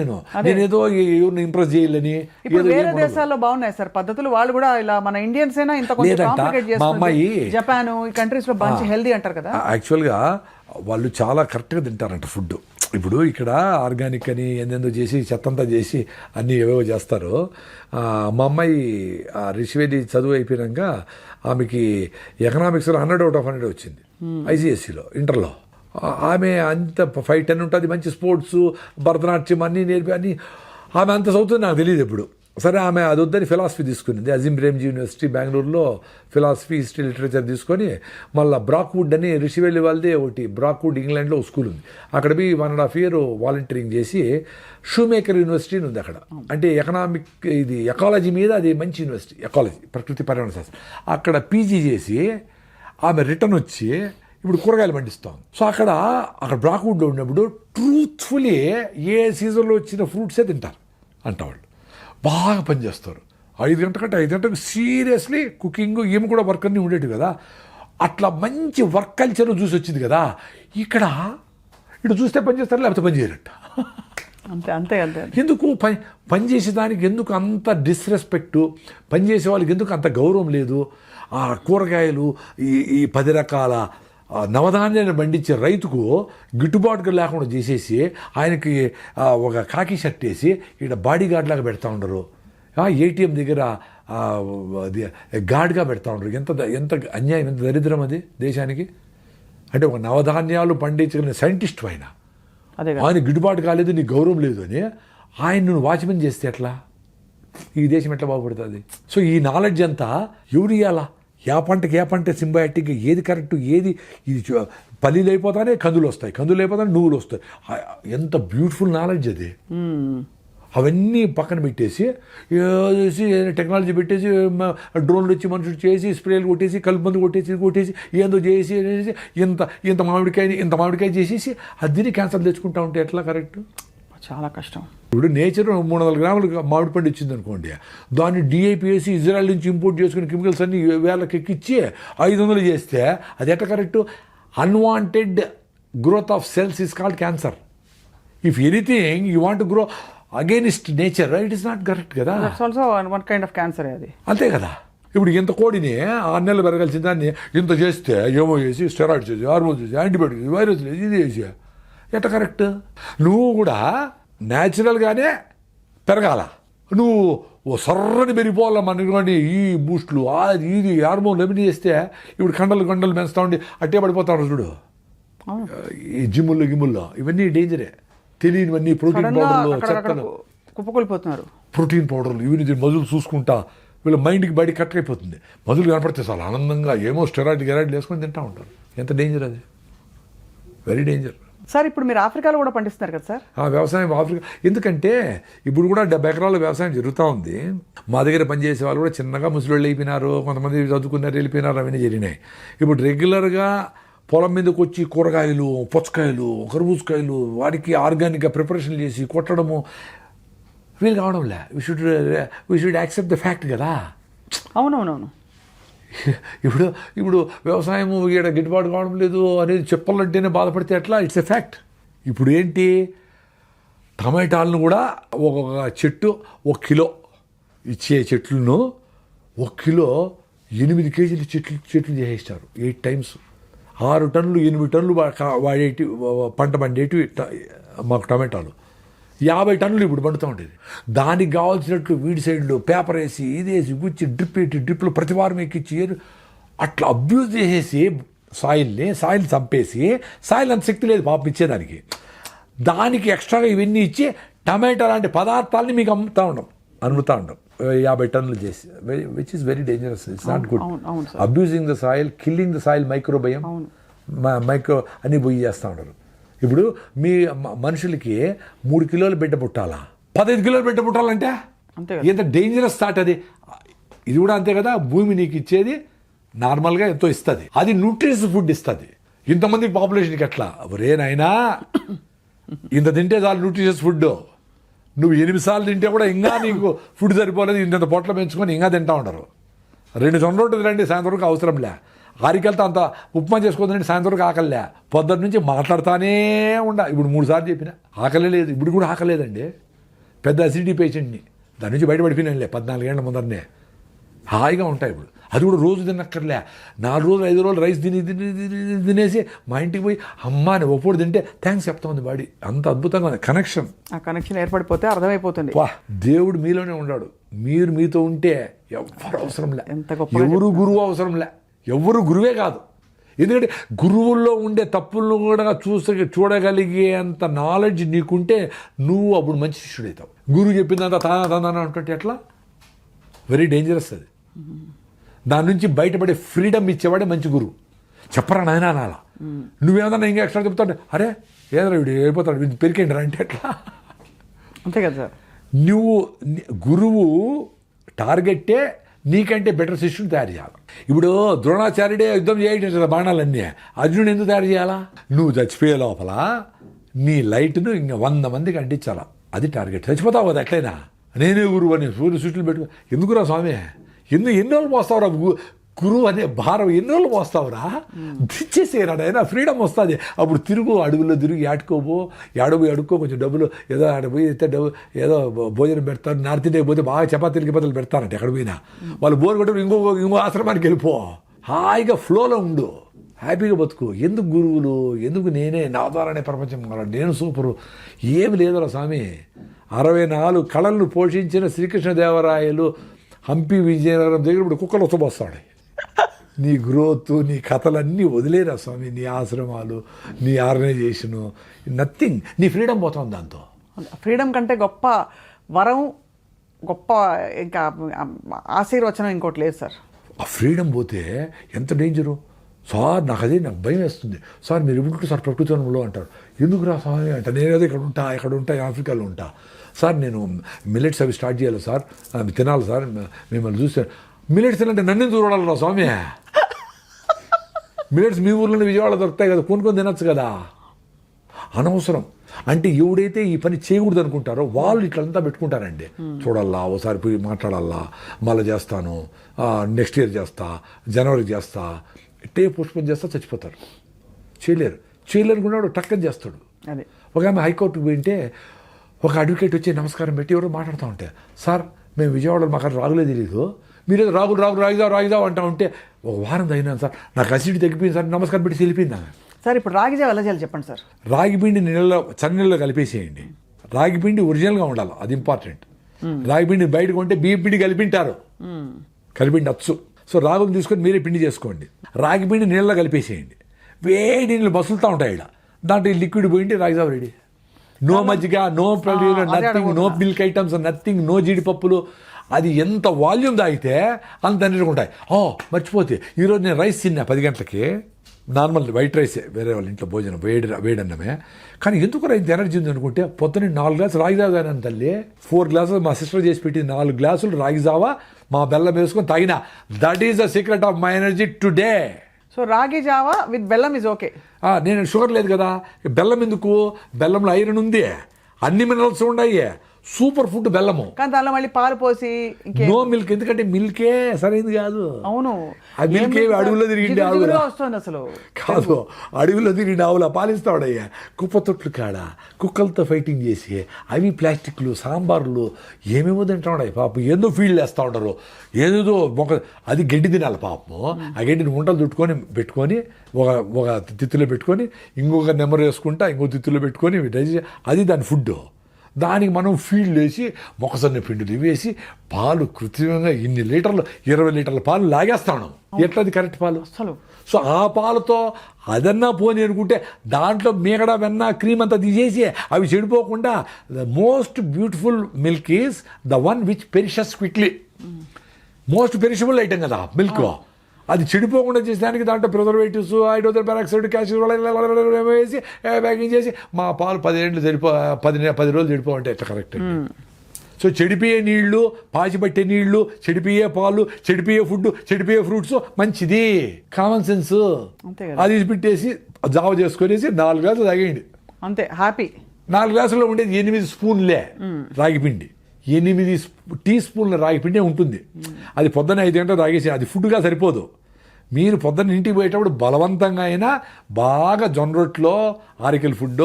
నేను ఏదో ఎవరిని ఇంప్రెస్ చేయాలని. ఇప్పుడు వేరే దేశాల్లో బాగున్నాయి సార్ పద్ధతులు, వాళ్ళు కూడా ఇలా మన ఇండియన్స్ అయినా ఇంత కాంప్లికేట్ చేస్తారు. జపాన్ ఈ కంట్రీస్ లో మంచి హెల్దీ అంటారు కదా. యాక్చువల్గా వాళ్ళు చాలా కరెక్ట్గా తింటారంట ఫుడ్. ఇప్పుడు ఇక్కడ ఆర్గానిక్ అని ఏందేందో చేసి చెత్తంతా చేసి అన్నీ ఏవేవో చేస్తారు. మా అమ్మాయి రిషివేది చదువు అయిపోయాక ఆమెకి ఎకనామిక్స్లో 100/100 వచ్చింది ఐసిఎస్సిలో, ఇంటర్లో. ఆమె అంత 5-10 ఉంటుంది, మంచి స్పోర్ట్స్, భరతనాట్యం అన్నీ నేర్పి అన్నీ. ఆమె అంత చదువుతుంది నాకు తెలియదు ఎప్పుడు. సరే ఆమె అది వద్దని ఫిలాసఫీ తీసుకునింది. అజీం ప్రేమ్జీ యూనివర్సిటీ బెంగళూరులో ఫిలాసఫీ, హిస్టరీ, లిటరేచర్ తీసుకొని మళ్ళీ బ్రాక్వుడ్ అని రిషివెల్లి వాళ్ళదే ఒకటి బ్రాక్వుడ్ ఇంగ్లాండ్లో ఒక స్కూల్ ఉంది. అక్కడ పోయి 1.5 year వాలంటీరింగ్ చేసి షూమేకర్ యూనివర్సిటీ ఉంది అక్కడ. అంటే ఇది ఎకాలజీ మీద అది మంచి యూనివర్సిటీ, ఎకాలజీ ప్రకృతి పర్యావరణ శాస్త్రం. అక్కడ పీజీ చేసి ఆమె రిటర్న్ వచ్చి ఇప్పుడు కూరగాయలు పండిస్తాం. సో అక్కడ బ్రాక్వుడ్లో ఉన్నప్పుడు ట్రూత్ఫుల్లీ ఏ సీజన్లో వచ్చిన ఫ్రూట్సే తింటారు అంటవాళ్ళు. బాగా పనిచేస్తారు. 5 గంటలకు సీరియస్లీ కుకింగ్ ఏమి కూడా వర్క్ అన్నీ ఉండేవి కదా. అట్లా మంచి వర్క్ కల్చర్ చూసి వచ్చింది కదా. ఇక్కడ చూస్తే పని చేస్తారు, లేకపోతే పని చేయరట. అంతే అంతే అంతే. ఎందుకు పని చేసేదానికి ఎందుకు అంత డిస్రెస్పెక్టు, పని చేసే వాళ్ళకి ఎందుకు అంత గౌరవం లేదు? ఆ కూరగాయలు ఈ 10 రకాల నవధాన్యాన్ని పండించే రైతుకు గిట్టుబాటుగా లేకుండా చేసేసి ఆయనకి ఒక కాకి షర్ట్ వేసి ఇక్కడ బాడీ గార్డ్ లాగా పెడతా ఉండరు. ఏటీఎం దగ్గర గార్డ్గా పెడతా ఉండరు. ఎంత అన్యాయం, ఎంత దరిద్రం అది దేశానికి. అంటే ఒక నవధాన్యాలు పండించగలిగిన సైంటిస్ట్ ఆయన గిట్టుబాటు కాలేదు, నీకు గౌరవం లేదు అని ఆయన నువ్వు వాచ్మెన్ చేస్తే ఎట్లా? ఈ దేశం ఎట్లా బాగుపడుతుంది? సో ఈ నాలెడ్జ్ అంతా ఎవరు ఇవ్వాలా? ఏ పంట సింబయాటిక్గా ఏది కరెక్టు, ఏది ఇది పల్లీలు అయిపోతానే కందులు వస్తాయి, కందులు అయిపోతానే నువ్వులు వస్తాయి. ఎంత బ్యూటిఫుల్ నాలెడ్జ్ అది. అవన్నీ పక్కన పెట్టేసి టెక్నాలజీ పెట్టేసి డ్రోన్లు వచ్చి మనుషులు చేసి స్ప్రేలు కొట్టేసి కలుపు మందు కొట్టేసి ఏందో చేసి ఇంత మామిడికాయ చేసేసి అది క్యాన్సర్ తెచ్చుకుంటా ఉంటే ఎట్లా కరెక్ట్? చాలా కష్టం. ఇప్పుడు నేచర్ 300 గ్రాములు మామిడి పండు ఇచ్చింది అనుకోండి, దాన్ని డిఐపి వేసి ఇజ్రాయెల్ నుంచి ఇంపోర్ట్ చేసుకుని కెమికల్స్ అన్ని వేలకు ఎక్కిచ్చి 500 చేస్తే అది ఎట్లా correct? Unwanted growth of cells is called cancer. If anything you want grow against nature, it is not correct కదా. Also one kind of cancer అది. అంతే కదా. ఇప్పుడు ఇంత కోడిని 6 నెలలు పెరగాల్సిన దాన్ని ఇంత చేస్తే ఏమో చేసి స్టెరాయిడ్స్ చేసి, హార్మోన్స్ చేసి, యాంటీబయాటిక్స్, వైరస్ చేసి, ఇది చేసి ఎట్లా కరెక్ట్? నువ్వు కూడా న్యాచురల్గానే పెరగాల. నువ్వు సర్రని పెరిగిపోవాలా మనకి ఈ బూస్ట్లు ఇది హార్మోన్లు ఏమిటి చేస్తే ఇప్పుడు కండలు పెంచుతా ఉండి అట్టే పడిపోతాడు చూడు. ఈ జిమ్ముల్లో ఇవన్నీ డేంజరే. తెలియనివన్నీ ప్రోటీన్ పౌడర్లు, చెత్తలు, కుప్పకొలిపోతున్నారు. ప్రోటీన్ పౌడర్లు ఇవన్నీ మజులు చూసుకుంటా వీళ్ళ మైండ్కి బయట కట్ అయిపోతుంది. మజులు కనపడితే చాలా ఆనందంగా ఏమో స్టెరాయిడ్లు వేసుకొని తింటూ ఉంటారు. ఎంత డేంజర్ అది, వెరీ డేంజర్. సార్ ఇప్పుడు మీరు ఆఫ్రికాలో కూడా పండిస్తున్నారు కదా సార్? వ్యవసాయం ఆఫ్రికా ఎందుకంటే ఇప్పుడు కూడా 70 ఎకరాల వ్యవసాయం జరుగుతూ ఉంది. మా దగ్గర పనిచేసే వాళ్ళు కూడా చిన్నగా ముసలిళ్ళు అయిపోయినారు, కొంతమంది చదువుకున్నారు వెళ్ళిపోయినారు, అవన్నీ జరిగినాయి. ఇప్పుడు రెగ్యులర్గా పొలం మీదకి వచ్చి కూరగాయలు, పుచ్చకాయలు, కర్బూజకాయలు వాటికి ఆర్గానిక్గా ప్రిపరేషన్ చేసి కొట్టడము వీలు కావడంలే. We should accept the fact కదా. అవునవునవును. ఇప్పుడు వ్యవసాయం ఈడ గిట్టుబాటు కావడం లేదు అనేది చెప్పాలంటేనే బాధపడితే ఎట్లా? It's a fact. ఇప్పుడు ఏంటి, టమాటాలను కూడా ఒక చెట్టు 1 కిలో ఇచ్చే చెట్లను 1 కిలో 8 కేజీలు చెట్లు చేసేస్తారు. 8 times 6 టన్నులు 8 టన్నులు వాడేటి పంట పండేటివి మాకు టమాటాలు. 50 టన్నులు ఇప్పుడు పండుతూ ఉండేది. దానికి కావాల్సినట్లు వీడి సైడ్లో పేపర్ వేసి ఇదేసి గుచ్చి డ్రిప్లు ప్రతి వారం ఎక్కిచ్చి అట్లా అబ్యూజ్ చేసేసి సాయిల్ చంపేసి, సాయిల్ అంత శక్తి లేదు పాపం ఇచ్చేదానికి, దానికి ఎక్స్ట్రాగా ఇవన్నీ ఇచ్చి టమాటా లాంటి పదార్థాలని మీకు అమ్ముతూ ఉండం 50 టన్నులు చేసి, which is very dangerous. It's not good. Abusing the soil, killing the soil, microbiome అన్నీ పోయి చేస్తూ ఉంటారు. ఇప్పుడు మీ మనుషులకి 3 కిలోలు బిడ్డ పుట్టాలా, 15 కిలోలు బిడ్డ పుట్టాలంటే ఎంత డేంజరస్ థాట్ అది. ఇది కూడా అంతే కదా. భూమి నీకు ఇచ్చేది నార్మల్గా ఎంతో ఇస్తుంది, అది న్యూట్రిషస్ ఫుడ్ ఇస్తుంది. ఇంతమంది పాపులేషన్కి ఎట్లా? ఒరే నాయనా, ఇంత తింటే చాలు న్యూట్రిషస్ ఫుడ్. నువ్వు 8 సార్లు తింటే కూడా ఇంకా నీకు ఫుడ్ సరిపోలేదు, ఇంత పొట్ల పెంచుకొని ఇంకా తింటా ఉంటారు. 2 జొన్న రొట్టెలు రండి సాయంత్రం వరకు అవసరంలే, ఆరికెళ్తా అంత ఉప్మా చేసుకోదండి సాయంత్రం వరకు ఆకలిలే, పొద్దున్న నుంచి మాట్లాడుతూనే ఇప్పుడు 3 సార్లు చెప్పిన ఆకలే లేదు. ఇప్పుడు కూడా ఆకలేదండి. పెద్ద అసిడిటీ పేషెంట్ని, దాని నుంచి బయటపడిపోయినానులే 14 ఏళ్ల ముందరనే. హాయిగా ఉంటాయి ఇప్పుడు. అది కూడా రోజు తినక్కర్లే, 4 రోజులు 5 రోజులు రైస్ తినేసి మా ఇంటికి పోయి అమ్మ అని ఒప్పుడు తింటే థ్యాంక్స్ చెప్తా ఉంది బాడీ. అంత అద్భుతంగా ఉంది కనెక్షన్. ఆ కనెక్షన్ ఏర్పడిపోతే అర్థమైపోతుంది. దేవుడు మీలోనే ఉన్నాడు, మీరు మీతో ఉంటే ఎవరు అవసరంలే, ఎవరు గురువు అవసరంలే, ఎవరు గురువే కాదు. ఎందుకంటే గురువుల్లో ఉండే తప్పులను కూడా చూడగలిగేంత నాలెడ్జ్ నీకుంటే నువ్వు అప్పుడు మంచి శిష్యుడవుతావు. గురువు చెప్పిందంతా తానా అంటే ఎట్లా? వెరీ డేంజరస్ అది. దాని నుంచి బయటపడే ఫ్రీడమ్ ఇచ్చేవాడే మంచి గురువు. చెప్పరా నాయన అనాలా. నువ్వేమన్నా ఇంకా ఎక్స్ట్రా చెప్తాడు, అరే ఏదైనా వీడు అయిపోతాడు, వీడు పెరికేండి రా అంటే ఎట్లా? అంతే కదా సార్. నువ్వు గురువు టార్గెట్టే నీకంటే బెటర్ శిష్యుని తయారు చేయాలి. ఇప్పుడు ద్రోణాచార్యుడే యుద్ధం చేయడం బాణాలన్నీ, అర్జునుడు ఎందుకు తయారు చేయాలా? నువ్వు చచ్చిపోయే లోపల నీ లైట్ను ఇంకా 100 మందికి అంటించాలా. అది టార్గెట్. చచ్చిపోతావు కదా ఎట్లయినా. నేనే గురువు అని సూర్య సృష్టిలు పెట్టుకో. ఎందుకురా స్వామి, ఎన్ని రోజులు మోస్తావురా గురువు అనే భారం? ఎన్ని రోజులు మోస్తావురా? దిచ్చేసేరాడు అయినా ఫ్రీడమ్ వస్తుంది. అప్పుడు తిరుగు, అడవుల్లో తిరిగి ఆడుకోబో, అడుక్కో, కొంచెం డబ్బులు ఏదో ఆడపోయి డబ్బు ఏదో భోజనం పెడతారు. నార్త్ ఇండియాకి పోతే బాగా చపాతీలు గిపాతీలు పెడతారంటే ఎక్కడ పోయినా. వాళ్ళు బోర్ కొట్టి ఇంకో ఆశ్రమానికి వెళ్ళిపో. హాయిగా ఫ్లోలో ఉండు, హ్యాపీగా బతుకు. ఎందుకు గురువులు, ఎందుకు నేనే, నా ద్వారానే ప్రపంచం, నేను సూపరు? ఏమి లేదురా స్వామి. 64 కళలను పోషించిన శ్రీకృష్ణదేవరాయలు హంపి విజయనగరం దగ్గర ఇప్పుడు కుక్కలు వస్తాడు. నీ గ్రోత్, నీ కథలన్నీ వదిలేరా స్వామి. నీ ఆశ్రమాలు, నీ ఆర్గనైజేషను, నథింగ్. నీ ఫ్రీడమ్ పోతుంది దాంతో. ఫ్రీడమ్ కంటే గొప్ప వరం, గొప్ప ఇంకా ఆశీర్వచనం ఇంకోటి లేదు సార్. ఆ ఫ్రీడమ్ పోతే ఎంత డేంజరు సార్. నాకు భయం వేస్తుంది సార్. మీరు ఇప్పుడు సార్ ప్రకృతిలో అంటారు. ఎందుకు రా స్వామి అంటే, నేనేదో ఇక్కడ ఉంటా ఆఫ్రికాలో ఉంటా సార్. నేను మిల్లెట్స్ అవి స్టార్ట్ చేయాలి సార్, అవి తినాలి సార్. మిమ్మల్ని చూస్తే మిల్లెట్స్ తినంటే నన్ను చూడాలి రా స్వామి. మిల్లెట్స్ మీ ఊర్లోనే విజయవాడ దొరుకుతాయి కదా, కొనుక్కొని తినచ్చు కదా. అనవసరం. అంటే ఎవడైతే ఈ పని చేయకూడదు అనుకుంటారో వాళ్ళు ఇట్లంతా పెట్టుకుంటారండి. చూడాలా, ఓసారి పోయి మాట్లాడాలా, మళ్ళీ చేస్తాను, నెక్స్ట్ ఇయర్ చేస్తా, జనవరికి చేస్తా, పుష్పం చేస్తా, చచ్చిపోతారు. చేయలేరు అనుకున్నాడు, టక్కని చేస్తాడు. అదే ఒక ఆమె హైకోర్టుకు పోయింటే ఒక అడ్వకేట్ వచ్చి నమస్కారం పెట్టి ఎవరో మాట్లాడుతూ ఉంటే, సార్ మేము విజయవాడలో మాకు రాగులే తెలీదు, మీరేదో రాగిదావు అంటా ఉంటే, ఒక వారం తగినాను సార్, నాకు అసిడిటీ తగ్గిపోయింది సార్, నమస్కారం పెట్టి వెళ్ళిపోయింది ఆమె. సార్ ఇప్పుడు రాగి జావ ఎలా చేయాలి చెప్పండి సార్. రాగి పిండి చన్నీళ్ళలో కలిపేసేయండి. రాగి పిండి ఒరిజినల్గా ఉండాలి, అది ఇంపార్టెంట్. రాగి పిండి బయటకు ఉంటే బియ్యం పిండి కలిపిండి అచ్చు. సో రాగులు తీసుకొని మీరే పిండి చేసుకోండి. రాగి పిండి నీళ్ళలో కలిపేసేయండి. వేడి నీళ్ళు మసులుతూ ఉంటాయి. ఇక్కడ దాంట్లో లిక్విడ్ పోయింటే రాగి జావ రెడీ. నో మజ్జిగ, నో పల్లీలు, nothing, no milk items, nothing, no జీడిపప్పులు. అది ఎంత వాల్యూమ్ తాగితే అంత ఉంటాయి. మర్చిపోతే ఈరోజు నేను రైస్ తిన్నా 10 గంటలకి, నార్మల్ వైట్ రైసే, వేరే వాళ్ళ ఇంట్లో భోజనం, వేడన్నమే. కానీ ఎందుకు ఇంత ఎనర్జీ ఉంది అనుకుంటే, పొద్దున్న 4 గ్లాసులు రాగి జావ తాగినాను తల్లి. 4 గ్లాసులు మా సిస్టర్ చేసి పెట్టి 4 గ్లాసులు రాగి జావ మా బెల్లం వేసుకొని తాగిన. That is the secret of my energy today. So రాగి జావా విత్ బెల్లం ఇస్ ఓకే. నేను షుగర్ లేదు కదా, బెల్లం ఎందుకు? బెల్లంలో ఐరన్ ఉంది, అన్ని మినరల్స్ ఉన్నాయి, సూపర్ ఫుడ్ బెల్లము. కానీ దానిలో మళ్ళీ పాలు పోసి నో మిల్క్, ఎందుకంటే మిల్కే సరైనది కాదు. అవును, ఆ మిల్క్ అడవుల్లో తిరిగిండి ఆవుల వస్తుంది అసలు కాదు. అడవిలో తిరిగిండి ఆవుల పాలిస్తాడయ్యా. కుప్పతొట్లు కాడ కుక్కలతో ఫైటింగ్ చేసి అవి ప్లాస్టిక్లు, సాంబార్లు ఏమేమో తింటాడు పాపం. ఏందో ఫీల్డ్ వేస్తూ ఉంటారు, ఏదేదో అది గడ్డి తినాలి పాపం. ఆ గడ్డిని ఉంటలు పెట్టుకొని ఒక తిత్తులో పెట్టుకొని ఇంకొక నెంబర్ వేసుకుంటా ఇంకో తిత్తులో పెట్టుకొని అది దాని ఫుడ్. దానికి మనం ఫీల్డ్ వేసి మొక్కసన్న పిండిలు వేసి పాలు కృత్రిమంగా 20 లీటర్ల పాలు లాగేస్తాను. ఎట్లది కరెక్ట్ పాలు అసలు? సో ఆ పాలతో అదన్నా పోని అనుకుంటే దాంట్లో మీగడ, వెన్న, క్రీమ్ అంతా తీసేసి అవి చెడిపోకుండా the most beautiful milk is the one which perishes quickly. Most perishable item కదా మిల్క్. అది చెడిపోకుండా చేసేదానికి దాంట్లో ప్రిజర్వేటివ్స్, హైడ్రోజన్ పెరాక్సైడ్, క్యాల్షియం వేసి ప్యాకింగ్ చేసి మా పాలు 10 రోజులు చెడిపోవంటే ఎట్లా కరెక్ట్? సో చెడిపోయే నీళ్లు, పాచిపట్టే నీళ్లు, చెడిపోయే పాలు, చెడిపోయే ఫుడ్, చెడిపోయే ఫ్రూట్స్ మంచిది. Common sense. అది పెట్టేసి జావ చేసుకునేసి 4 గ్లాసులు తాగేయండి, అంతే, హ్యాపీ. 4 గ్లాసుల్లో ఉండేది 8 స్పూన్లే రాగిపిండి. 8 టీ స్పూన్ల రాగిపిండే ఉంటుంది. అది పొద్దున్న 5 గంటలు తాగేసి అది ఫుడ్గా సరిపోదు. మీరు పొద్దున్న ఇంటికి పోయేటప్పుడు బలవంతంగా అయినా బాగా జొన్న రొట్టెలో ఆరికల ఫుడ్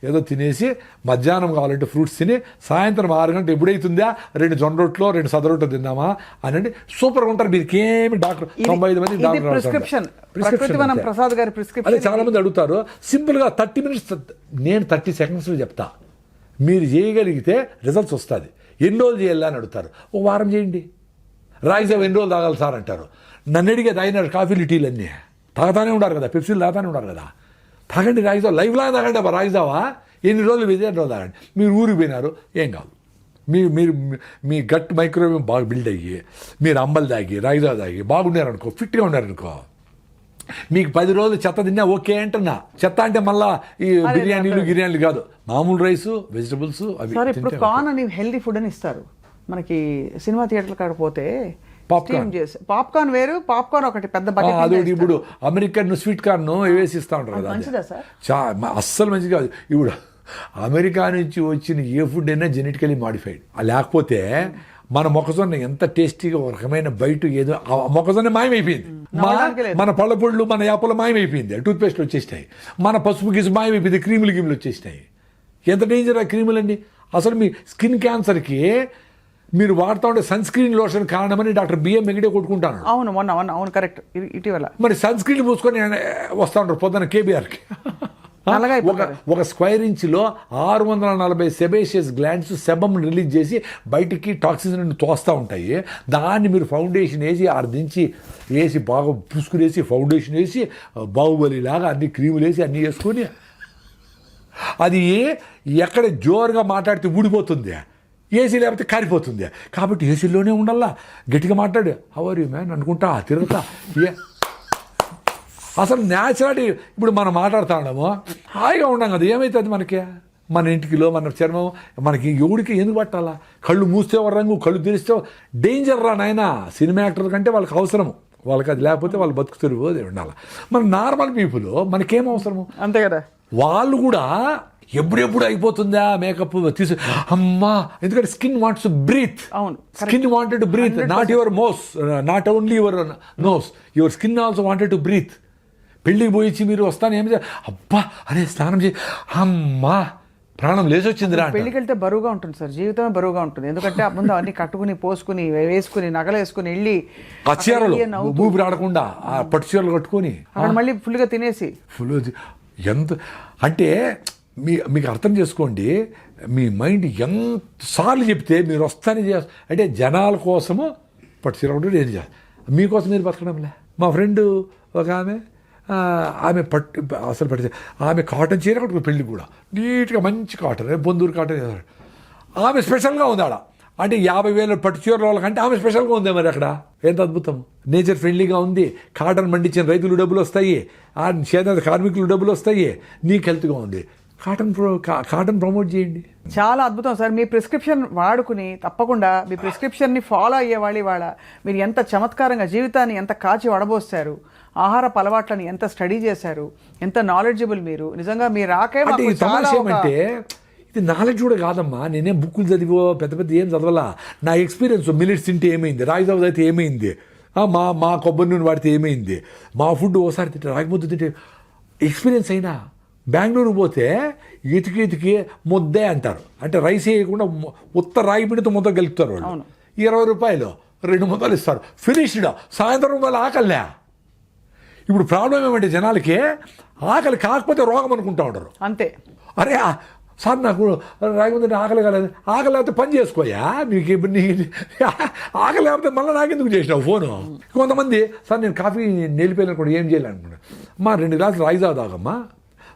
ఏదో తినేసి, మధ్యాహ్నం కావాలంటే ఫ్రూట్స్ తిని, సాయంత్రం 6 గంటలు ఎప్పుడైతుందా 2 జొన్న రొట్టెలో 2 సద రొట్టెలు తిందామా అని సూపర్గా ఉంటారు. మీకేమి డాక్టర్ 95 మంది ప్రసాద్ గారి ప్రిస్క్రిప్షన్. అదే చాలా మంది అడుగుతారు. సింపుల్గా 30 మినిట్స్, నేను 30 సెకండ్స్లో చెప్తా. మీరు చేయగలిగితే రిజల్ట్స్ వస్తుంది. ఎన్ని రోజులు చేయాలి అని అడుగుతారు. 1 వారం చేయండి. రాగి జావ ఎన్ని రోజులు తాగాలి సార్ అంటారు. నన్ను అడిగే తాగినారు కాఫీలు, టీలు అన్నీ. తాగుతానే ఉండారు కదా, పెప్సీలు తాగుతానే ఉండారు కదా. తాగండి రాగిజావా, లైఫ్లా తాగండి అబ్బా రాగిజావా. ఎన్ని రోజులు విజయ రోజు తాగండి. మీరు ఊరికి పోయినారు, ఏం కాదు. మీరు మీ గట్ మైక్రోవేవ్ బాగా బిల్డ్ అయ్యి మీరు అంబలు తాగి రాగిజావా తాగి బాగున్నారనుకో, ఫిట్గా ఉన్నారనుకో, మీకు 10 రోజులు చెత్త తిన్నా ఓకే అంటున్నా. చెత్త అంటే మళ్ళా ఈ బిర్యానీలు కాదు, మామూలు రైస్, వెజిటబుల్స్ అవి. సార్ ఇప్పుడు కార్న్ అని హెల్దీ ఫుడ్ అని ఇస్తారు మనకి సినిమా థియేటర్ల కాడ పోతే. పాప్కార్న్ వేరు, పాప్కార్న్ ఒకటి పెద్ద బకెట్. అదొకటి. ఇప్పుడు అమెరికన్ స్వీట్ కార్న్ వేసి ఇస్తా ఉంటారు కదా, మంచిదా సార్? అస్సలు మంచిది కాదు. ఇప్పుడు అమెరికా నుంచి వచ్చిన ఏ ఫుడ్ అయినా జెనెటికలీ మాడిఫైడ్. అది మన మొక్కజొన్న ఎంత టేస్టీగా ఒక రకమైన బయట ఏదో మొక్కజొన్న మాయమైపోయింది. మన పళ్ళపొళ్ళు, మన యాపలు మాయమైపోయింది, టూత్పేస్ట్ వచ్చేసినాయి. మన పసుపు గిసు మాయమైపోయింది, క్రీములు వచ్చేసినాయి. ఎంత డేంజర్ ఆ క్రీములండి. అసలు మీ స్కిన్ క్యాన్సర్కి మీరు వాడుతూ ఉంటే సన్ స్క్రీన్ లోషన్ కారణమని డాక్టర్ బిఎం వెంకటే కొట్టుకుంటాను. అవును కరెక్ట్. ఇటీవల మరి సన్ స్క్రీన్ పూసుకొని వస్తూ ఉంటారు పొద్దున్న కేబీఆర్కి. ఒక స్క్వేర్ ఇంచ్లో 640 సెబేషియస్ గ్లాండ్స్ సెబమ్ రిలీజ్ చేసి బయటికి టాక్సిన్స్ నుండి తోస్తూ ఉంటాయి. దాన్ని మీరు ఫౌండేషన్ వేసి 6 దించి వేసి బాగా పూసుకునేసి ఫౌండేషన్ వేసి బాహుబలిలాగా అన్ని క్రీములు వేసి అన్నీ వేసుకొని అది ఎక్కడ జోరుగా మాట్లాడితే ఊడిపోతుంది, ఏసీ లేకపోతే కారిపోతుంది. కాబట్టి ఏసీలోనే ఉండాలా, గట్టిగా మాట్లాడు, హౌ ఆర్ యు మ్యాన్ అనుకుంటా తిరుగుతా. అసలు న్యాచురాలిటీ. ఇప్పుడు మనం మాట్లాడుతూ ఉన్నాము, హాయిగా ఉన్నాం కదా, ఏమవుతుంది మనకి? మన ఇంటికిలో మన చర్మం మనకి ఎవడికి ఎందుకు పట్టాలా? కళ్ళు మూస్తే ఒక రంగు, కళ్ళు తెరిస్తే డేంజర్ రా నాయన. సినిమా యాక్టర్ కంటే వాళ్ళకి అవసరము, వాళ్ళకి అది లేకపోతే వాళ్ళు బతుకుతారు ఉండాలి. మన నార్మల్ పీపుల్ మనకేం అవసరము? అంతే కదా. వాళ్ళు కూడా ఎప్పుడెప్పుడు అయిపోతుందా మేకప్ తీసు అమ్మా. ఎందుకంటే స్కిన్ వాంట్స్ బ్రీత్. అవును, skin wanted to breathe, not your mouth, not only your nose, your skin also wanted to breathe. పెళ్ళికి పోయి మీరు వస్తాను ఏమి అబ్బా అరే స్నానం చేసి అమ్మా ప్రాణం లేచొచ్చిందిరా. పెళ్ళికి వెళ్తే బరువుగా ఉంటుంది సార్, జీవితమే బరువుగా ఉంటుంది. ఎందుకంటే ఆ ముందు అన్ని కట్టుకుని పోసుకుని వేసుకుని నగలు వేసుకుని వెళ్ళి ఆ చీరలు ఊపి రాడకుండా ఆ పట్టు చీరలు కట్టుకొని అక్కడ మళ్ళీ ఫుల్గా తినేసి ఎంత అంటే మీకు అర్థం చేసుకోండి. మీ మైండ్ ఎంతసార్లు చెప్తే మీరు వస్తానే చేస్తారు. అంటే జనాల కోసము పట్టు చీర కూడా ఏం చేస్తారు, మీకోసం మీరు బతకడంలే. మా ఫ్రెండ్ ఒక ఆమె అసలు ఆమె కాటన్ చీర కట్టుకుని పెళ్ళి కూడా నీట్గా మంచి కాటన్, బొందూరు కాటన్. ఆమె స్పెషల్గా ఉంది ఆడ. అంటే 50,000 పట్టు చీరల వాళ్ళకంటే ఆమె స్పెషల్గా ఉంది. మరి అక్కడ ఎంత అద్భుతం. నేచర్ ఫ్రెండ్లీగా ఉంది, కాటన్ పండించిన రైతులు డబ్బులు వస్తాయి, ఆ చేనేత కార్మికులు డబ్బులు వస్తాయి, నీకు హెల్త్గా ఉంది. కాటన్ ప్రమోట్ చేయండి. చాలా అద్భుతం సార్. మీ ప్రిస్క్రిప్షన్ వాడుకుని తప్పకుండా మీ ప్రిస్క్రిప్షన్ని ఫాలో అయ్యేవాళ్ళు ఇవాళ మీరు ఎంత చమత్కారంగా జీవితాన్ని ఎంత కాచి వడబోస్తారు, ఆహారపు అలవాట్లని ఎంత స్టడీ చేశారు, ఎంత నాలెడ్జబుల్ మీరు. నిజంగా మీరు రాకే అంటే ఇది నాలెడ్జ్ కూడా కాదమ్మా. నేనేం బుక్కులు చదివో పెద్ద ఏం చదవాలా. నా ఎక్స్పీరియన్స్ మిల్లెట్స్ తింటే ఏమైంది, రాగిజావ అయితే ఏమైంది, మా కొబ్బరి నూనె వాడితే ఏమైంది, మా ఫుడ్ ఓసారి తింటే రాగి ముద్ద తింటే ఎక్స్పీరియన్స్ అయినా. బెంగళూరు పోతే ఇతికి ముద్దే అంటారు. అంటే రైస్ వేయకుండా ఉత్త రాగి పిండితో ముద్ద గెలుపుతారు వాళ్ళు. 20 రూపాయలు 2 ముద్దలు ఇస్తారు, ఫినిష్డ్. సాయంత్రం వాళ్ళు ఆకలిలే. ఇప్పుడు ప్రాబ్లం ఏమంటే జనాలకి ఆకలి కాకపోతే రోగం అనుకుంటా ఉంటారు. అంతే. అరే సార్ నాకు రాగి ముద్ద ఆకలి కాలేదు. ఆకలి లేకపోతే పని చేసుకోయా, నీకు ఆకలి లేకపోతే మళ్ళీ నాకెందుకు చేసినావు ఫోను. కొంతమంది సార్ నేను కాఫీ నిలిపోయినా కూడా ఏం చేయాలనుకున్నా, మా 2 గ్లాసులు రాగిజావ తాగమ్మా.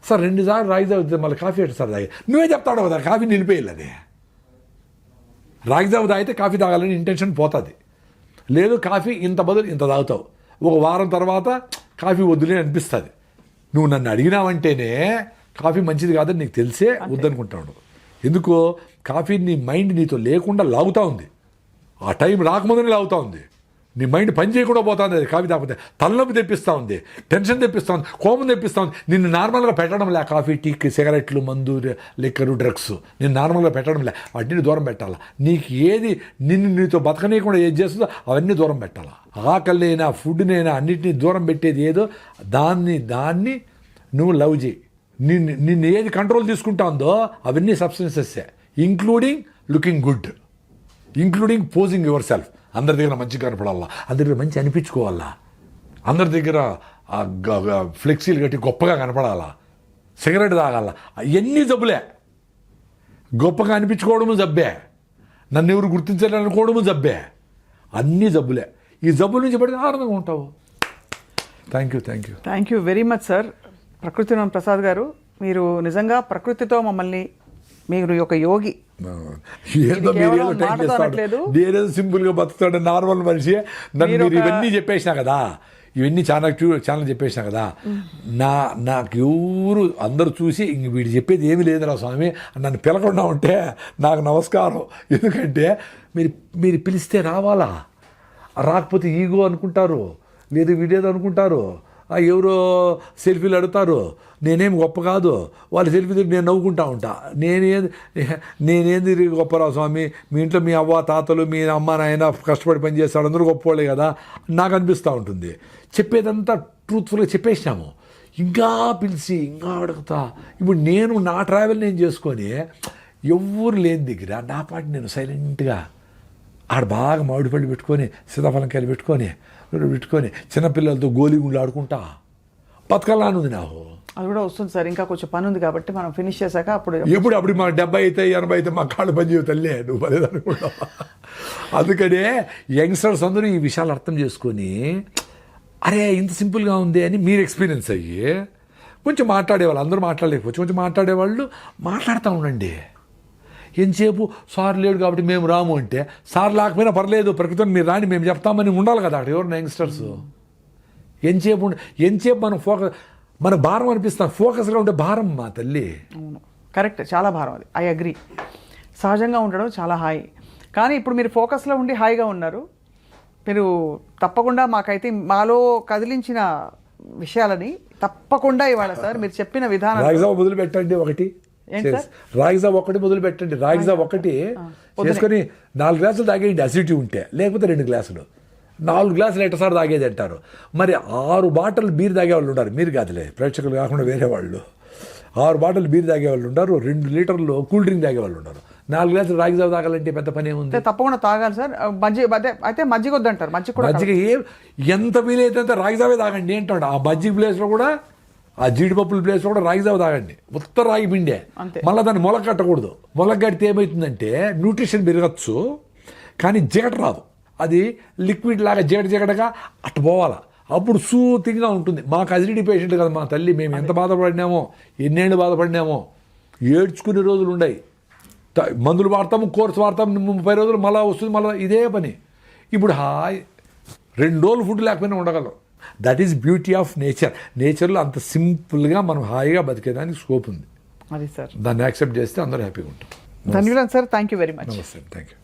సార్ 2 సార్లు రాగిజావ మళ్ళీ కాఫీ ఎట్టు సార్ తాగి. నువ్వే చెప్తాడు కదా కాఫీ నిలిపేయాలని. రాగిజావ తాగితే కాఫీ తాగాలని ఇంటెన్షన్ పోతుంది. లేదు కాఫీ ఇంత బదులు ఇంత తాగుతావు, ఒక వారం తర్వాత కాఫీ వద్దులే అనిపిస్తుంది. నువ్వు నన్ను అడిగినావంటేనే కాఫీ మంచిది కాదని నీకు తెలిసే వద్దనుకుంటాడు. ఎందుకో కాఫీ నీ మైండ్ నీతో లేకుండా లాగుతూ ఉంది, ఆ టైం రాకముందని లాగుతూ ఉంది. నీ మైండ్ పని చేయకుండా పోతుంది. అది కాఫీ తాగితే తలనొప్పి తెప్పిస్తూ ఉంది, టెన్షన్ తెప్పిస్తూ ఉంది, కోపం తెప్పిస్తూ ఉంది. నిన్ను నార్మల్గా పెట్టడం లే. కాఫీ, టీ, సిగరెట్లు, మందు, లిక్కరు, డ్రగ్స్ నిన్ను నార్మల్గా పెట్టడం లే. వాటిని దూరం పెట్టాలా. నీకు ఏది నీతో బతకనీయకుండా ఏది చేస్తుందో అవన్నీ దూరం పెట్టాలా. ఆకలినైనా ఫుడ్నైనా అన్నిటినీ దూరం పెట్టేది ఏదో దాన్ని నువ్వు లవ్ చేయి. నిన్ను ఏది కంట్రోల్ తీసుకుంటా ఉందో అవన్నీ సబ్స్టెన్సెస్సే, including looking good, including posing yourself. అందరి దగ్గర మంచిగా కనపడాలా, అందరి దగ్గర మంచి అనిపించుకోవాలా, అందరి దగ్గర ఫ్లెక్సీలు కట్టి గొప్పగా కనపడాలా, సిగరెట్ తాగాల. అవన్నీ జబ్బులే. గొప్పగా అనిపించుకోవడము జబ్బే, నన్ను ఎవరు గుర్తించాలనుకోవడము జబ్బే, అన్నీ జబ్బులే. ఈ జబ్బుల నుంచి పడితే ఆనందంగా ఉంటావు. Thank you thank you very much sir. ప్రకృతివనం ప్రసాద్ గారు, మీరు నిజంగా ప్రకృతితో మమ్మల్ని, మీరు ఒక యోగి. ఏదో కేవలం మీరేదో టైం మాటతో చేస్తాడు, అనట్లేదు. నేనేదో సింపుల్ గా బతుకుతాడు నార్మల్ మనిషి. నన్ను మీరు మీరు ఇవన్నీ చెప్పేసినా కదా, ఇవన్నీ చాలా చెప్పేసినా కదా, నాకు ఎవరు అందరూ చూసి ఇంక వీడు చెప్పేది ఏమీ లేదురా స్వామి నన్ను పిలకుండా ఉంటే నాకు నమస్కారం. ఎందుకంటే మీరు పిలిస్తే రావాలా, రాకపోతే ఈగో అనుకుంటారు, లేదు వీడేదో అనుకుంటారు, ఎవరో సెల్ఫీలు అడుగుతారు, నేనేం గొప్ప కాదు, వాళ్ళ సెల్ఫీ నేను నవ్వుకుంటా ఉంటా. నేనేంది గొప్పరా స్వామి, మీ ఇంట్లో మీ అవ్వ తాతలు మీ అమ్మ నాయన కష్టపడి పని చేస్తాడు, అందరూ గొప్పవాళ్ళే కదా నాకు అనిపిస్తూ ఉంటుంది. చెప్పేదంతా ట్రూత్ఫుల్గా చెప్పేసినాము, ఇంకా పిలిచి ఇంకా అడుగుతా. ఇప్పుడు నేను నా ట్రావెల్ నేను చేసుకొని ఎవరు లేని దగ్గర నా పాటి నేను సైలెంట్గా ఆడ బాగా మామిడి పళ్ళు పెట్టుకొని సీతాఫలంకాయలు పెట్టుకొని చిన్నపిల్లలతో గోలిగుండ్లు ఆడుకుంటా బతకాలనుంది నాకు. అది కూడా వస్తుంది సార్, ఇంకా కొంచెం పని ఉంది కాబట్టి మనం ఫినిష్ చేశాక అప్పుడు అప్పుడు మా 70 అయితే 80 అయితే మా కాళ్ళు పని చేయవు తల్లే, నువ్వు పదేదనుకుంటా. అందుకనే యంగ్స్టర్స్ అందరూ ఈ విషయాలు అర్థం చేసుకొని అరే ఇంత సింపుల్గా ఉంది అని మీరు ఎక్స్పీరియన్స్ అయ్యి కొంచెం మాట్లాడేవాళ్ళు, అందరూ మాట్లాడలేకపోవచ్చు, కొంచెం మాట్లాడేవాళ్ళు మాట్లాడుతూ ఉండండి. ఎంతసేపు సార్ లేడు కాబట్టి మేము రాము అంటే, సార్ లేకపోయినా పర్లేదు ప్రకృతిని మీరు రాని మేము చెప్తామని ఉండాలి కదా అక్కడ ఎవరు యంగ్స్టర్స్. ఎంతసేపు మనం మన భారం అనిపిస్తాం, ఫోకస్గా ఉంటే భారం మా తల్లి. అవును కరెక్ట్, చాలా భారం అది, ఐ అగ్రీ. సహజంగా ఉండడం చాలా హాయి, కానీ ఇప్పుడు మీరు ఫోకస్లో ఉండి హాయిగా ఉన్నారు. మీరు తప్పకుండా మాకైతే మాలో కదిలించిన విషయాలని తప్పకుండా ఇవాళ సార్ మీరు చెప్పిన విధానం. రాగిజావ మొదలు పెట్టండి ఒకటి, రాగిజావ ఒకటి మొదలు పెట్టండి, రాగిజావ ఒకటి చేసుకొని 4 గ్లాసులు తాగేయండి అసిడిటీ ఉంటే, లేకపోతే 2 గ్లాసులు, 4 గ్లాసులు ఎట్టసారి తాగేది అంటారు. మరి 6 బాటిల్ బీర్ తాగేవాళ్ళు ఉన్నారు, మీరు కాదులే ప్రేక్షకులు కాకుండా వేరే వాళ్ళు. 6 బాటిల్ బీర్ తాగేవాళ్ళు ఉన్నారు, 2 లీటర్లు కూల్ డ్రింక్ తాగేవాళ్ళు ఉన్నారు. 4 గ్లాసులు రాగిజావ తాగాలంటే పెద్ద పని ఏముంది? తప్పకుండా తాగాలి సార్. అయితే మజ్జిగ వద్దంటారు, మజ్జిగ ఎంత వీలైతే అంత రాగిజావే తాగండి అంటాడు. ఆ మజ్జిగ ప్లేస్లో కూడా, ఆ జీడిపప్పుల ప్లేస్లో కూడా రాగిజావ తాగండి, ఉత్త రాగి పిండే. మళ్ళీ దాన్ని మొలక కట్టకూడదు. మొలక కడితే ఏమవుతుందంటే న్యూట్రిషన్ పెరగచ్చు కానీ జిగట రాదు, అది లిక్విడ్ లాగా జిగటగా అట్ట పోవాలా, అప్పుడు సూతిగా ఉంటుంది. మాకు అసిడిటీ పేషెంట్ కదా మా తల్లి, మేము ఎంత బాధపడినామో, ఎన్నేళ్ళు బాధపడినామో, ఏడ్చుకునే రోజులు ఉన్నాయి. మందులు వాడతాము, కోర్సు వాడతాము, 30 రోజులు మళ్ళీ వస్తుంది, మళ్ళీ ఇదే పని. ఇప్పుడు హాయ్ 2 రోజులు ఫుడ్ లేకపోయినా ఉండగలం. That is beauty of nature. నేచర్లో అంత సింపుల్గా మనం హాయిగా బతికేదానికి స్కోప్ ఉంది. అది సార్, దాన్ని యాక్సెప్ట్ చేస్తే అందరూ హ్యాపీగా ఉంటాం. ధన్యవాదాలు sir, thank you very much. నమస్తే, థ్యాంక్ యూ.